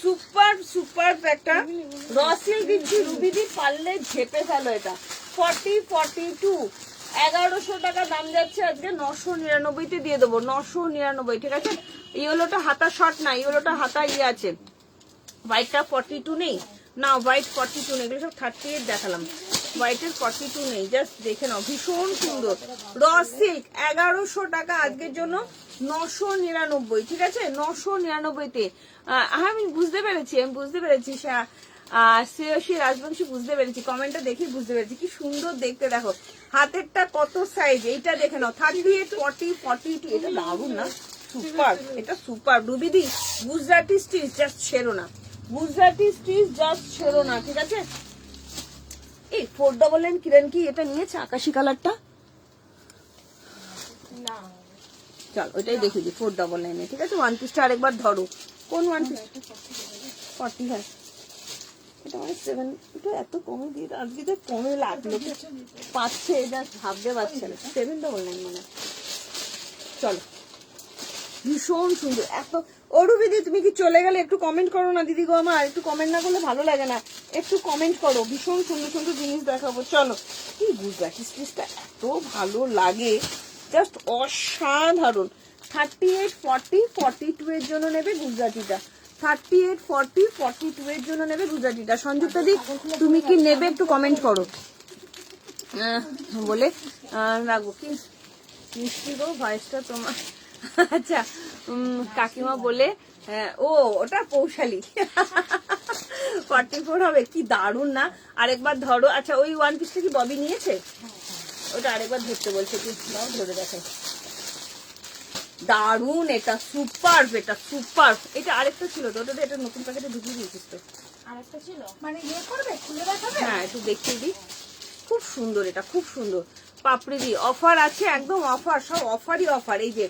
সুপার সুপার একটা রসিল দিচ্ছি। রুবিদি পারলে ঝেপে ফেলো এটা। 42 1100 টাকা দাম যাচ্ছে, আজকে 999 তে দিয়ে দেবো, 999, ঠিক আছে? ইয়েলোটা হাতা শর্ট না, ইয়েলোটা হাতা ইয়ে আছে। হোয়াইটটা 42 নেই না, হোয়াইট 42 নেই, এগুলো সব 38 দেখালাম, হোয়াইটের 42 নেই, জাস্ট দেখে নাও, ভীষণ সুন্দর র সিল্ক। 1100 টাকা আজকের জন্য, 999, ঠিক আছে? 999 তে। আমি বুঝতে পেরেছি, আমি বুঝতে পেরেছি, শ্রেয়সী রাজবংশী বুঝতে পেরেছি, কমেন্টটা দেখি বুঝতে পেরেছি, কি সুন্দর দেখতে। দেখো হাতেরটা কত সাইজ, এইটা দেখে নাও, 38 40 42, এটা দারুণ না, সুপার, এটা সুপার। রুবিদি গুজরাটি স্টিচ জাস্ট ছেড়ো না, গুজরাটি স্টিচ জাস্ট ছেড়ো না, ঠিক আছে? এই 499 কিরণ কি এটা নিয়েছে আকাশি কালারটা? না চল ওইটাই দেখে দিই 499, ঠিক আছে? ওয়ান পিসটা আরেকবার ধরো, কোন ওয়ান পিস? 40, হ্যাঁ এটা মানে 7, এটা এত কমে দিয়ে আজকে তো কমে লাগলো, পাচ্ছে জাস্ট ভাবতে পারছে না। 799 মানে। চলো ভীষণ সুন্দর এত। অরুবিদি তুমি কি চলে গেলে? একটু কমেন্ট করো না দিদি গো, আমার একটু কমেন্ট না করলে ভালো লাগে না, একটু কমেন্ট করো। ভীষণ সুন্দর সুন্দর জিনিস দেখাবো। চলো কি গুজরাটি স্টিচটা এত ভালো লাগে, জাস্ট অসাধারণ। 38 40 42 এর জন্য নেবে গুজরাটিটা, 38 40 42 এর জন্য নেবে গুজরাটিটা। সংযুক্তা দি তুমি কি নেবে? একটু কমেন্ট করো বলে রাখবো। কি মিষ্টি গো ভয়েসটা তোমার। আচ্ছা কাকিমা বলে, ও ওটা পৌশালী। 44 হবে, কি দারুন না। আরেকবার ধরো। আচ্ছা ওই ওয়ান পিসটা কি ববি নিয়েছে? ওটা আরেকবার ধরতে বলছে, কি দাও ধরে দেখে। দারুন, এটা সুপার, এটা সুপার। এটা আরেকটা ছিল তো, ওটা এটা নতুন প্যাকেটে ঢুকিয়ে দিয়েছিস তো। আরেকটা ছিল মানে ইয়ে করবে, খুলে দেখাবে? হ্যাঁ একটু দেখিয়ে দিই। খুব সুন্দর, এটা খুব সুন্দর। পাপড়ি দি অফার আছে, একদম অফার, সব অফারই অফার। এই যে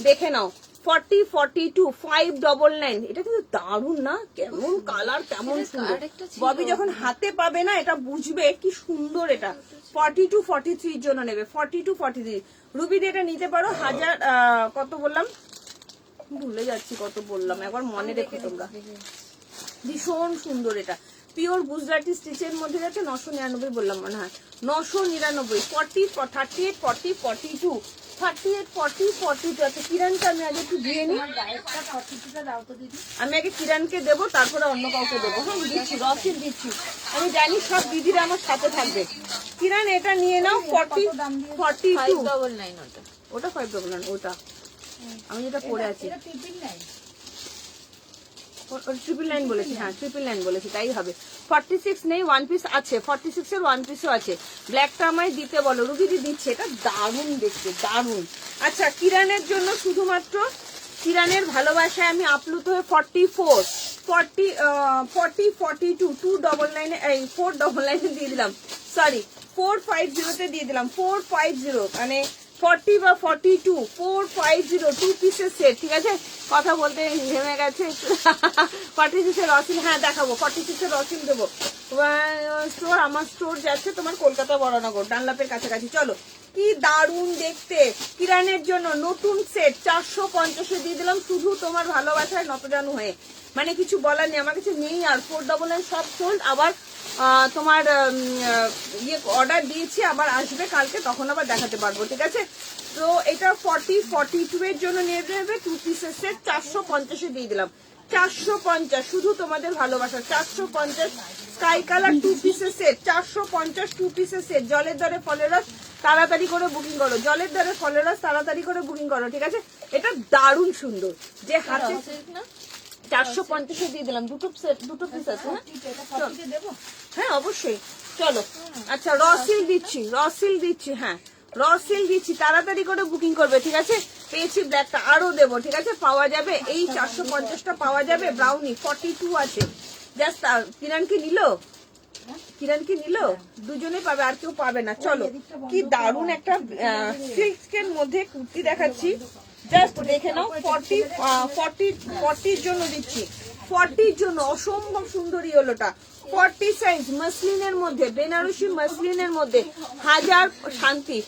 দেখে নাও, 40, 42, 599। এটা কিন্তু দারুন না? কেমন কালার, কেমন সুন্দর। আরেকটা ছিল। ববি যখন হাতে পাবে না, এটা বুঝবে কি সুন্দর। এটা 42, 43 জন্য নেবে, 42, 43। রুবি দিয়ে এটা নিতে পারো। হাজার কত বললাম, ভুলে যাচ্ছি কত বললাম, একবার মনে রেখো তোমরা। ভীষণ সুন্দর। এটা পিওর গুজরাটি স্টিচের মধ্যে যাচ্ছে। 999 বললাম মনে হয়, 999। 40, 38, 40, 42, 38, 40, 42। আচ্ছা কিরণকে আমি আগে একটু দিয়ে নিই। ডায়েটটা 42টা দাও তো দিদি। আমি আগে কিরণকে দেবো, তারপরে অন্য কাউকে দেবো। হ্যাঁ দিচ্ছি, রসিদ দিচ্ছি। আমি জানি সব দিদিরা আমার সাথে থাকবে। কিরণ এটা নিয়ে নাও। 40, 42। 599 ওটা। ওটা 599, ওটা আমি যেটা পরে আছি। এটা 999। 999 বলেছি, হ্যাঁ 999 বলেছি, তাই হবে। 46 নেই, ওয়ান পিস আছে। 46 এর ওয়ান পিসও আছে। ব্ল্যাকটা আমায় দিতে বলো, রুবিদি দিচ্ছে। এটা দারুণ দেখতে, দারুণ। আচ্ছা কিরণের জন্য শুধুমাত্র, কিরণের ভালোবাসায় আমি আপ্লুত হয়ে 44, 40, 40, 42, 299, এই 499 দিয়ে দিলাম। সরি 450 দিয়ে দিলাম। 450 মানে 40 বা 42, 450, 2 পিসের সেট। ঠিক আছে, কথা বলতে ঘেমে গেছে। 46 এর রসিল, হ্যাঁ দেখাবো। 46 এর রসিল দেবো। স্টোর, আমার স্টোর যাচ্ছে তোমার কলকাতা বড়নগর, ডানলাপের কাছাকাছি। চলো, কি দারুণ দেখতে। কিরানের জন্য নতুন সেট 450 দিয়ে দিলাম, শুধু তোমার ভালোবাসায় নতজানু হয়ে। মানে কিছু বলার নেই, আমার কাছে নেই আর। 499 সব সোল্ড। আবার তোমার ইয়ে অর্ডার দিয়েছি, আবার আসবে কালকে, তখন আবার দেখাতে পারবো। ঠিক আছে, তো এটা 40, 42 এর জন্য নিয়ে নেবে 2 পিসের সেট। 450 দিয়ে দিলাম। 450 শুধু তোমাদের ভালোবাসা। 450 স্কাই কালার 2 পিসের সেট। 450 2 পিসের সেট। জলের দরে ফলের রস, তাড়াতাড়ি করে বুকিং করো। জলের দরে ফলের রস, তাড়াতাড়ি করে বুকিং করো। ঠিক আছে, এটা দারুণ সুন্দর। যে হাতে রসিদ না 450 দিয়ে দিলাম। দুটো সেট, দুটো পিস আছে। হ্যাঁ এটা 40 দেবো। হ্যাঁ অবশ্যই। চলো, আচ্ছা রসিল দিচ্ছি, রসিল দিচ্ছি। হ্যাঁ রসিল দিচ্ছি, তাড়াতাড়ি করে বুকিং করবে। ঠিক আছে, পেয়েছি ব্ল্যাকটা, আরো দেবো। ঠিক আছে, পাওয়া যাবে এই 450টা পাওয়া যাবে। ব্রাউনি 42 আছে। জাস্ট কিরণ কি নিল, কিরণ কি নিল, দুজনে পাবে, আর কেউ পাবে না। চলো, কি দারুণ একটা সিল্কের মধ্যে কুর্তি দেখাচ্ছি। জাস্ট দেখে নাও। 40 জন্য দিচ্ছি। 40 জন্য অসম্ভব সুন্দর ইয়েলোটা। 40 সাইজ, মাসলিনের মধ্যে, বেনারসি মাসলিনের মধ্যে, হাজার শান্তি।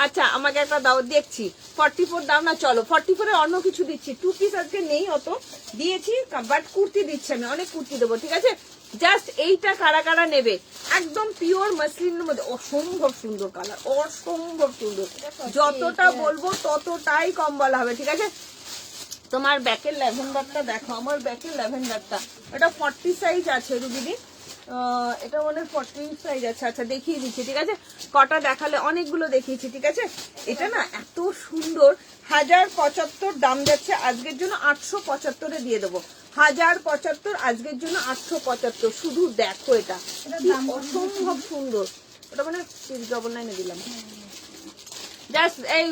আচ্ছা আমাকে একটা দাও, দেখছি 44 দাও না। চলো 44 এর অন্য কিছু দিচ্ছি। 2 পিস আজকে নেই, অত দিয়েছি, বাট কুর্তি দিচ্ছি আমি, অনেক কুর্তি দেবো। ঠিক আছে, জাস্ট এইটা কারা কারা নেবে, একদম পিওর মাসলিনের মধ্যে, অসম্ভব সুন্দর কালার, অসম্ভব সুন্দর। যতটা বলবো ততটাই কম বলা হবে। ঠিক আছে, তোমার ব্যাকের ল্যাভেন্ডারটা দেখো, আমার ব্যাকের ল্যাভেন্ডারটা, এটা 40 সাইজ আছে রুবিদি। এটা মনে 40 সাইজ আছে। আচ্ছা দেখিয়ে দিচ্ছি। ঠিক আছে, কটা দেখালে অনেকগুলো দেখিয়েছি। ঠিক আছে, এটা না এত সুন্দর। 1075 দাম যাচ্ছে আজকের জন্য, 875 দিয়ে দেবো। 1075 আজকের জন্য, 875। শুধু দেখো, এটা কি অসম্ভব সুন্দর। ওটা মানে 699 দিলাম। জাস্ট এই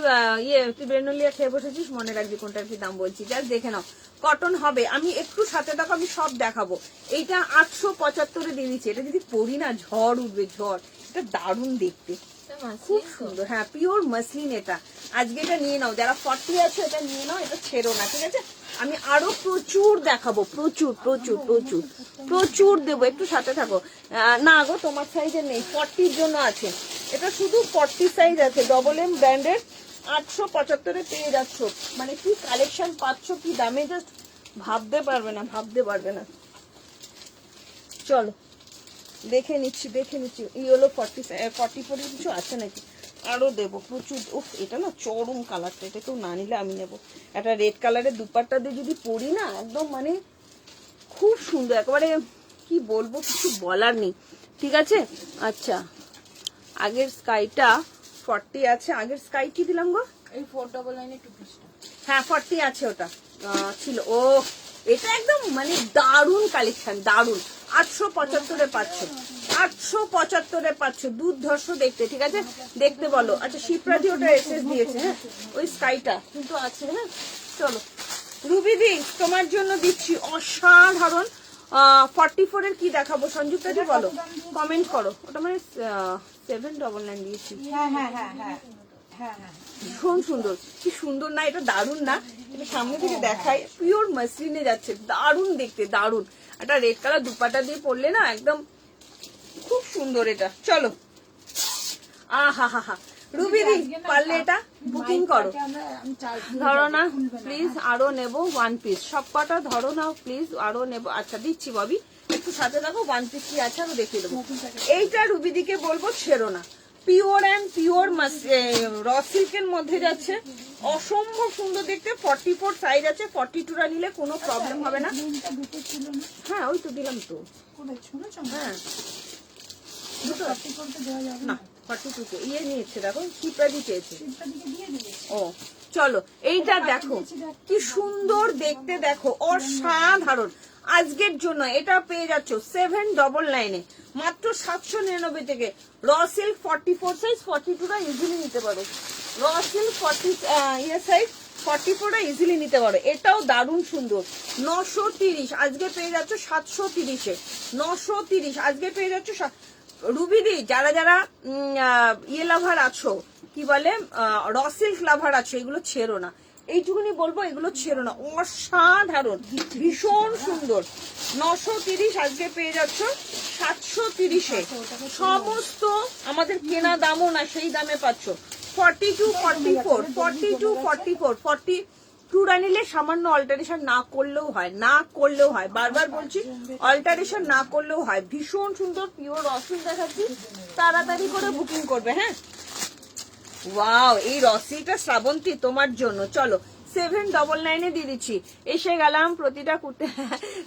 ইয়ে, তুই বেনুলিয়া খেয়ে বসেছিস, মনে রাখবি কোনটার কি দাম বলছি। জাস্ট দেখে নাও, কটন হবে। আমি একটু সাথে দেখো, আমি সব দেখাবো। এইটা 875 দিয়ে দিচ্ছি। এটা যদি পরি না, ঝড় উঠবে, ঝড়। এটা দারুণ দেখতে, খুব সুন্দর। হ্যাঁ পিওর মাসলিন এটা। আজকে এটা নিয়ে নাও, যারা 40 আছে এটা নিয়ে নাও, এটা ছেড়ো না। ঠিক আছে, আমি আরো প্রচুর দেখাবো, প্রচুর প্রচুর প্রচুর প্রচুর দেবো, একটু সাথে থাকো। না গো, তোমার সাইজের নেই, 40 জন্য আছে। এটা শুধু 40 সাইজ আছে, ডবল এম ব্র্যান্ডের। 875 পেয়ে যাচ্ছ। মানে কি কালেকশন পাচ্ছ, কি দামে, জাস্ট ভাবতে পারবে না, ভাবতে পারবে না। চলো দেখে নিচ্ছি, দেখে নিচ্ছি। এই হলো 44 কিছু আছে নাকি, আরো দেবো প্রচুর। উফ, এটা না চরম কালারটা, এটা কেউ না নিলে আমি নেবো। একটা রেড কালারের দুপাট্টা দিয়ে যদি পরি না, একদম মানে খুব সুন্দর, একেবারে কি বলবো, কিছু বলার নেই। ঠিক আছে, আচ্ছা আগের স্কাইটা 40 আছে। আগের স্কাই কি দিলাম গো, এই 499 2 পিসটা। হ্যাঁ 40 আছে, ওটা ছিল। ও এটা একদম মানে দারুণ কালেকশন, দারুণ। 875 পাচ্ছ, 875 পাচ্ছ, দুর্ধর্ষ দেখতে, ঠিক আছে? দেখতে বলো। আচ্ছা শিপ্রাদি ওটা এসএস দিয়েছে, হ্যাঁ ওই স্কাইটা কিন্তু আছে, হ্যাঁ চলো। রুবিদি তোমার জন্য দিচ্ছি অসাধারণ 44 এর কি দেখাবো সংযুক্তাদি বলো, কমেন্ট করো। ওটা মানে 799 দিয়েছি। হ্যাঁ হ্যাঁ হ্যাঁ হ্যাঁ হ্যাঁ হ্যাঁ ভীষণ সুন্দর, কি সুন্দর না এটা, দারুণ না? এটা সামনে থেকে দেখায়, পিওর মাসলিনে যাচ্ছে, দারুণ দেখতে, দারুণ। একটা রেড কালার দুপাটা দিয়ে পরলে না একদম খুব সুন্দর এটা। চলো আহা হা হা, রুবিদি পারলে এটা বুকিং করো। ধরো না প্লিজ, আরো নেবো 1 পিস, সব কটা ধরো না প্লিজ, আরো নেবো। আচ্ছা দিচ্ছি ববি, একটু সাথে দেখো 1 পিস কি আছে আমি দেখিয়ে দেবো। এইটা রুবিদিকে বলবো ছেড়ো না, পিওর অ্যান্ড পিওর র সিল্কের মধ্যে যাচ্ছে, অসম্ভব সুন্দর দেখতে। 44 সাইজ আছে, 42টা নিলে কোনো প্রবলেম হবে না। দুটো ছিল না, হ্যাঁ ওই তো দিলাম তো, কোথায় শুনেছ? হ্যাঁ দুটো কপি করতে দেওয়া যাবে না না, 42 ইয়ে নিয়েছে, দেখো শিপ্রাদি চেয়েছে। তিনটা দিকে দিয়ে দিয়েছে। ও চলো এইটা দেখো কি সুন্দর দেখতে, দেখো অসাধারণ। আজকের জন্য এটা পেয়ে যাচ্ছ 799 মাত্র 799 থেকে। র সিল্ক 44 সাইজ, 42টা ইজিলি নিতে পারো। র সিল্ক 40 সাইজ 44টা ইজিলি নিতে পারো। এটাও দারুণ সুন্দর। 930 আজকে পেয়ে যাচ্ছ 730-এ, 930 আজকে পেয়ে যাচ্ছ। রুবিদি যারা যারা ইয়ে লাভার আছো, কি বলে র সিল্ক লাভার আছো, এগুলো ছেড়ো না, এইটুকুনি বলবো, এগুলো ছেড়ো না, অসাধারণ ভীষণ সুন্দর। 930 আজকে পেয়ে যাচ্ছ 730-এ, সমস্ত আমাদের কেনা দামও না সেই দামে পাচ্ছ। 42, 44, 42, 44, 42টা নিলে সামান্য অল্টারেশন না করলেও হয়, না করলেও হয়, বারবার বলছি অল্টারেশন না করলেও হয়। ভীষণ সুন্দর পিওর রসিল দেখাচ্ছি, তাড়াতাড়ি করে বুকিং করবে। হ্যাঁ ওয়াও, এই রসিটা শ্রাবন্তী তোমার জন্য। চলো 799-এ দিয়ে দিচ্ছি। এসে গেলাম প্রতিটা কুর্তে।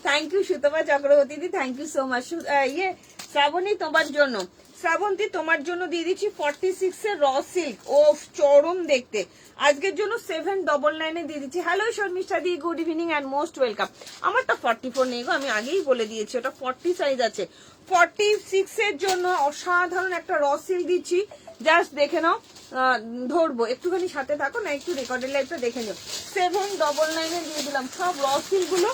Thank you Sutapa Chakraborty di, thank you so much. ইয়ে শ্রাবণী তোমার জন্য, শ্রাবন্তী তোমার জন্য দিয়ে দিচ্ছি 46-এর র সিল্ক, ও চরম দেখতে। আজকের জন্য 799-এ দিয়ে দিচ্ছি। Hello Sharmishtha di, good evening and most welcome. আমারটা 44 নেই গো, আমি আগেই বলে দিয়েছি, ওটা 40 সাইজ আছে। 46-এর জন্য অসাধারণ একটা র সিল্ক দিচ্ছি, জাস্ট দেখে নাও। ধরবো একটুখানি সাথে থাকো না, একটু রেকর্ডের লাইভটা দেখে নিও। 799-এ দিয়ে দিলাম। সব র সিল্ক গুলো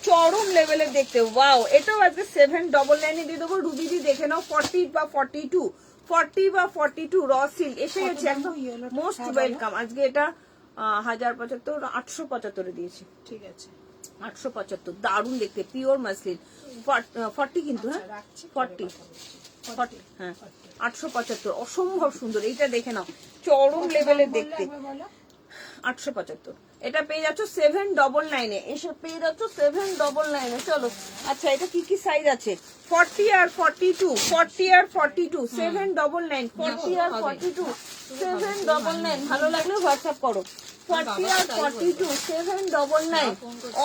চরম লেভেলের দেখতে। ওয়াও, এটাও আজকে 799-এ দিয়ে দেবো। রুবিদি দেখে নাও, 40 বা 42, 40 বা 42 র সিল্ক এসে গেছে, একদম মোস্ট ওয়েলকাম। আজকে এটা 1075, 875-এ দিয়েছি, ঠিক আছে 875, দারুণ দেখতে, পিওর মাসলিন। 40 কিন্তু, হ্যাঁ 40, 40, হ্যাঁ 875, অসম্ভব সুন্দর। এইটা দেখে নাও, চরম লেভেলের দেখতে। 875 এটা পেয়ে যাচ্ছ 799-এ, এসে পেয়ে যাচ্ছ 799-এ। চলো আচ্ছা এটা কি কি সাইজ আছে? 40 আর 42, 40 আর 42, 799, 40 আর 42, 799। ভালো লাগলে হোয়াটসঅ্যাপ করো। 40 আর 42, 799,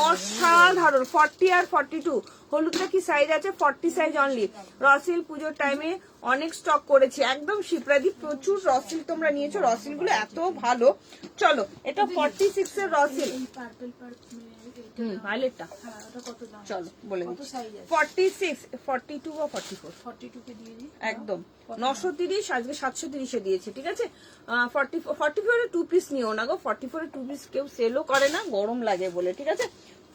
অসাধারণ। 40 আর 42, হলুদটা কি সাইজ আছে? 40 সাইজ অনলি। রসিল পুজোর টাইমে অনেক স্টক করেছি, একদম শিপ্রাদি প্রচুর রসিল তোমরা নিয়েছো, রসিল গুলো এত ভালো। চলো এটা 46-এর রসিল, ভায়োলেটটা চলো বলে দিচ্ছি। 46, 42 বা 44, 42 কে দিয়ে দিই একদম 930, আজকে 730-এ দিয়েছে, ঠিক আছে। 44-এর 2 পিস নিও না গো, 44-এর 2 পিস কেউ সেলও করে না, গরম লাগে বলে, ঠিক আছে।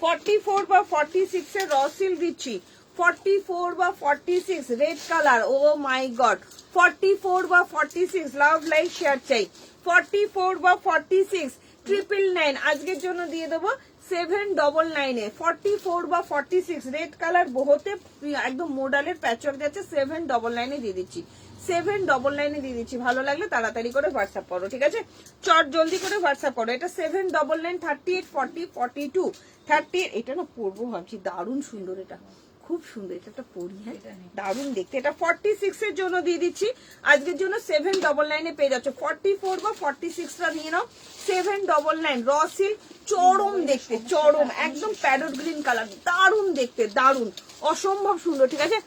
44 বা 46-এর রসিল দিচ্ছি। 44 বা 46 রেড কালার, ও মাই গড। 44 বা 46 লাভ লাইক শেয়ার চাই। 44 বা 46 999 আজকের জন্য দিয়ে দেবো 799-এ। 44 বা 46 রেড কালার বহুতে একদম মোডালের প্যাচওয়ার্ক যাচ্ছে, 799-এ দিয়ে দিচ্ছি। 799-এ দিয়ে দিচ্ছি। ভালো লাগলে তাড়াতাড়ি করে হোয়াটসঅ্যাপ করো, ঠিক আছে। চট জলদি করে হোয়াটসঅ্যাপ করো। এটা 799, 38, 40, 42, 30। এটা না পরবো ভাবছি, দারুণ সুন্দর, এটা খুব সুন্দর, এটা একটা পরি, হ্যাঁ দারুণ দেখতে। এটা 46-এর জন্য দিয়ে দিচ্ছি। আজকের জন্য 799-এ পেয়ে যাচ্ছ। 44 বা 46টা নিয়ে নাও, 799 র সিল্ক, চরম দেখতে, চরম একদম প্যারট গ্রিন কালার, দারুণ দেখতে, দারুণ অসম্ভব সুন্দর, ঠিক আছে।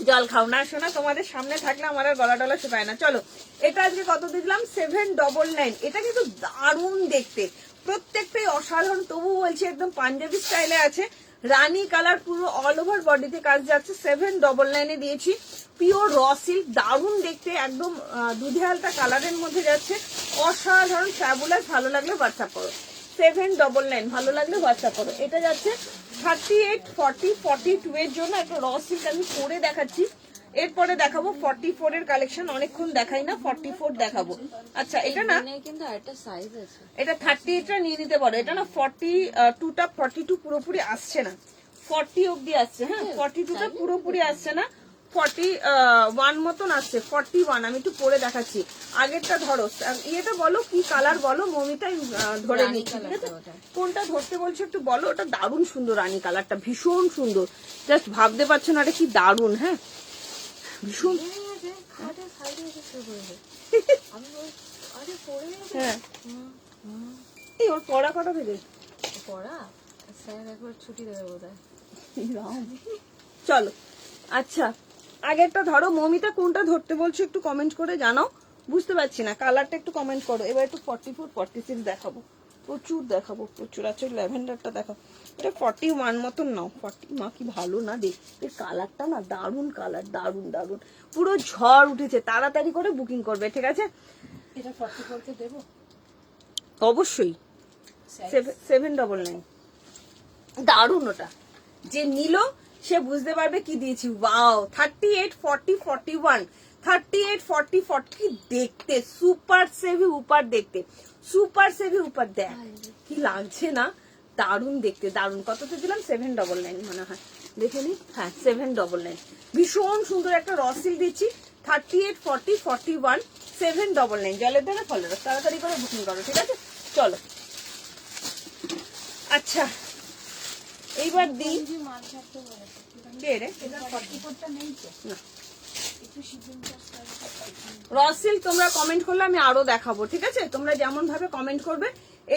জল খাও না শোনা, তোমাদের সামনে থাকলে আমার আর গলা টলা শুকায় না। চলো এটা আজকে কত দিলাম? 799। এটা কিন্তু দারুণ দেখতে, প্রত্যেকটাই অসাধারণ। তবু বলছি একদম পাঞ্জাবি স্টাইলে আছে, রানী কালার পুরো অল ওভার বডিতে কাজ যাচ্ছে, 799 দিয়েছি। পিওর র সিল্ক, দারুণ দেখতে, একদম দুধে হালকা কালারের মধ্যে যাচ্ছে, অসাধারণ ফ্যাবুলাস। ভালো লাগলে হোয়াটসঅ্যাপ করো, 799, ভালো লাগলে হোয়াটসঅ্যাপ করো। এটা যাচ্ছে 38, 40, 42 এর জন্য একটা র সিল্ক আমি পরে দেখাচ্ছি। এরপরে দেখাবো 44 এর কালেকশন, অনেকক্ষণ দেখাই না, 44 দেখাবো। আচ্ছা এটা না, কিন্তু আরেকটা সাইজ আছে, এটা 38টা নিয়ে নিতে পারো। এটা না 42টা, 42 পুরোপুরি আসছে না, 40 অব্দি আসছে। হ্যাঁ 42টা পুরোপুরি আসছে না, 41 মতন আসছে, 41। আমি একটু পরে দেখাচ্ছি। আগেরটা ধরো, ইয়েটা বলো কি কালার বলো মমিতা, আমি ধরে নিচ্ছি, ঠিক আছে? কোনটা ধরতে বলছো একটু বলো। ওটা দারুণ সুন্দর, রানী কালারটা ভীষণ সুন্দর, জাস্ট ভাবতে পারছো না এটা কি দারুণ। হ্যাঁ ভীষণ, হ্যাঁ এই ওর পড়া কটা থেকে পড়া স্যার একবার ছুটি দেবে বোধহয়। চলো আচ্ছা আগেরটা ধরো। মমিতা কোনটা ধরতে বলছো একটু কমেন্ট করে জানাও, বুঝতে পারছি না, কালারটা একটু কমেন্ট করো। এবার একটু 44, 46 দেখাবো, প্রচুর দেখাবো, প্রচুর। আচ্ছা ল্যাভেন্ডারটা দেখাও, এটা 41 মতন নাও। 40 মা কি ভালো না দেখতে, কালারটা না দারুণ কালার, দারুণ দারুণ, পুরো ঝড় উঠেছে। তাড়াতাড়ি করে বুকিং করবে, ঠিক আছে? এটা 44 কে দেবো অবশ্যই 799, দারুণ। ওটা যে নিল সে বুঝতে পারবে কি দিয়েছি। ওয়াও 38, 40, 41, 38, 40, 40 কি দেখতে, সুপার সেভি উপর দেখতে, সুপার সেভি উপর। দেখ কি লাগছে না, দারুণ দেখতে, দারুণ। কততে দিলাম? 799 মনে হয়, দেখে নি। হ্যাঁ 799, ভীষণ সুন্দর একটা রসিল দিচ্ছি। 38, 40, 41, 799। জলের দ্বারা ফলো, তাড়াতাড়ি করে বুকিং করো, ঠিক আছে? চলো আচ্ছা এইবার দিই কে রে? এটা 44টা নেই তো না একটু সিজন রসিল তোমরা কমেন্ট করলে আমি আরো দেখাবো, ঠিক আছে? তোমরা যেমন ভাবে কমেন্ট করবে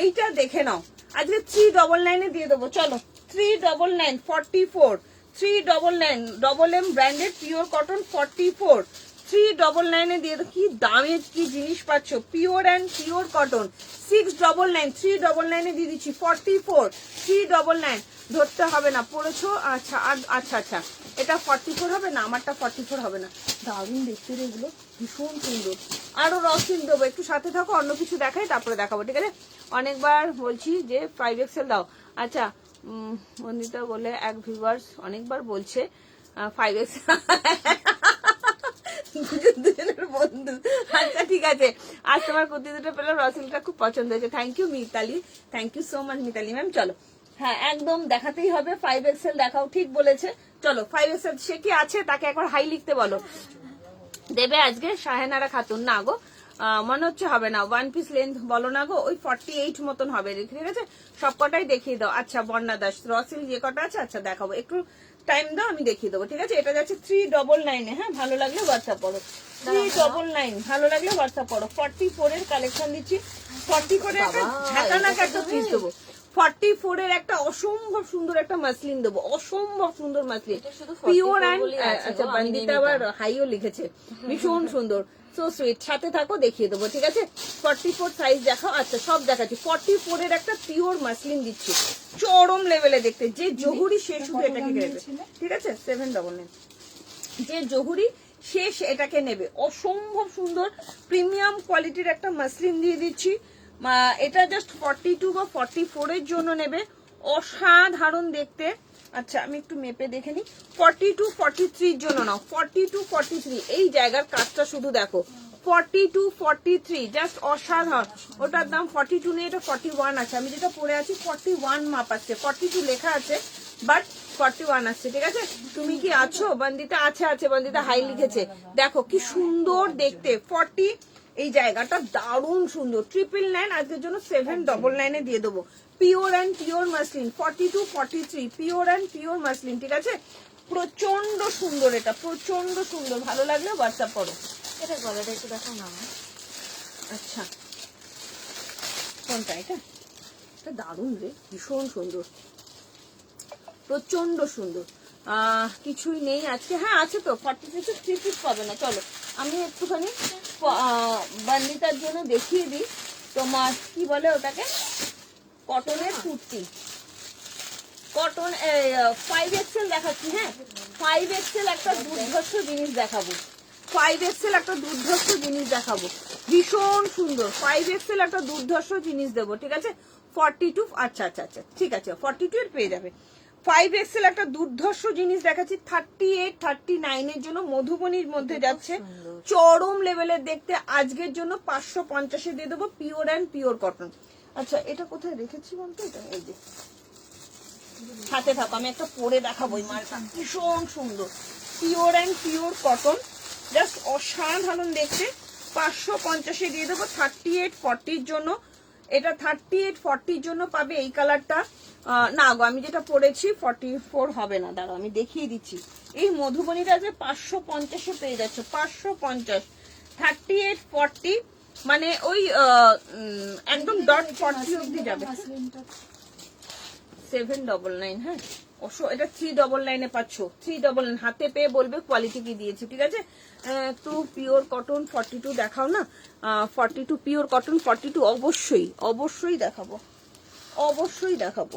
এইটা দেখে নাও। আজকে 399 দিয়ে দেবো। চলো 399, 44, 399 double M branded pure cotton 44, 399 দিয়ে দেবো। কি দামে কি জিনিস পাচ্ছ, পিওর অ্যান্ড পিওর কটন। 699, 399 দিয়ে দিচ্ছি 44, 399। ধরতে হবে না, পড়েছো? আচ্ছা আচ্ছা আচ্ছা, এটা 44 হবে না, আমারটা 44 হবে না। দারুণ দেখতে রে এগুলো, ভীষণ সুন্দর। আরো রসিল দেবো, একটু সাথে থাকো, অন্য কিছু দেখাই তারপরে দেখাবো, ঠিক আছে? অনেকবার বলছি যে 5XL দাও। আচ্ছা বন্দিতা বলে এক ভিউয়ার্স অনেকবার বলছে 5XL দুজনের বন্ধু। আচ্ছা ঠিক আছে, আজ তোমার কুর্তি দুটো পেলাম, রসিলটা খুব পছন্দ হয়েছে। Thank you Mitali, thank you so much Mitali ma'am. চলো হ্যাঁ একদম দেখাতেই হবে, 5XL দেখাও, ঠিক বলেছে। চলো 5XL সে কি আছে তাকে একবার হাই লিখতে বলো। দেবে আজকে শাহেনারা খাতুন? না গো মনে হচ্ছে হবে না। 1 পিস লেন্থ বলো না গো, ওই 48 মতন হবে, ঠিক আছে? সব কটাই দেখিয়ে দাও। আচ্ছা বর্ণা দাস, রসিল যে কটা আছে আচ্ছা দেখাবো, একটু টাইম দাও আমি দেখিয়ে দেবো, ঠিক আছে? এটা যাচ্ছে 399। হ্যাঁ ভালো লাগলে হোয়াটসঅ্যাপ করো, 399 ভালো লাগলে হোয়াটসঅ্যাপ করো। 44 এর কালেকশন দিচ্ছি, 40 করে একটা ঝাঁকানাক একটা পিস দেবো। 44 এর একটা অসম্ভব সুন্দর একটা মাসলিন দেবো, অসম্ভব সুন্দর মাসলিন, পিওর অ্যান্ড। আচ্ছা বন্দিতা আবার হাইও লিখেছে, ভীষণ সুন্দর, সো সুইট। সাথে থাকো দেখিয়ে দেবো, ঠিক আছে? 44 সাইজ দেখাও। আচ্ছা সব দেখাচ্ছি। 44 এর একটা পিওর মাসলিন দিচ্ছি, চরম লেভেলে দেখতে। যে জহুরি সে শুধু এটাকে নেবে, ঠিক আছে? 799 যে জহুরি শেষ এটাকে নেবে। অসম্ভব সুন্দর প্রিমিয়াম কোয়ালিটির একটা মাসলিন দিয়ে দিচ্ছি। এটা জাস্ট 42 বা 44 এর জন্য নেবে, অসাধারণ দেখতে। আচ্ছা আমি একটু মেপে দেখে নিই, 42, 43 এর জন্য নাও। 42, 43 এই জায়গার কাজটা শুধু দেখো, 42, 43 জাস্ট অসাধারণ। ওটার দাম 42 নেই, এটা 41 আছে। আমি যেটা পরে আছি 41 মাপ আছে, 42 লেখা আছে বাট 41 আসছে, ঠিক আছে? তুমি কি আছো? বন্দিতা আছে, আছে বন্দিতা হাই লিখেছে। দেখো কি সুন্দর দেখতে, 40 এই জায়গাটা দারুণ সুন্দর। 999 আজকের জন্য 799 দিয়ে দেবো। Pure and pure muslin 42, 43 pure and pure muslin, ঠিক আছে? প্রচন্ড সুন্দর, এটা প্রচন্ড সুন্দর। ভালো লাগলে হোয়াটসঅ্যাপ করো। এটা গলাটা একটু দেখাও না আমার। আচ্ছা কোনটা? এটা এটা দারুণ রে, ভীষণ সুন্দর, প্রচন্ড সুন্দর। কিছুই নেই আজকে। হ্যাঁ আছে তো, 46 3 পিস পাবে না। চলো আমি একটুখানি বন্দিতার জন্য দেখিয়ে দিই তোমার কি বলে ওটাকে, কটনের কুর্তি। কটন 5XL দেখাচ্ছি। হ্যাঁ 5XL একটা দুর্ধর্ষ জিনিস দেখাবো, 5XL একটা দুর্ধর্ষ জিনিস দেখাবো, ভীষণ সুন্দর 5XL একটা দুর্ধর্ষ জিনিস দেবো, ঠিক আছে। 42, আচ্ছা আচ্ছা আচ্ছা ঠিক আছে, 42 এর পেয়ে যাবে। 5XL একটা দুর্ধর্ষ জিনিস দেখাচ্ছি 38, 39 এর জন্য, মধুবনীর মধ্যে যাচ্ছে, চরম লেভেলের দেখতে। আজকের জন্য 550 দিয়ে দেবো, পিওর অ্যান্ড পিওর কটন। আচ্ছা এটা কোথায় রেখেছি বলতো, এটা এই যে হাতে থাকো, আমি একটা পরে দেখাবো। এই মালটা ভীষণ সুন্দর, pure and pure cotton, just অসাধারণ দেখতে। 550 দিয়ে দেবো 38, 40 জন্য। এটা 38, 40 জন্য পাবে এই কালারটা। না গো আমি যেটা পরেছি 44 হবে না, দাঁড়াও আমি দেখিয়ে দিচ্ছি। এই মধুবনীটা যে 550 পেয়ে যাচ্ছে, 550, 38, 40 মানে ওই একদম ডট 40 অব্দি যাবে। 799, হ্যাঁ এটা 399 পাচ্ছ, 399 হাতে পেয়ে বলবে কোয়ালিটি কি দিয়েছি, ঠিক আছে। একটু পিওর কটন 42 দেখাও না, 42 পিওর কটন 42 অবশ্যই অবশ্যই দেখাবো, অবশ্যই দেখাবো।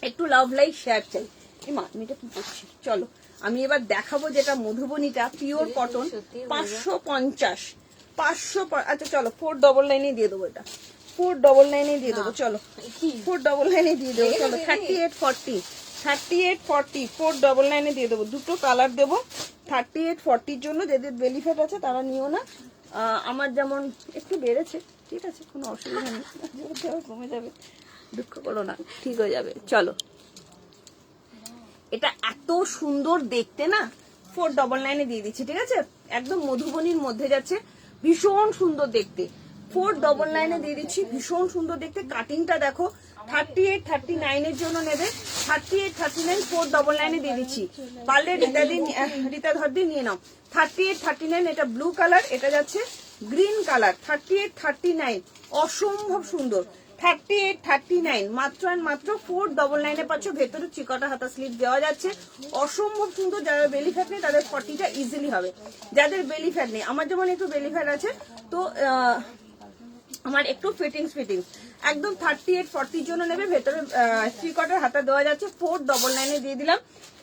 একটু লাভ লাইক শেয়ার চাই। মা আমি এটা কি করছি, চলো আমি এবার দেখাবো যেটা মধুবনীটা পিওর কটন 550, 500, আচ্ছা চলো 499 দিয়ে দেবো, এটা 499 দিয়ে দেবো, চলো 499 দিয়ে দেবো, চলো 38, 40, 38, 40 499 দিয়ে দেবো। দুটো কালার দেবো 38, 40 জন্য। যাদের বেলি ফ্যাট আছে তারা নিও না, আমার যেমন একটু বেড়েছে, ঠিক আছে কোনো অসুবিধা নেই, কমে যাবে, দুঃখ করো না, ঠিক হয়ে যাবে। চলো এটা এত সুন্দর দেখতে না, 499 দিয়ে দিচ্ছি, ঠিক আছে। একদম মধুবনীর মধ্যে যাচ্ছে, ভীষণ সুন্দর দেখতে, 499 দিয়ে দিচ্ছি, ভীষণ সুন্দর দেখতে। কাটিংটা দেখো, 38, 39 এর জন্য নেবে, 38, 39 499 দিয়ে দিচ্ছি। পারলে রীতা ধর নিয়ে নাও। 38, 39 এটা ব্লু কালার, এটা যাচ্ছে গ্রিন কালার। 38, 39 অসম্ভব সুন্দর। 38, 39 মাত্র আর মাত্র 499 পাচ্ছ। ভেতরে চিকটা হাতা স্লিভ দেওয়া যাচ্ছে, অসম্ভব সুন্দর। যাদের বেলি ফ্যাট নেই তাদের 40টা ইজিলি হবে। যাদের বেলি ফ্যাট নেই, আমার যেমন একটু বেলি ফ্যাট আছে তো আমার একটু ফিটিংস একদম 38, 40 জন্য নেবে। ভেতরে চিকটার হাতা দেওয়া যাচ্ছে, 499 দিয়ে দিলাম।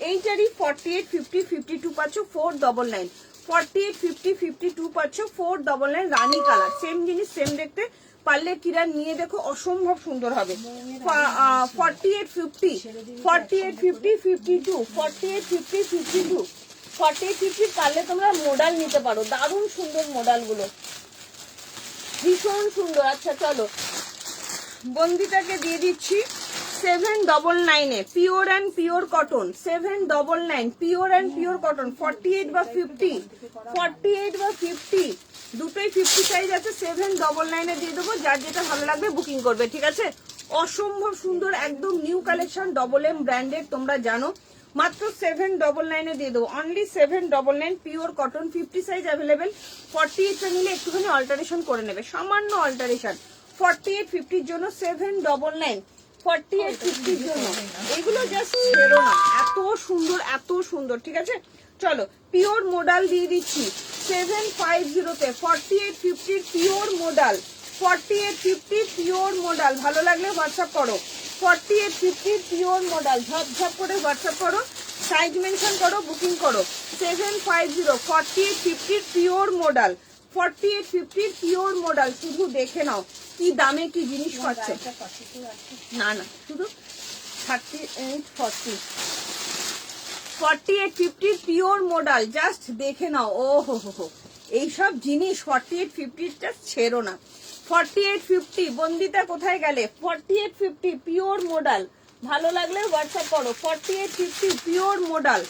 এইটারই 48, 50, 52 পাচ্ছ 499, 48, 50, 52 পাচ্ছ 499। রানী কালার, সেম জিনিস সেম দেখতে। পারলে কিরা নিয়ে দেখো, অসম্ভব সুন্দর হবে। 48, 50, 48, 50, 52, 48, 50, 52, 48, 50 পারলে তোমরা মডেল নিতে পারো, দারুণ সুন্দর মডেল গুলো, ভীষণ সুন্দর। আচ্ছা চলো বন্দিটাকে দিয়ে দিচ্ছি 799 pure and pure cotton, 799 pure and pure cotton. 48 বা 50, 48 বা 50 দুটোই 50 সাইজ আছে, 799 দিয়ে দেবো। যার যেটা ভালো লাগবে বুকিং করবে, ঠিক আছে। অসম্ভব সুন্দর, একদম new collection, double M branded, তোমরা জানো। মাত্র 799 দিয়ে দেবো, only 799 pure cotton. 50 size available. 48 নিলে একটুখানি অল্টারেশন করে নেবে, সামান্য অল্টারেশন। 48, 50 জন্য 799, 48, 50 জন্য। এগুলো জাস্ট ছেড়ো না, এত সুন্দর এত সুন্দর, ঠিক আছে। চলো পিওর মোডাল দিয়ে দিচ্ছি 750 তে, 48, 50 পিওর মোডাল, 48, 50 পিওর মোডাল। ভালো লাগলে হোয়াটসঅ্যাপ করো, 48, 50 পিওর মোডাল, ঝপঝপ করে হোয়াটসঅ্যাপ করো, সাইজ মেনশন করো, বুকিং করো। 750, 48, 50 পিওর মোডাল, 48, 50 পিওর মোডাল। শুধু দেখে নাও কি দামে কি জিনিস পাচ্ছে। না না শুধু 38, 40, 48, 50 পিওর মোডাল, জাস্ট দেখে নাও। ও হো হো হো, এইসব জিনিস 48, 50 জাস্ট ছেড়ো না। 48, 50 বন্দিতা কোথায় গেলে? 48, 50 পিওর মোডাল, ভালো লাগলে হোয়াটসঅ্যাপ করো। 48, 50 পিওর মোডাল।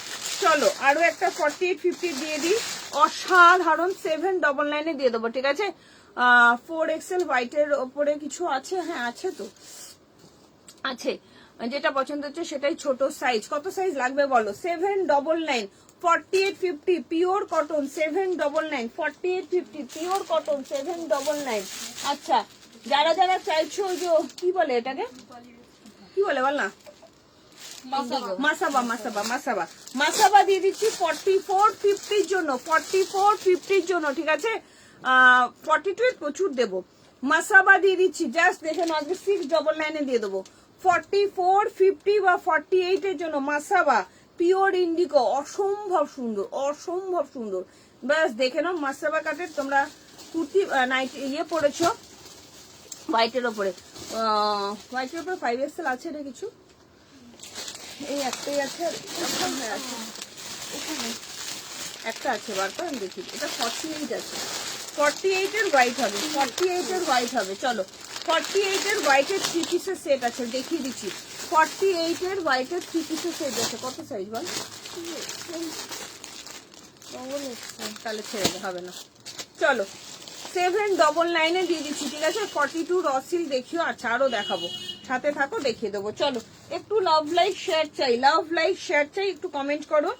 চলো আরো একটা 48, 50 দিয়ে দিই, অসাধারণ। 799 দিয়ে দেবো, ঠিক আছে। 4XL হোয়াইটের ওপরে কিছু আছে, হ্যাঁ আছে তো, আছে। যেটা পছন্দ হচ্ছে সেটাই ছোট সাইজ। কত সাইজ লাগবে বলো? 799, 48, 50 পিওর কটন 799, 48, 50 পিওর কটন 799। আচ্ছা যারা যারা চাইছো ওই যে কি বলে এটাকে, কি বলে বল না, মাসাবা দিয়ে দিচ্ছি 44, 50 জন্য, 44, 50 জন্য, ঠিক আছে। 42 প্রচুর দেবো। মাসাবা দিয়ে দিচ্ছি, জাস্ট দেখে নাও আজকে 699 দিয়ে দেবো। 44, 50 বা 48 এর জন্য মাসাবা পিওর ইন্ডিগো, অসম্ভব সুন্দর, অসম্ভব সুন্দর। বাস দেখে নাও মাসাবা কাটের তোমরা কুর্তি নাইট ইয়ে পরেছো হোয়াইটের ওপরে, হোয়াইটের ওপরে 5XL আছে না কিছু, এই একটাই আছে আর এখানে একটা আছে, বার করে আমি দেখি, এটা 48 আছে, 48 এর হোয়াইট হবে, 48 এর হোয়াইট হবে। চলো 48 এর হোয়াইটের 3 পিসের সেট আছে, দেখিয়ে দিচ্ছি। 48 এর হোয়াইটের 3 পিসের সেট আছে, কত সাইজ বল? তাহলে ছেড়ে দে, হবে না। চলো 799 এ দিয়ে দিচ্ছি, ঠিক আছে। 42 রসিল দেখিও, আচ্ছা আরো দেখাবো, সাথে থাকো দেখিয়ে দেবো। চলো একটু লাভ লাইক শেয়ার চাই, লাভ লাইক শেয়ার চাই, একটু কমেন্ট করো।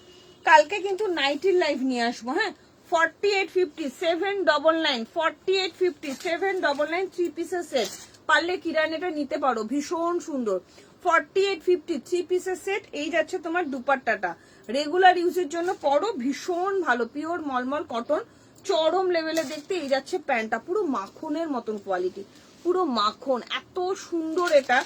কালকে কিন্তু নাইটির লাইভ নিয়ে আসবো, হ্যাঁ। 4850 799, 4850 799 3 পিসের সেট, পারলে কিরান এটা নিতে পারো, ভীষণ সুন্দর। 4850 3 পিসের সেট, এই যাচ্ছে তোমার দুপাট্টাটা, রেগুলার ইউজের জন্য পরো, ভীষণ ভালো, পিওর মলমল কটন, চরম লেভেলে দেখতে। এই যাচ্ছে প্যান্টটা, পুরো মাখনের মতন কোয়ালিটি, পুরো মাখন, এত সুন্দর এটা,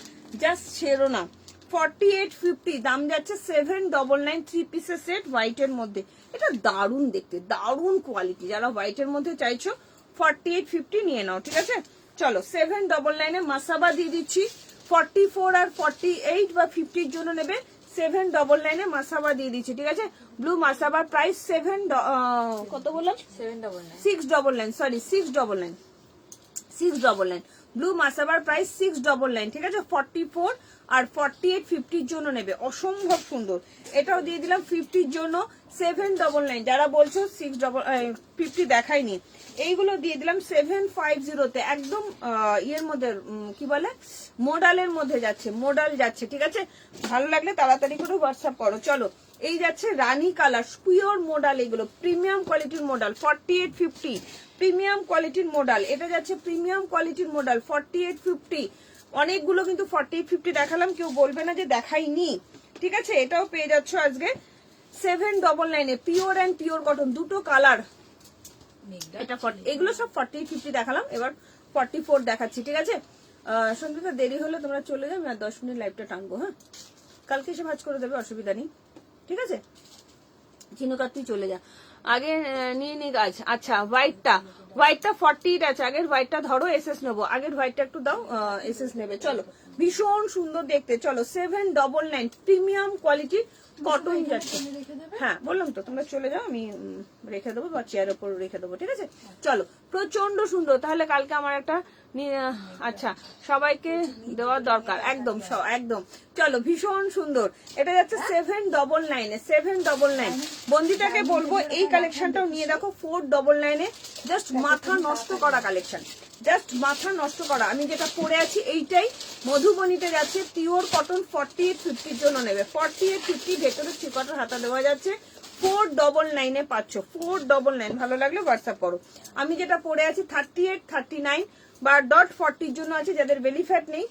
জাস্ট ছেড়ো না। 4850 দাম যাচ্ছে 799 3 পিসের সেট হোয়াইটের মধ্যে, এটা দারুণ দেখতে, দারুণ কোয়ালিটি। যারা হোয়াইটের মধ্যে চাইছো 4850 নিয়ে নাও, ঠিক আছে। চলো 799 এ মাসাবা দিয়ে দিচ্ছি। 44 আর 48 বা 50 এর জন্য নেবে 799 এ মাসাবা দিয়ে দিচ্ছি, ঠিক আছে। ব্লু মাসাবার প্রাইস 7 কত বললাম? 699, সরি 699 ব্লু মাসাবার প্রাইস 699, ঠিক আছে। 44 আর 48 50 এর জন্য নেবে, অসম্ভব সুন্দর। এটাও দিয়ে দিলাম 50 এর জন্য 799। যারা বলছো 50 দেখাইনি, এইগুলো দিয়ে দিলাম 750 তে, একদম ইয়ের মধ্যে কি বলে মোডালের মধ্যে যাচ্ছে, মোডাল যাচ্ছে, ঠিক আছে। ভালো লাগলে তাড়াতাড়ি করে হোয়াটসঅ্যাপ করো। চলো এই যাচ্ছে রানী কালার, পিওর মোডাল, এগুলো প্রিমিয়াম কোয়ালিটির মোডাল। 4850 প্রিমিয়াম কোয়ালিটির মোডাল, এটা যাচ্ছে প্রিমিয়াম কোয়ালিটির মোডাল 4850। অনেকগুলো কিন্তু 4850 দেখালাম, কেউ বলবে না যে দেখাইনি, ঠিক আছে। এটাও পেয়ে যাচ্ছ আজকে 799 এ, পিওর অ্যান্ড পিওর কটন, দুটো কালার। এটা এগুলো সব 4850 দেখালাম, এবার 44 দেখাচ্ছি, ঠিক আছে। সঙ্গীতা দেরি হলে তোমরা চলে যাবে, আর 10 মিনিট লাইভটা টানবো, হ্যাঁ। কালকে এসে ভাজ করে দেবে, অসুবিধা নেই, ঠিক আছে। চিনুকার তুই চলে যা, আগে নিয়ে নি গাছ। আচ্ছা হোয়াইটটা 48 আছে, আগের হোয়াইটটা ধরো, এসএস নেবো, আগের হোয়াইটটা একটু দাও, এসএস নেবে। চলো ভীষণ সুন্দর দেখতে, চলো 799 প্রিমিয়াম কোয়ালিটি কটন যাচ্ছে, হ্যাঁ বললাম তো, তোমরা চলে যাও, আমি রেখে দেবো বা চেয়ার উপর রেখে দেবো, ঠিক আছে। চলো প্রচন্ড সুন্দর, তাহলে কালকে আমার একটা আচ্ছা সবাইকে দেওয়ার দরকার, একদম একদম। চলো ভীষণ সুন্দর, এটা যাচ্ছে 799 এ, 799। বন্দিতাকে বলবো এই কালেকশনটাও নিয়ে দেখো 499 এ, জাস্ট মাথা নষ্ট করা কালেকশন, জাস্ট মাথা নষ্ট করা। আমি যেটা পরে আছি এইটাই মধুবনীতে যাচ্ছে, পিওর কটন 4850 এর জন্য নেবে, 4850 ভেতরে চিকটার হাতা দেওয়া যাচ্ছে, 499 এ পাচ্ছ, 499। ভালো লাগলে হোয়াটসঅ্যাপ করো। আমি যেটা পরে আছি 38, 39 বা .40 জন্য আছে, যাদের বেলি ফ্যাট নেই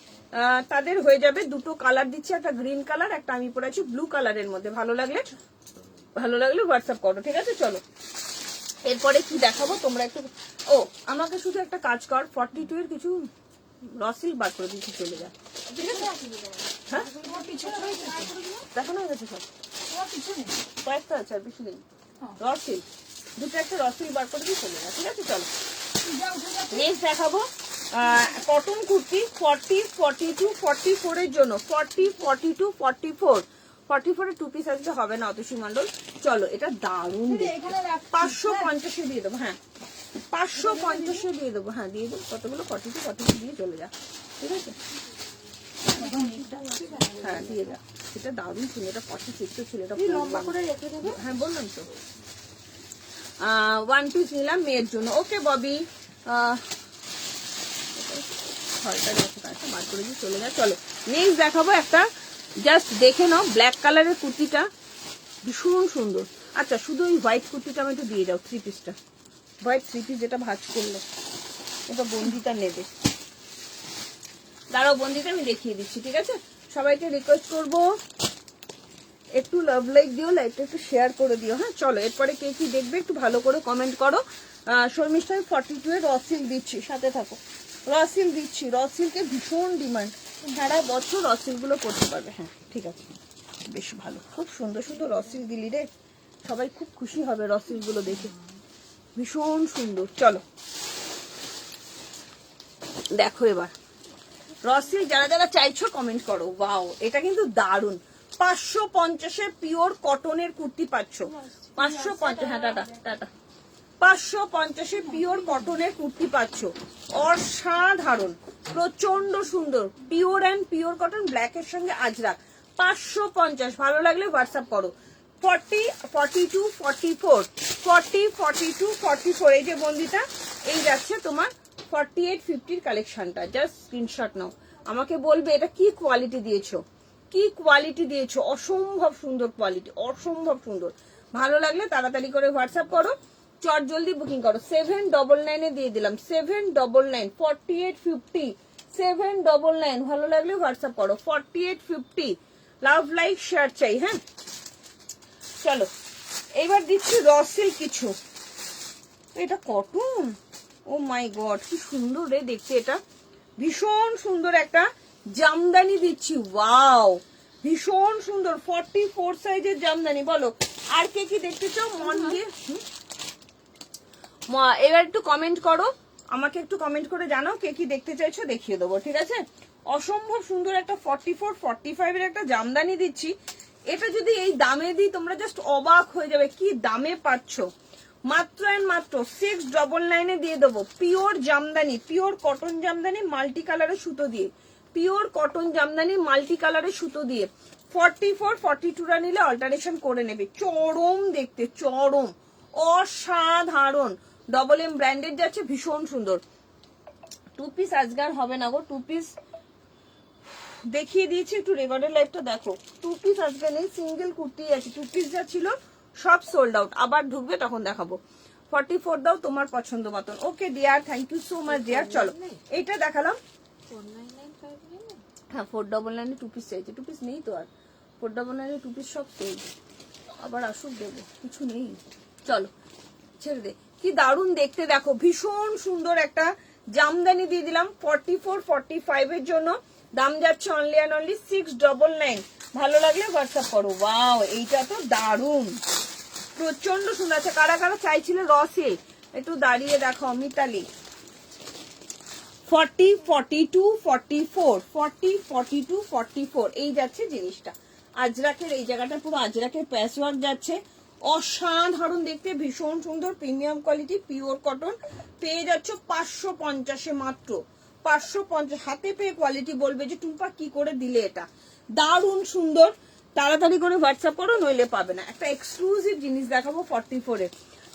তাদের হয়ে যাবে। দুটো কালার দিচ্ছি, একটা গ্রিন কালার, একটা আমি পরে আছি ব্লু কালারের মধ্যে। ভালো লাগলে হোয়াটসঅ্যাপ করো, ঠিক আছে। চলো এরপরে কি দেখাবো তোমরা একটু, ও আমাকে শুধু একটা কাজ কর, 42 এর কিছু রসিল বার করে দিচ্ছি, চলে যা, ঠিক আছে। হ্যাঁ দেখানো হয়ে গেছে সব, কয়েকটা আছে আর বেশি নেই। রসিল দুটো, একটা রসিল বার করে দিয়ে চলে যা, ঠিক আছে। চলো নেক্সট দেখাবো কটন কুর্তি 40, 42, 44 এর জন্য, 40, 42, 44 44 এর 2 পিস আসলে হবে না অতসী মন্ডল। চলো এটা দারুণ, 550 দিয়ে দেবো, হ্যাঁ 550 দিয়ে দেবো, হ্যাঁ দিয়ে দেবো। কতগুলো 42, 42 দিয়ে চলে যা, ঠিক আছে। হ্যাঁ দিয়ে যা, এটা দারুণ ছিল, এটা 46 ছিল, এটা লম্বা করে রেখে দেবো, হ্যাঁ বললাম তো। 1 পিস নিলাম মেয়ের জন্য, ওকে ববি। চলে যা। চলো নেক্সট দেখাবো একটা, জাস্ট দেখে নাও, ব্ল্যাক কালারের কুর্তিটা ভীষণ সুন্দর। আচ্ছা শুধু ওই হোয়াইট কুর্তিটা আমি একটু দিয়ে দাও, 3 পিসটা হোয়াইট 3 পিস, যেটা ভাঁজ করলো, এটা বন্দিতা নেবে। দাঁড়াও বন্দিতা আমি দেখিয়ে দিচ্ছি, ঠিক আছে। সবাইকে রিকোয়েস্ট করবো একটু লাভ লাইক দিও, লাইকটা একটু শেয়ার করে দিও, হ্যাঁ। চলো এরপরে কে কি দেখবে একটু ভালো করে কমেন্ট করো। শর্মিষ্ঠা 42 এর রসিল দিচ্ছি, সাথে থাকো। রসিল দিচ্ছি, রসিলকে ভীষণ ডিমান্ড, সারা বছর রসিল গুলো করতে পারবে। হ্যাঁ ঠিক আছে, বেশ ভালো, খুব সুন্দর সুন্দর রসিল দিলি রে, সবাই খুব খুশি হবে রসিল গুলো দেখে, ভীষণ সুন্দর। চলো দেখো এবার রসিল যারা যারা চাইছো কমেন্ট করো। ওয়াও, এটা কিন্তু দারুন, 550-এর পিওর কটনের কুর্তি পাচ্ছ, 550। হ্যাঁ টাটা টাটা, 550-এর পিওর কটনের কুর্তি পাচ্ছ, অসাধারণ, প্রচন্ড সুন্দর, পিওর অ্যান্ড পিওর কটন, ব্ল্যাকের সঙ্গে আজরাক, 550। ভালো লাগলে হোয়াটসঅ্যাপ করো। 40, 42, 44, 40, 42, 44, এই যে বন্দিটা, এই যাচ্ছে তোমার 48, 50-র কালেকশনটা। জাস্ট স্ক্রিনশট নাও, আমাকে বলবে এটা কি কোয়ালিটি দিয়েছো, কি কোয়ালিটি দিয়েছো, অসম্ভব সুন্দর কোয়ালিটি, অসম্ভব সুন্দর। ভালো লাগলে তাড়াতাড়ি করে হোয়াটসঅ্যাপ করো, চট জলদি বুকিং করো। 799 দিয়ে দিলাম, 799, 48, 50, 799। ভালো লাগলে হোয়াটসঅ্যাপ করো, 48, 50। লাভ লাইক শেয়ার চাই। হ্যাঁ চলো এবার দিচ্ছি রসিল কিছু, এটা কটন, ও মাই গড কি সুন্দর রে দেখতে, এটা ভীষণ সুন্দর একটা জামদানি দিচ্ছি। ওয়াও, ভীষণ সুন্দর, 44 সাইজের জামদানি। বলো আর কে কি দেখতে চাও মন দিয়ে, এবার একটু কমেন্ট করো, আমাকে একটু কমেন্ট করে জানাও কে কি দেখতে চাইছো, দেখিয়ে দেবো। ঠিক আছে, অসম্ভব সুন্দর একটা 44, 45-এর একটা জামদানি দিচ্ছি। এটা যদি এই দামে দিই তোমরা জাস্ট অবাক হয়ে যাবে, কি দামে পাচ্ছ। মাত্র এন্ড মাত্র 699 দিয়ে দেবো, pure Jamdani, pure cotton Jamdani, multi কালারের সুতো দিয়ে, পিওর কটন জামদানি মাল্টি কালারের সুতো দিয়ে। 44, 42রা নিলে অল্টারেশন করে নেবে, চরম দেখতে, চরম অসাধারণ, ডবল এম ব্র্যান্ডেড যাচ্ছে, ভীষণ সুন্দর। 2 পিস আজকে আর হবে না গো, 2 পিস দেখিয়ে দিয়েছি, একটু রেকর্ডের লাইভটা দেখো। 2 পিস আজকে নেই, সিঙ্গেল কুর্তি আছে, 2 পিস যা ছিল সব সোল্ড আউট, আবার ঢুকবে তখন দেখাবো। 44 দাও তোমার পছন্দ মতন। Okay dear, thank you so much dear. চলো এইটা দেখালাম, 4995 হ্যাঁ 499 2 পিস চাইছে, 2 পিস নেই তো আর, 499 2 পিস সব সোল্ড, আবার আসুক দেবো, কিছু নেই। চলো ছেড়ে দে, কি দারুণ দেখতে দেখো, ভীষণ সুন্দর একটা জামদানি দিয়ে দিলাম 44, 45-এর জন্য। দাম যাচ্ছে অনলি অ্যান্ড অনলি 699। ভালো লাগলে হোয়াটসঅ্যাপ করো। ওয়াও, এইটা তো দারুণ, প্রচন্ড সুন্দর আছে। কারা কারা চাইছিল রসিল একটু দাঁড়িয়ে দেখো, মিতালি। 40, 42, 44, 40, 42, 44, এই যাচ্ছে জিনিসটা। আজরাকের এই জায়গাটা পুরো আজরাকের প্যাচওয়ার্ক যাচ্ছে, অসাধারণ দেখতে, ভীষণ সুন্দর, প্রিমিয়াম কোয়ালিটি, পিওর কটন। পেয়ে যাচ্ছ 550-এ মাত্র, 550। হাতে পেয়ে কোয়ালিটি বলবে যে টুম্পা কি করে দিলে এটা, দারুণ সুন্দর। তাড়াতাড়ি করে হোয়াটসঅ্যাপ করো, নইলে পাবে না। একটা এক্সক্লুসিভ জিনিস দেখাবো 44-এ,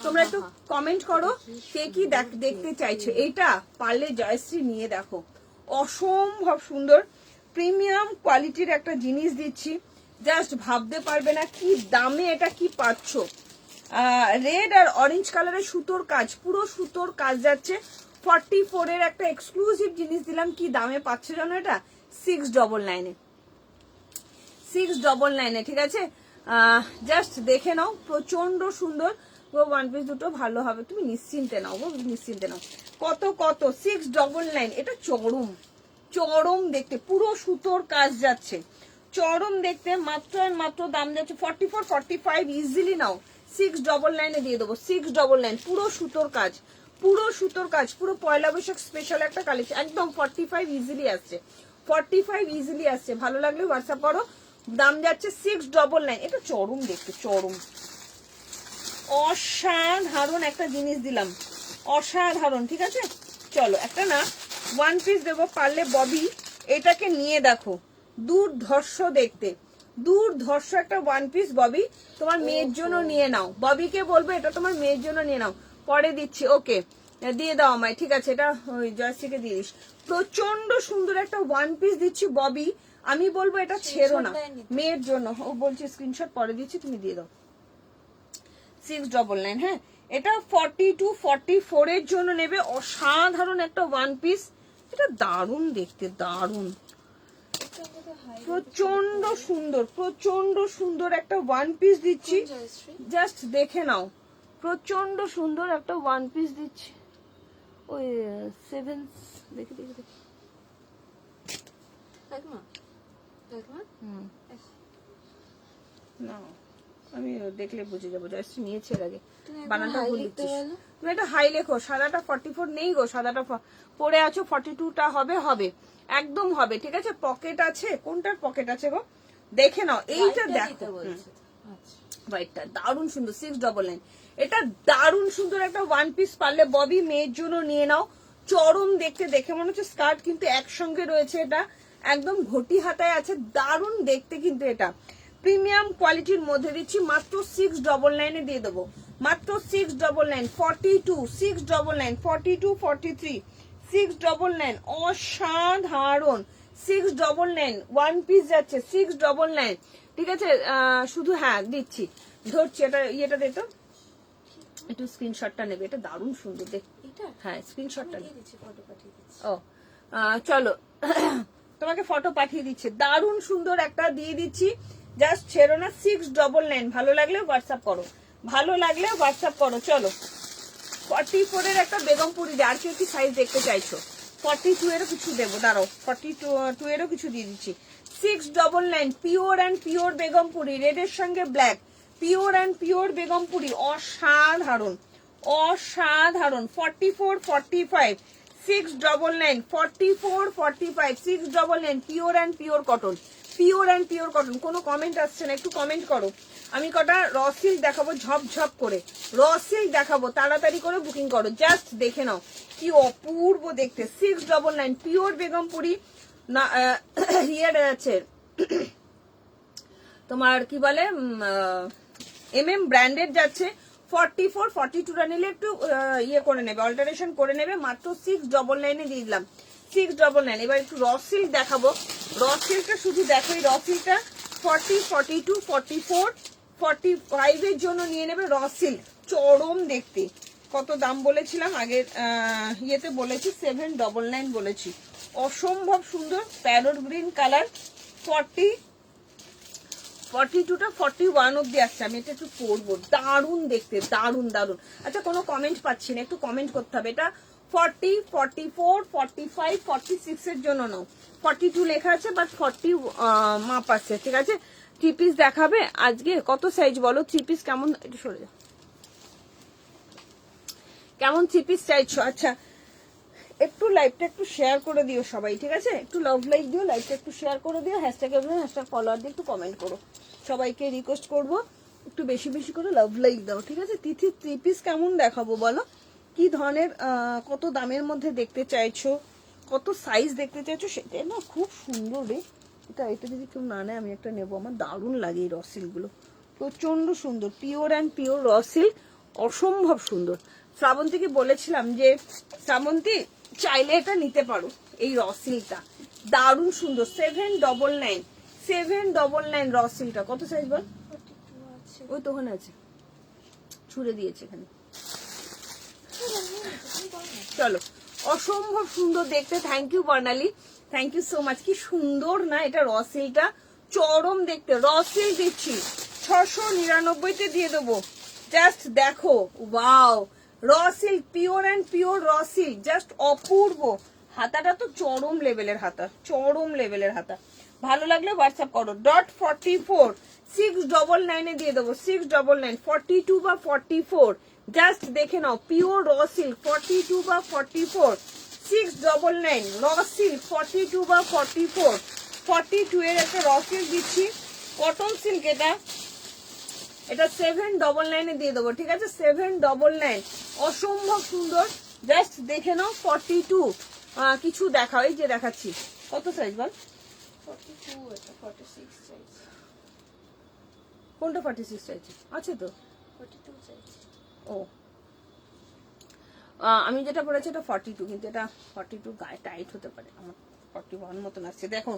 তোমরা একটু কমেন্ট করো কে কি দেখতে চাইছো। এইটা পারলে জয়শ্রী নিয়ে দেখো, অসম্ভব সুন্দর প্রিমিয়াম কোয়ালিটির একটা জিনিস দিচ্ছি, জাস্ট ভাবতে পারবে না কি দামে এটা কি পাচ্ছ। রেড আর অরেঞ্জ কালারের সুতোর কাজ, পুরো সুতোর কাজ যাচ্ছে। 44-এর একটা এক্সক্লুসিভ জিনিস দিলাম, কি দামে পাচ্ছ জানো এটা, 699-এ, 699-এ। ঠিক আছে, জাস্ট দেখে নাও, প্রচন্ড সুন্দর গো। 1 পিস দুটো ভালো হবে, তুমি নিশ্চিন্তে নাও গো, নিশ্চিন্তে নাও। কত কত 699, এটা চরম, চরম দেখতে, পুরো সুতোর কাজ যাচ্ছে, চরম দেখতে। মাত্র আর মাত্র দাম যাচ্ছে 44, 45, ইজিলি নাও, 699-এ দিয়ে দেবো, 699, পুরো সুতোর কাজ, পুরো সুতোর কাজ, পুরো পয়লা বৈশাখ স্পেশাল একটা কালেকশন, একদম 45 ইজিলি আসছে, 45 ইজিলি আসছে। ভালো লাগলে হোয়াটসঅ্যাপ করো, দাম যাচ্ছে 699। এটা চরম দেখতে, চরম অসাধারণ একটা জিনিস দিলাম, অসাধারণ। ঠিক আছে, চলো একটা না 1 পিস দেবো, পারলে ববি এটাকে নিয়ে দেখো, দুর্ধর্ষ দেখতে, দুর্ধর্ষ একটা 1 পিস। ববি তোমার মেয়ের জন্য নিয়ে নাও, ববিকে বলবো এটা তোমার মেয়ের জন্য নিয়ে নাও, পরে দিচ্ছি। ওকে দিয়ে দাও আমায়, ঠিক আছে, এটা ওই জয়শ্রীকে দিয়ে দিস। প্রচন্ড সুন্দর একটা 1 পিস দিচ্ছি ববি, আমি বলবো এটা ছেড়ো না, মেয়ের জন্য। ও বলছি স্ক্রিনশট পরে দিচ্ছি, তুমি দিয়ে দাও। 699, হ্যাঁ এটা 42, 44-এর জন্য নেবে, অসাধারণ একটা 1 পিস। এটা দারুণ দেখতে, দারুণ, প্রচন্ড সুন্দর, প্রচন্ড সুন্দর একটা 1 পিস দিচ্ছি, জাস্ট দেখে নাও, প্রচন্ড সুন্দর একটা 1 পিস দিচ্ছি। ওই 7 দেখি দেখি দেখি দেখ না দেখ না না আমি দেখলে বুঝে যাবো জাস্ট নিয়েছে এর আগে তুমি একদম বানানটা high ভুল লিখতে লিখছিস বলো। তুমি একটা হাই লেখো সাদাটা 44 নেই গো সাদাটা পড়ে আছো 42টা হবে হবে একদম হবে ঠিক আছে পকেট আছে কোনটার পকেট আছে গো দেখে নাও এইটা White টা দেখো দিতে বলছে। আচ্ছা হোয়াইটটা দারুণ সুন্দর 699 এটা দারুণ সুন্দর একটা ওয়ান পিস পারলে ববি মেয়ের জন্য নিয়ে নাও চরম দেখতে দেখে মনে হচ্ছে স্কার্ট কিন্তু একসঙ্গে রয়েছে এটা একদম ঘটি হাতায় আছে দারুণ দেখতে কিন্তু এটা প্রিমিয়াম কোয়ালিটির মধ্যে দিচ্ছি মাত্র 699 এ দিয়ে দেবো মাত্র 699 42 699 42 43 699 অসাধারণ 699 ওয়ান পিস যাচ্ছে 699 ঠিক আছে শুধু হ্যাঁ দিচ্ছি ধরছি এটা ইয়েটা দে তো একটু স্ক্রিনশটটা নেবে এটা দারুণ সুন্দর দেখ এটা হ্যাঁ স্ক্রিনশটটা দিয়ে দিচ্ছি ফটো পাঠিয়ে দিচ্ছি ও চলো তোমাকে ফটো পাঠিয়ে দিচ্ছে দারুণ সুন্দর একটা দিয়ে দিচ্ছি জাস্ট ছেড়ো না 699 ভালো লাগলে হোয়াটসঅ্যাপ করো ভালো লাগলে হোয়াটসঅ্যাপ করো চলো 44 এর একটা বেগমপুরি আর কেউ কি সাইজ দেখতে চাইছো 42 এরও কিছু দেবো দাঁড়াও 42 এরও কিছু দিয়ে দিচ্ছি 699 পিওর অ্যান্ড পিওর বেগমপুরি রেডের সঙ্গে black pure and pure Begumpuri অসাধারণ অসাধারণ 44 45 699 44 45 699 pure and pure cotton pure and pure cotton কোনো কমেন্ট আসছে না একটু কমেন্ট করো আমি কটা রসিল দেখাবো ঝপঝপ করে রসিল দেখাবো তাড়াতাড়ি করে বুকিং করো জাস্ট দেখে নাও কি অপূর্ব দেখতে 699 পিওর বেগমপুরি না ইয়ের আছে তোমার কি বলে এমএম ব্র্যান্ডেড যাচ্ছে 44 42টা নিলে একটু ইয়ে করে নেবে অল্টারেশন করে নেবে মাত্র 699 এ দিয়ে দিলাম 699 এবার একটু র সিল্ক দেখাবো র সিল্কটা শুধু দেখো এই র সিল্কটা 40 42 44 45 এর জন্য নিয়ে নেবে র সিল্ক চরম দেখতে কত দাম বলেছিলাম আগের ইয়েতে বলেছি 799 বলেছি অসম্ভব সুন্দর প্যারট গ্রিন কালার 42টা 41 অব্দি আসছে আমি এটা একটু পরবো দারুণ দেখতে দারুণ দারুণ আচ্ছা কোনো কমেন্ট পাচ্ছি না একটু কমেন্ট করতে হবে এটা 40 44 45 46 এর জন্য নাও 42 লেখা আছে বাট 40 মাপ আছে ঠিক আছে 3 পিস দেখাবে আজকে কত সাইজ বলো 3 পিস কেমন একটু সরে যাও কেমন 3 পিস চাইছো আচ্ছা একটু লাইভটা একটু শেয়ার করে দিও সবাই ঠিক আছে একটু লাভ লাইক দিও লাইভটা একটু শেয়ার করে দিও হ্যাশট্যাগ ফলোয়ার দিয়ে একটু কমেন্ট করো সবাইকে রিকোয়েস্ট করবো একটু বেশি বেশি করে লাভ লাইক দাও ঠিক আছে তিথি 3 পিস কেমন দেখাবো বলো কি ধরনের কত দামের মধ্যে দেখতে চাইছো কত সাইজ দেখতে চাইছো সেটাই না খুব সুন্দর রে এটা যদি কেউ না নেয় আমি একটা নেবো আমার দারুণ লাগে এই রসিল গুলো প্রচন্ড সুন্দর পিওর অ্যান্ড পিওর রসিল অসম্ভব সুন্দর শ্রাবন্তীকে বলেছিলাম যে শ্রাবন্তী চাইলে এটা নিতে পারো এই রসিলটা দারুণ সুন্দর 799 799 রসিলটা কত সাইজ বল 42 আছে ওই তো ওখানে আছে ছুড়ে দিয়েছে এখানে চলো অসম্ভব সুন্দর দেখতে thank you Barnali thank you so much কি সুন্দর না এটা রসিলটা চরম দেখতে রসিল দিচ্ছি 699 তে দিয়ে দেবো জাস্ট দেখো ওয়াও রসিল পিওর অ্যান্ড পিওর রসিল জাস্ট অপূর্ব হাতাটা তো চরম লেভেলের হাতা চরম লেভেলের হাতা ভালো লাগলে হোয়াটসঅ্যাপ করো .44 699 এ দিয়ে দেবো 699 42 বা 44 জাস্ট দেখে নাও পিওর রসিল 42 বা 44 699 রসিল 42 বা 44 42 এর একটা রসিল দিচ্ছি কটন সিল্ক এটা 799 এ দিয়ে দেবো ঠিক আছে 799 অসম্ভব সুন্দর জাস্ট দেখে নাও 42 কিছু দেখাও এই যে দেখাচ্ছি কত সাইজ বল 42 এটা 46 সাইজ কোনটা 46 সাইজ আছে তো 42 সাইজ ও আমি যেটা পরেছি এটা 42 কিন্তু এটা 42 গায়ে টাইট হতে পারে আমার 41 মতন আসছে দেখো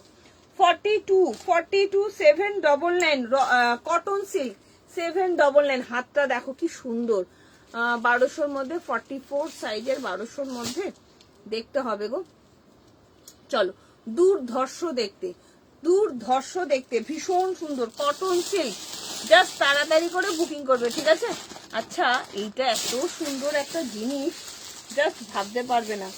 42 799 কটন সিল্ক 799 হাতটা দেখো কি সুন্দর 1200-র মধ্যে 44 সাইজের 1200-র মধ্যে দেখতে হবে গো চলো দুর্ধর্ষ দেখতে ভীষণ সুন্দর কটন সিল্ক জাস্ট তাড়াতাড়ি করে বুকিং করবে ঠিক আছে আচ্ছা এইটা এত সুন্দর একটা জিনিস জাস্ট ভাবতে পারবে না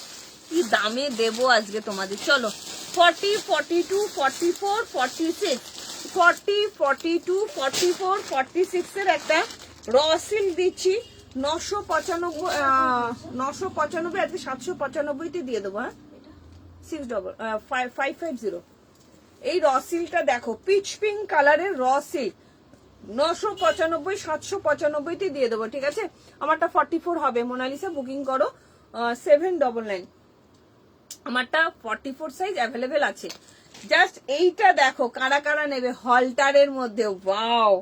কি দামে দেবো আজকে তোমাদের। চলো 40, 42, 44, 46, 40, 42, 44, 46 এর একটা র সিল্ক দিচ্ছি 995, 995 আজকে 795 দিয়ে দেবো। হ্যাঁ 550 এই র সিল্কটা দেখো, পিচ পিঙ্ক কালারের র সিল্ক 995, 795 দিয়ে দেবো, ঠিক আছে। আমারটা 44 হবে, মোনালিসা বুকিং করো 799। আমারটা 44 সাইজ অ্যাভেলেবেল আছে। জাস্ট এইটা দেখো কারা কারা নেবে হলটারের মধ্যে, ওয়াও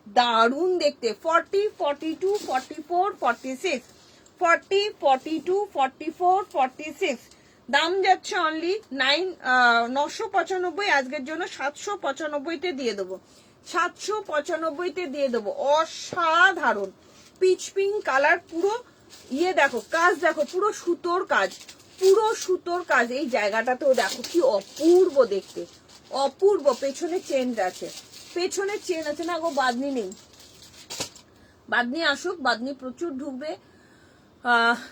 দারুণ দেখতে। 40, 42, 44, 46, 40, 42, 44, 46 দাম যাচ্ছে অনলি 995, আজকের জন্য 795 দিয়ে দেবো, 795 দিয়ে দেবো। অসাধারণ পিচ পিঙ্ক কালার, পুরো ইয়ে দেখো কাজ দেখো, পুরো সুতোর কাজ, পুরো সুতোর কাজ। এই জায়গাটাতেও দেখো কি অপূর্ব দেখতে, অপূর্ব। পেছনে চেন আছে, পেছনে চেন আছে না গো, বাদনি নেই। বাদনি আসুক, বাদনি প্রচুর ঢুকবে।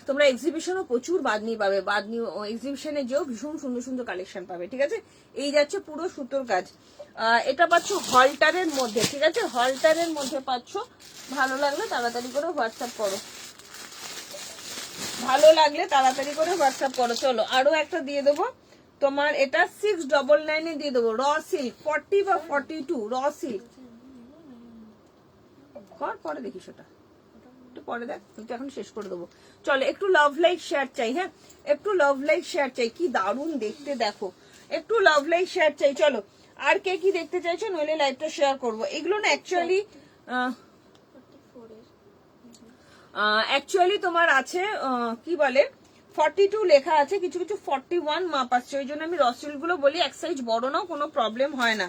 তোমরা এক্সিবিশনও প্রচুর বাদনি পাবে, বাদনি এক্সিবিশনে যেও ভীষণ সুন্দর সুন্দর কালেকশন পাবে, ঠিক আছে। এই যাচ্ছে পুরো সুতোর কাজ। এটা পাচ্ছ হলটারের মধ্যে, ঠিক আছে, হলটারের মধ্যে পাচ্ছ। ভালো লাগলে তাড়াতাড়ি করে হোয়াটসঅ্যাপ করো, ভালো লাগলে তাড়াতাড়ি করে হোয়াটসঅ্যাপ করো। চলো আরো একটা দিয়ে দেবো তোমার, এটা 699 দিয়ে দেবো, র সিল্ক 40 বা 42 র সিল্ক। পরে দেখিস ওটা, একটু পরে দেখ, কিন্তু এখন শেষ করে দেবো। চলো একটু লাভ লাইক শেয়ার চাই, হ্যাঁ একটু লাভ লাইক শেয়ার চাই, কি দারুণ দেখতে দেখো, একটু লাভ লাইক শেয়ার চাই। চলো আর কে কি দেখতে চাইছো, নইলে লাইভটা শেয়ার করবো। এগুলো না অ্যাকচুয়ালি তোমার আছে কি বলে 42 লেখা আছে, কিছু কিছু 41 মাপ আসছে, ওই জন্য আমি রসিল গুলো বলি এক সাইজ বড় নাও, কোনো প্রবলেম হয় না।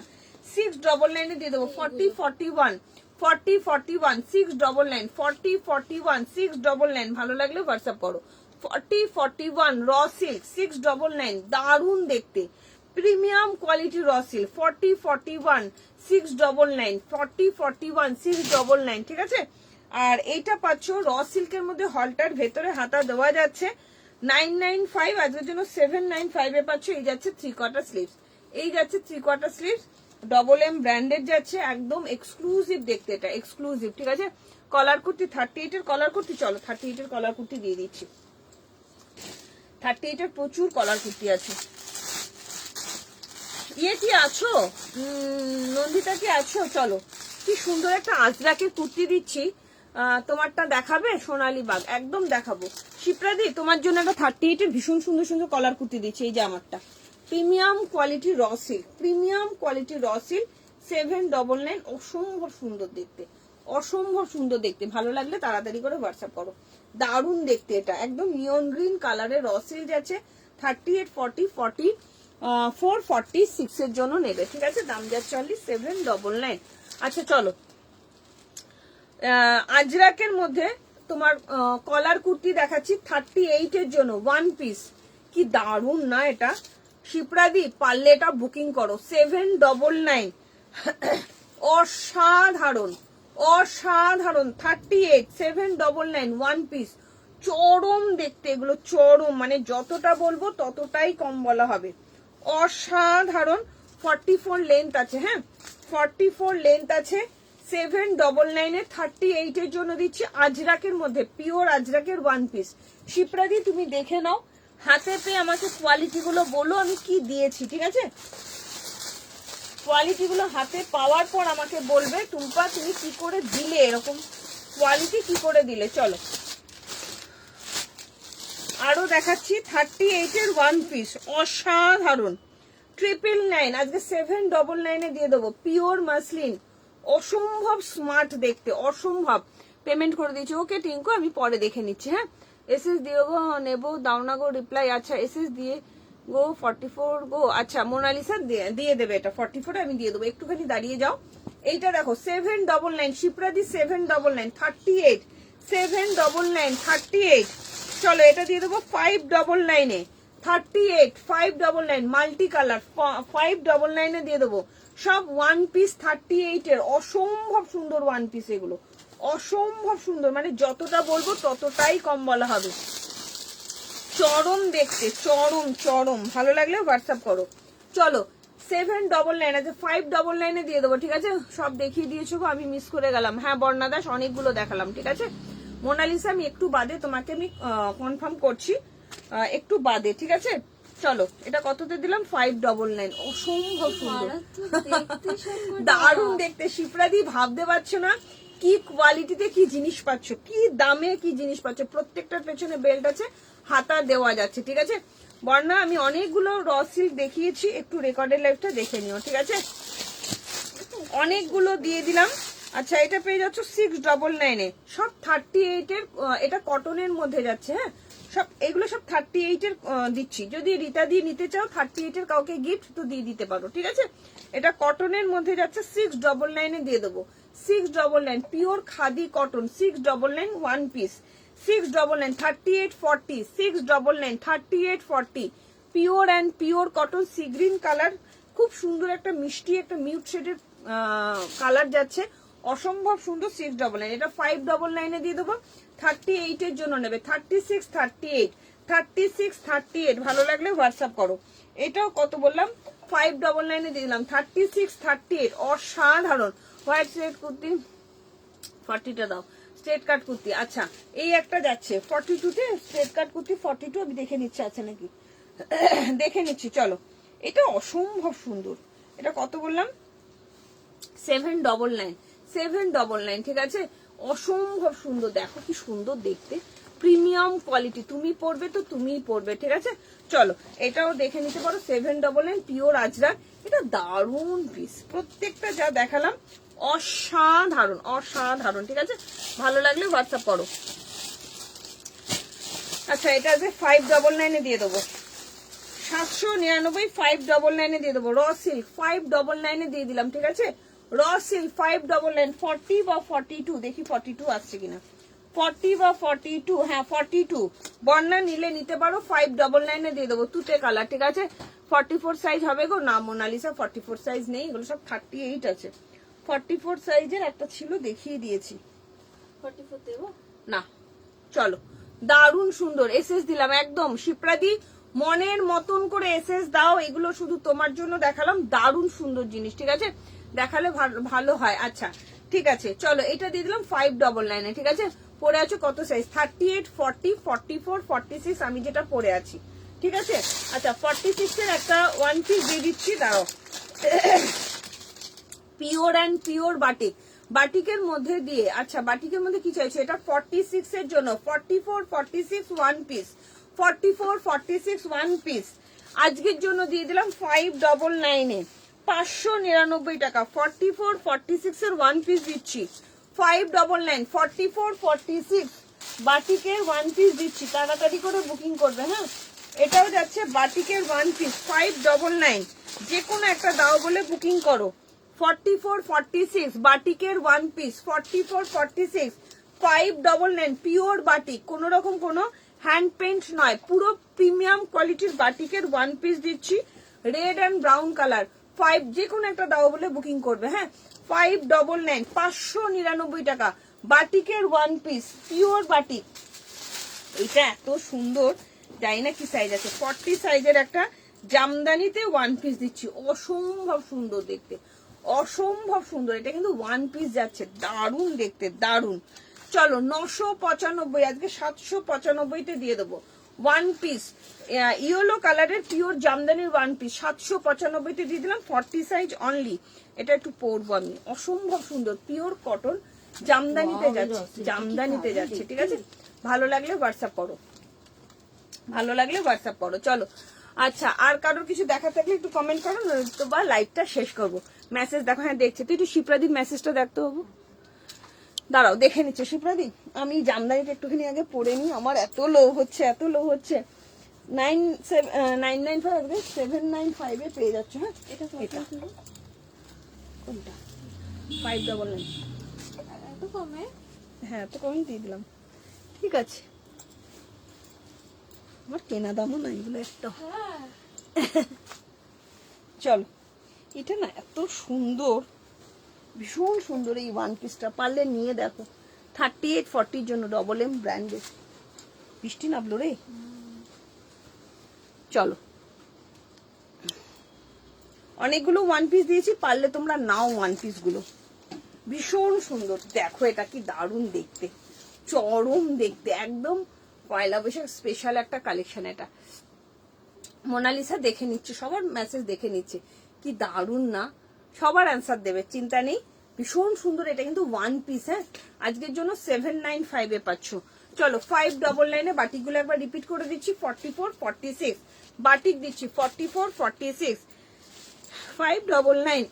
699 দিয়ে দেবো, 40, 41, 40, 41, 699, 40, 41, 699। ভালো লাগলে হোয়াটসঅ্যাপ করো। 40, 41 র সিল্ক 699, দারুণ দেখতে, প্রিমিয়াম কোয়ালিটি র সিল্ক 40, 41, 699, 40, 41, 699, ঠিক আছে। আর এইটা পাচ্ছ র সিল্কের মধ্যে হলটার ভেতরে হাতা দেওয়া যাচ্ছে 995, আজকের জন্য 795 এ পাচ্ছ। এই যাচ্ছে 3/4 স্লিভস, এই যাচ্ছে 3/4 স্লিভস, ডবল এম ব্র্যান্ডেড যাচ্ছে, একদম এক্সক্লুসিভ দেখতে, এটা এক্সক্লুসিভ, ঠিক আছে। কলার কুর্তি 38 এর কলার কুর্তি, চলো 38 এর কলার কুর্তি দিয়ে দিচ্ছি। 38 এর প্রচুর কলার কুর্তি আছে। ইয়ে কি আছো নন্দিতা, কি আছো? চলো কি সুন্দর একটা আজরাকের কুর্তি দিচ্ছি, তোমারটা দেখাবে সোনালী বাগ, একদম দেখাবো। শিপ্রাদি তোমার জন্য একটা 38 এর ভীষণ সুন্দর সুন্দর কলার কুর্তি দিচ্ছি, এই যে আমারটা premium quality raw silk, premium quality raw silk 799, অসম্ভব সুন্দর দেখতে, অসম্ভব সুন্দর দেখতে। ভালো লাগলে তাড়াতাড়ি করে হোয়াটসঅ্যাপ করো, দারুণ দেখতে। এটা একদম নিয়ন গ্রিন কালারের র সিল্ক যাচ্ছে 38, 40, 44, 46 এর জন্য নেবে, ঠিক আছে। দাম যাচ্ছে অনলি 799। আচ্ছা চলো আজরাকের মধ্যে তোমার কলার কুর্তি দেখাচ্ছি 38 এর জন্য, ওয়ান পিস, কি দারুণ না এটা। শিপ্রাদি পারলে এটা বুকিং করো 799, অসাধারণ অসাধারণ। 38, 799 ওয়ান পিস, চরম দেখতে এগুলো, চরম, মানে যতটা বলবো ততটাই কম বলা হবে, অসাধারণ। 44 লেন্থ আছে, হ্যাঁ 44 লেন্থ আছে, 799 এ 38 এর জন্য দিচ্ছি। আজরাকের মধ্যে পিওর আজরাকের ওয়ান পিস। শিপ্রাদি তুমি দেখে নাও, হাতে পেয়ে আমাকে কোয়ালিটি গুলো বলো আমি কি দিয়েছি, ঠিক আছে। কোয়ালিটি গুলো হাতে পাওয়ার পর আমাকে বলবে টুম্পা তুমি কি করে দিলে, এরকম কোয়ালিটি কি করে দিলে। চলো আরো দেখাচ্ছি 38 এর ওয়ান পিস, অসাধারণ 999, আজকে 799 এ দিয়ে দেবো, পিওর মাসলিন, অসম্ভব স্মার্ট দেখতে, অসম্ভব। পেমেন্ট করে দিয়েছি, ওকে টিঙ্কু আমি পরে দেখে নিচ্ছি, হ্যাঁ। এসএস দিয়ে গো নেবো, দাও না গো রিপ্লাই। আচ্ছা এসএস দিয়ে গো 44 গো, আচ্ছা মোনালিসা দিয়ে দেবে, এটা 44 আমি দিয়ে দেবো, একটুখানি দাঁড়িয়ে যাও। এইটা দেখো 799, শিপ্রাদি 799, 38, 799, 38। চলো এটা দিয়ে দেবো 599 এ, 38, 599 মাল্টি কালার 599 এ দিয়ে দেবো। সব ওয়ান পিস 38 এর, অসম্ভব সুন্দর ওয়ান পিস এগুলো, অসম্ভব সুন্দর, মানে যতটা বলবো ততটাই কম বলা হবে। চরম দেখতে, চরম চরম। ভালো লাগলে হোয়াটসঅ্যাপ করো। চলো 799 আছে, 599 দিয়ে দেবো, ঠিক আছে? সব দেখিয়ে দিয়েছো গো, আমি মিস করে গেলাম। হ্যাঁ বর্ণা দাস অনেকগুলো দেখালাম, ঠিক আছে? মোনালিসা আমি একটু বাদে তোমাকে আমি কনফার্ম করছি, একটু বাদে, ঠিক আছে? চলো এটা কততে দিলাম? 599। অসম্ভব সুন্দর, দারুণ দেখতে। শিপ্রাদি ভাবতে পারছো না কি কোয়ালিটিতে কি জিনিস পাচ্ছ, কি দামে কি জিনিস পাচ্ছ। প্রত্যেকটার পেছনে বেল্ট আছে, হাতা দেওয়া যাচ্ছে, ঠিক আছে? বর্ণা আমি অনেকগুলো র সিল্ক দেখিয়েছি, একটু রেকর্ডের লাইফটা দেখে নিও, ঠিক আছে? অনেকগুলো দিয়ে দিলাম। আচ্ছা এটা পেয়ে যাচ্ছ 699 সব 38 এর, এটা কটনের মধ্যে যাচ্ছে। হ্যাঁ সব এগুলো সব 38 এর দিচ্ছি। যদি রীতা দিয়ে নিতে চাও 38 এর কাউকে গিফট তো দিয়ে দিতে পারো, ঠিক আছে? এটা কটনের মধ্যে যাচ্ছে, 699 দিয়ে দেবো। 699 pure khadi cotton, 699 one piece, 699 38 40, 699 38 40 pure and pure cotton, sea green colour, খুব সুন্দর একটা মিষ্টি একটা মিউট শেডের কালার যাচ্ছে, অসম্ভব সুন্দর। 699 এটা 599 দিয়ে দেবো। 38 এর জন্য নেবে, 36 38 36 38। ভালো লাগলে হোয়াটসঅ্যাপ করো। এটাও কত বললাম? 599 দিয়ে দিলাম, 36 38। অসাধারণ হোয়াইট স্ট্রেট কুর্তি, 40টা দাও স্ট্রেট কাট কুর্তি। আচ্ছা এই একটা যাচ্ছে 42 তে, স্ট্রেট কাট কুর্তি 42 আমি দেখে নিচ্ছি আছে নাকি, দেখে নিচ্ছি। চলো এটা অসম্ভব সুন্দর, এটা কত বললাম? 799 799, ঠিক আছে? অসম্ভব সুন্দর, দেখো কি সুন্দর দেখতে, প্রিমিয়াম কোয়ালিটি। তুমি পরবে তো তুমিই পরবে, ঠিক আছে? চলো এটাও দেখে নিতে পারো, 799 পিওর আজরাক। এটা দারুণ পিস, প্রত্যেকটা যা দেখালাম অসাধারণ অসাধারণ, ঠিক আছে? ভালো লাগলে হোয়াটসঅ্যাপ করো। আচ্ছা এটা আছে 599 দিয়ে দেবো, 799 599 দিয়ে দেবো। র সিল্ক 599 দিয়ে দিলাম, ঠিক আছে? র সিল্ক 599, 40 বা 42, দেখি 42 আসছে কিনা, 40 বা 42, হ্যাঁ 42। বর্ণা নিলে নিতে পারো, 599 দিয়ে দেবো, তুতে কালার, ঠিক আছে? 44 সাইজ হবে গো না মোনালিসা, 44 সাইজ নেই, এগুলো সব 38 আছে। 44 সাইজের একটা ছিল, দেখিয়ে দিয়েছি। 44 দেবো না চলো, দারুণ সুন্দর এসএস দিলাম একদম। শিপ্রাদি মনের মতন করে এসএস দাও, এগুলো শুধু তোমার জন্য দেখালাম, দারুণ সুন্দর জিনিস, ঠিক আছে? দেখালে ভালো হয়। আচ্ছা ঠিক আছে চলো এটা দিয়ে দিলাম 599, ঠিক আছে? পরে আছো কত সাইজ? 38 40 44 46 আমি যেটা পরে আছি, ঠিক আছে? আচ্ছা 46 এর একটা ওয়ান পিস দিয়ে দিচ্ছি, দাঁড়াও। পিওর অ্যান্ড পিওর বাটিক, বাটিকের মধ্যে দিয়ে, আচ্ছা বাটিকের মধ্যে কি চাইছে? এটা 46 এর জন্য, 44 46 ওয়ান পিস, 44 46 ওয়ান পিস। আজকের জন্য দিয়ে দিলাম 599 599 টাকা। 44 46 এর ওয়ান পিস দিচ্ছি 599, 44 46 বাটিকের ওয়ান পিস দিচ্ছি, তাড়াতাড়ি করে বুকিং করবে। হ্যাঁ এটাও যাচ্ছে বাটিকের ওয়ান পিস 599, যে কোনো একটা দাও বলে বুকিং করো। 44 46 বাটিকের ওয়ান পিস, 44 46 599 পিওর বাটিক, কোন রকম কোনো হ্যান্ড পেইন্ট নয়, পুরো প্রিমিয়াম কোয়ালিটির বাটিকের ওয়ান পিস দিচ্ছি, রেড অ্যান্ড ব্রাউন কালার। 5 যে কোনো একটা দাও বলে বুকিং করবে। হ্যাঁ 599 599 টাকা বাটিকের ওয়ান পিস, পিওর বাটিক। এটা এত সুন্দর, জানি না কি সাইজ আছে, 40 সাইজের একটা জামদানিতে ওয়ান পিস দিচ্ছি, অসম্ভব সুন্দর দেখতে, অসম্ভব সুন্দর। এটা কিন্তু ওয়ান পিস যাচ্ছে, দারুণ দেখতে দারুণ। চলো 995, আজকে 795 দিয়ে দেবো ওয়ান পিস, ইয়েলো কালারের পিওর জামদানির ওয়ান পিস 795 দিয়ে দিলাম, 40 সাইজ অনলি। এটা একটু পরবো আমি, অসম্ভব সুন্দর পিওর কটন, জামদানিতে যাচ্ছে, জামদানিতে যাচ্ছে, ঠিক আছে? ভালো লাগলে হোয়াটসঅ্যাপ করো, ভালো লাগলে হোয়াটসঅ্যাপ করো। চলো আচ্ছা আর কারোর কিছু দেখা থাকলে একটু কমেন্ট করো, তো বা লাইভটা শেষ করবো। মেসেজ দেখো, হ্যাঁ দেখছে, তুই একটু শিপ্রাদির মেসেজটা দেখতে হবো, দাঁড়াও দেখে নিচ্ছে। শিপ্রাদি আমি জামদানিটা একটুখানি আগে পরে নি, আমার এত লো হচ্ছে এত লো হচ্ছে। 995 795 পেয়ে যাচ্ছে। হ্যাঁ এটা কোনটা? 599 এত কমে? হ্যাঁ তো কমই দিয়ে দিলাম, ঠিক আছে? আমার কেনা দামও না এগুলো একটা। হ্যাঁ চলো এটা না এত সুন্দর, ভীষণ সুন্দর এই ওয়ান পিসটা, পারলে নিয়ে দেখো। 38 40 জন্য, ডবল এম ব্র্যান্ডের। বৃষ্টি নামলো রে, চলো, অনেকগুলো ওয়ান পিস দিয়েছি, পারলে তোমরা নাও ওয়ান পিস গুলো, ভীষণ সুন্দর। দেখো এটা কি দারুণ দেখতে, চরম দেখতে, একদম পয়লা বৈশাখ স্পেশাল একটা কালেকশন। এটা মোনালিসা দেখে নিচ্ছে, সবার মেসেজ দেখে নিচ্ছে, কি দারুণ না? সবার অ্যান্সার দেবে, চিন্তা নেই, ভীষণ সুন্দর। এটা কিন্তু ওয়ান পিস, হ্যাঁ, আজকের জন্য 795 এ পাচ্ছ। চলো 599 বাটিকগুলো একবার রিপিট করে দিচ্ছি, 44, 46 বাটিক দিচ্ছি, 44, 46, 599,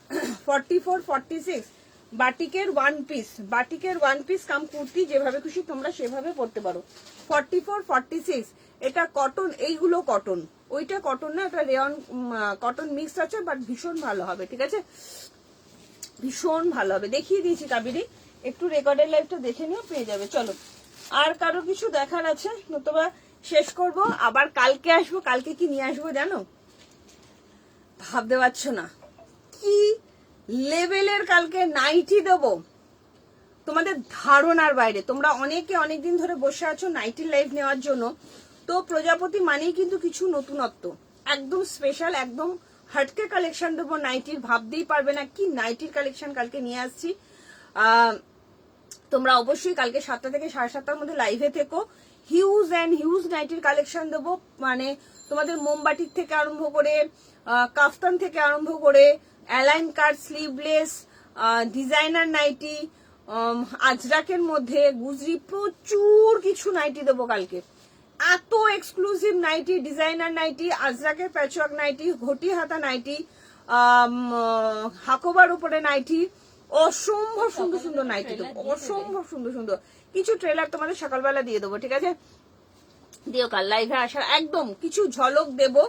44, 46 বাটিকের ওয়ান পিস, বাটিকের ওয়ান পিস কাম কুর্তি, যেভাবে খুশি তোমরা সেভাবে পড়তে পারো। 44, 46 এটা কটন, এইগুলো কটন, ওইটা কটন না, এটা রেয়ন কটন মিক্স আছে, বাট ভীষণ ভালো হবে, ঠিক আছে, ভীষণ ভালো হবে। দেখিয়ে দিয়েছি কাবেরী, একটু রেকর্ডের লাইভটা দেখে নিও, পেয়ে যাবে। চলো, আর কারো কিছু দেখার আছে? নতুবা শেষ করব, আবার কালকে আসবো। কালকে কি নিয়ে আসবো জানো? ভাবতে পারছো না কি লেভেলের কালকে নাইটি দেবো, তোমাদের ধারণার বাইরে। তোমরা অনেকে অনেকদিন ধরে বসে আছো নাইটির লাইভ নেওয়ার জন্য, তো প্রজাপতি মানেই কিন্তু কিছু নতুনত্ব, একদম স্পেশাল, একদম হাটকে কালেকশন দেবো নাইটির, ভাবতেই পারবে না কি নাইটির কালেকশন কালকে নিয়ে আসছি। তোমরা অবশ্যই কালকে 7টা থেকে 7:30টার মধ্যে লাইভে থেকো। হিউজ অ্যান্ড হিউজ নাইটির কালেকশন দেবো, মানে তোমাদের মোমবাটির থেকে আরম্ভ করে, কাফতান থেকে আরম্ভ করে, A-line cut, sleeveless, designer nightie, আজরাকের মধ্যে গুজরি, প্রচুর কিছু নাইটি দেবো কালকে। এত এক্সক্লুসিভ নাইটি, ডিজাইনার নাইটি, আজরাকের প্যাচওয়ার্ক নাইটি, ঘটি হাতা নাইটি, হাকোবার উপরে নাইটি, অসম্ভব সুন্দর সুন্দর নাইটি দেবো, অসম্ভব সুন্দর সুন্দর কিছু ট্রেলার তোমাদের সকালবেলা দিয়ে দেবো, ঠিক আছে? দিও কাল লাইভে আসার একদম কিছু ঝলক দেবো।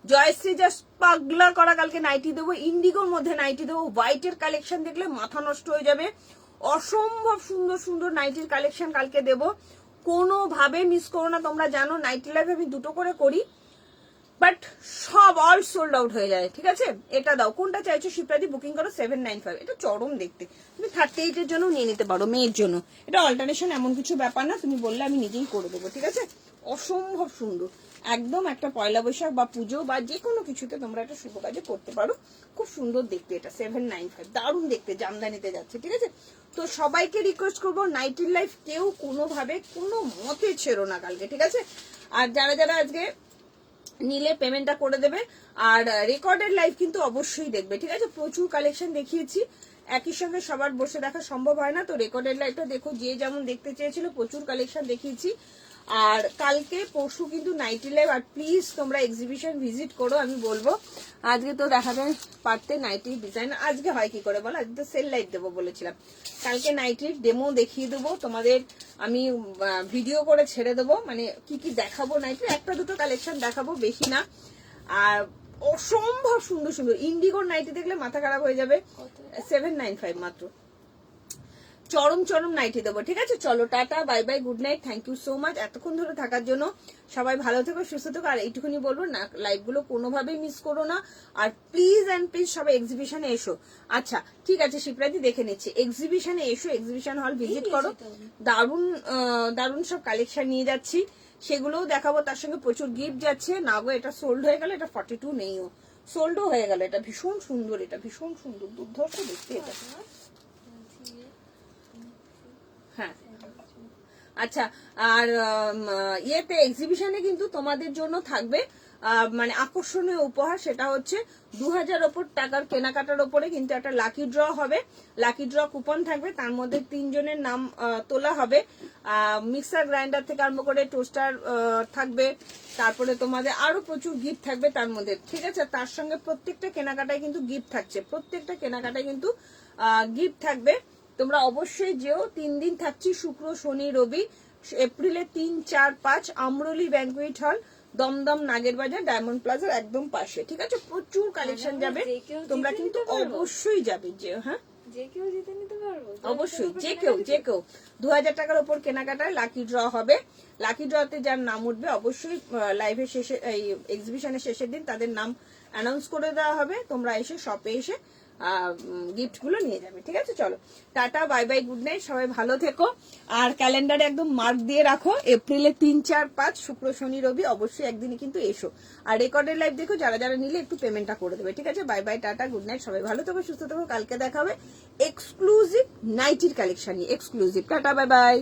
জয়শ্রী জাস্ট পাগলা করা কালকে নাইটি দেবো, ইন্ডিগোর মধ্যে নাইটি দেবো, হোয়াইটের কালেকশন দেখলে মাথা নষ্ট হয়ে যাবে, অসম্ভব সুন্দর সুন্দর নাইটির কালেকশন কালকে দেবো, কোনোভাবে মিস করো না। তোমরা জানো নাইটি লাইভ আমি 2টো করে করি, বাট সব অল সোল্ড আউট হয়ে যায়, ঠিক আছে? এটা দাও, কোনটা চাইছো শিপ্রাদি? বুকিং করো 795, এটা চরম দেখতে, তুমি 38 এর জন্য নিয়ে নিতে পারো, মেয়ের জন্য। এটা অল্টারনেশন এমন কিছু ব্যাপার না, তুমি বললে আমি নিজেই করে দেবো, ঠিক আছে? অসম্ভব সুন্দর, একদম একটা পয়লা বৈশাখ বা পুজো বা যে কোনো কিছুতে তোমরা একটা শুভ কাজে করতে পারো, খুব সুন্দর দেখতে। এটা 795, দারুণ দেখতে, জামদানিতে যাচ্ছে, ঠিক আছে? তো সবাইকে রিকোয়েস্ট করবো নাইটির লাইফ কেউ কোনোভাবে কোনো মতে ছেড়ো না কালকে, ঠিক আছে? আর যারা যারা আজকে নিলে পেমেন্টটা করে দেবে, আর রেকর্ডেড লাইভ কিন্তু অবশ্যই দেখবে, ঠিক আছে? প্রচুর কালেকশন দেখিয়েছি, একই সঙ্গে সবার বসে দেখা সম্ভব হয় না, তো রেকর্ডেড লাইভটা দেখো, যে যেমন দেখতে চেয়েছিল, প্রচুর কালেকশন দেখিয়েছি। আর কালকে পরশু কিন্তু নাইটি লাইভ, আর প্লিজ তোমরা এক্সিবিশন ভিজিট করো, আমি বলবো। আজকে তো দেখাতে পারতে নাইটির ডিজাইন, আজকে হয় কি করে বলো, আজকে তো সেল লাইভ দেবো বলেছিলাম, কালকে নাইটির ডেমো দেখিয়ে দেবো তোমাদের, আমি ভিডিও করে ছেড়ে দেবো, মানে কি কি দেখাবো নাইটির, 1-2 কালেকশন দেখাবো, বেশি না। আর অসম্ভব সুন্দর সুন্দর ইন্ডিগোর নাইটি দেখলে মাথা খারাপ হয়ে যাবে, 795 মাত্র, চরম চরম নাইটি দেবো, ঠিক আছে? চলো tata, bye bye, good night, thank you so much এতক্ষণ ধরে থাকার জন্য। সবাই ভালো থেকো, সুস্থ থেকো, আর এইটুকুনি বলবো না, লাইভ গুলো কোনোভাবেই মিস করো না, আর প্লিজ অ্যান্ড প্লিজ সবাই এক্সিবিশনে এসো। আচ্ছা ঠিক আছে, শিপ্রাদি দেখে নিচ্ছি, এক্সিবিশনে এসো, এক্সিবিশন হল ভিজিট করো, দারুণ দারুণ সব কালেকশন নিয়ে যাচ্ছি, সেগুলোও দেখাবো, তার সঙ্গে প্রচুর গিফট যাচ্ছে। না গো, এটা সোল্ড হয়ে গেল, এটা 42 নেইও, সোল্ডও হয়ে গেল, এটা ভীষণ সুন্দর, এটা ভীষণ সুন্দর, দুর্ধর্ষ দেখতে এটা, হ্যাঁ। আচ্ছা, আর ইয়েতে এক্সিবিশনে কিন্তু তোমাদের জন্য থাকবে মানে আকর্ষণীয় উপহার, সেটা হচ্ছে 2000 টাকার কেনাকাটার ওপরে কিন্তু একটা লাকি ড্র হবে, লাকি ড্র কুপন থাকবে, তার মধ্যে 3 জনের নাম তোলা হবে। মিক্সার গ্রাইন্ডার থেকে আরম্ভ করে টোস্টার থাকবে, তারপরে তোমাদের আরো প্রচুর গিফট থাকবে তার মধ্যে, ঠিক আছে? তার সঙ্গে প্রত্যেকটা কেনাকাটায় কিন্তু গিফট থাকছে, প্রত্যেকটা কেনাকাটায় কিন্তু গিফট থাকবে। তোমরা অবশ্যই যেও, 3 দিন থাকছি, শুক্র শনি রবি, এপ্রিলের 3, 4, 5, আমরলি ব্যাংকুয়েট হল, দমদম নাগের বাজার, ডায়মন্ড প্লাজার একদম পাশে, ঠিক আছে? প্রচুর কালেকশন যাবে, তোমরা কিন্তু অবশ্যই যাবে, যে হ্যাঁ যে কেউ জিতে নিতে পারবো, অবশ্যই, যে কেউ 2000 টাকার উপর কেনাকাটায় লাকি ড্র হবে, লাকি ড্রতে যার নাম উঠবে অবশ্যই লাইভের শেষে, এই এক্সিবিশনের শেষের দিন তাদের নাম অ্যানাউন্স করে দেওয়া হবে, তোমরা এসে শপে এসে গিফট গুলো নিয়ে যাবে। ঠিক আছে, চলো tata, bye bye, good night, সবাই ভালো থেকো। আর ক্যালেন্ডারে একদম মার্ক দিয়ে রাখো, এপ্রিলে 3, 4, 5 শুক্র শনি রবি অবশ্যই একদিনই কিন্তু এসো। আর রেকর্ডের লাইভ দেখো, যারা যারা নিলে একটু পেমেন্টটা করে দেবে। ঠিক আছে, bye bye, tata, good night, সবাই ভালো থেকো, সুস্থ থেকো। কালকে দেখা হবে এক্সক্লুসিভ নাইটির কালেকশন নিয়ে, এক্সক্লুসিভ। Tata, bye by.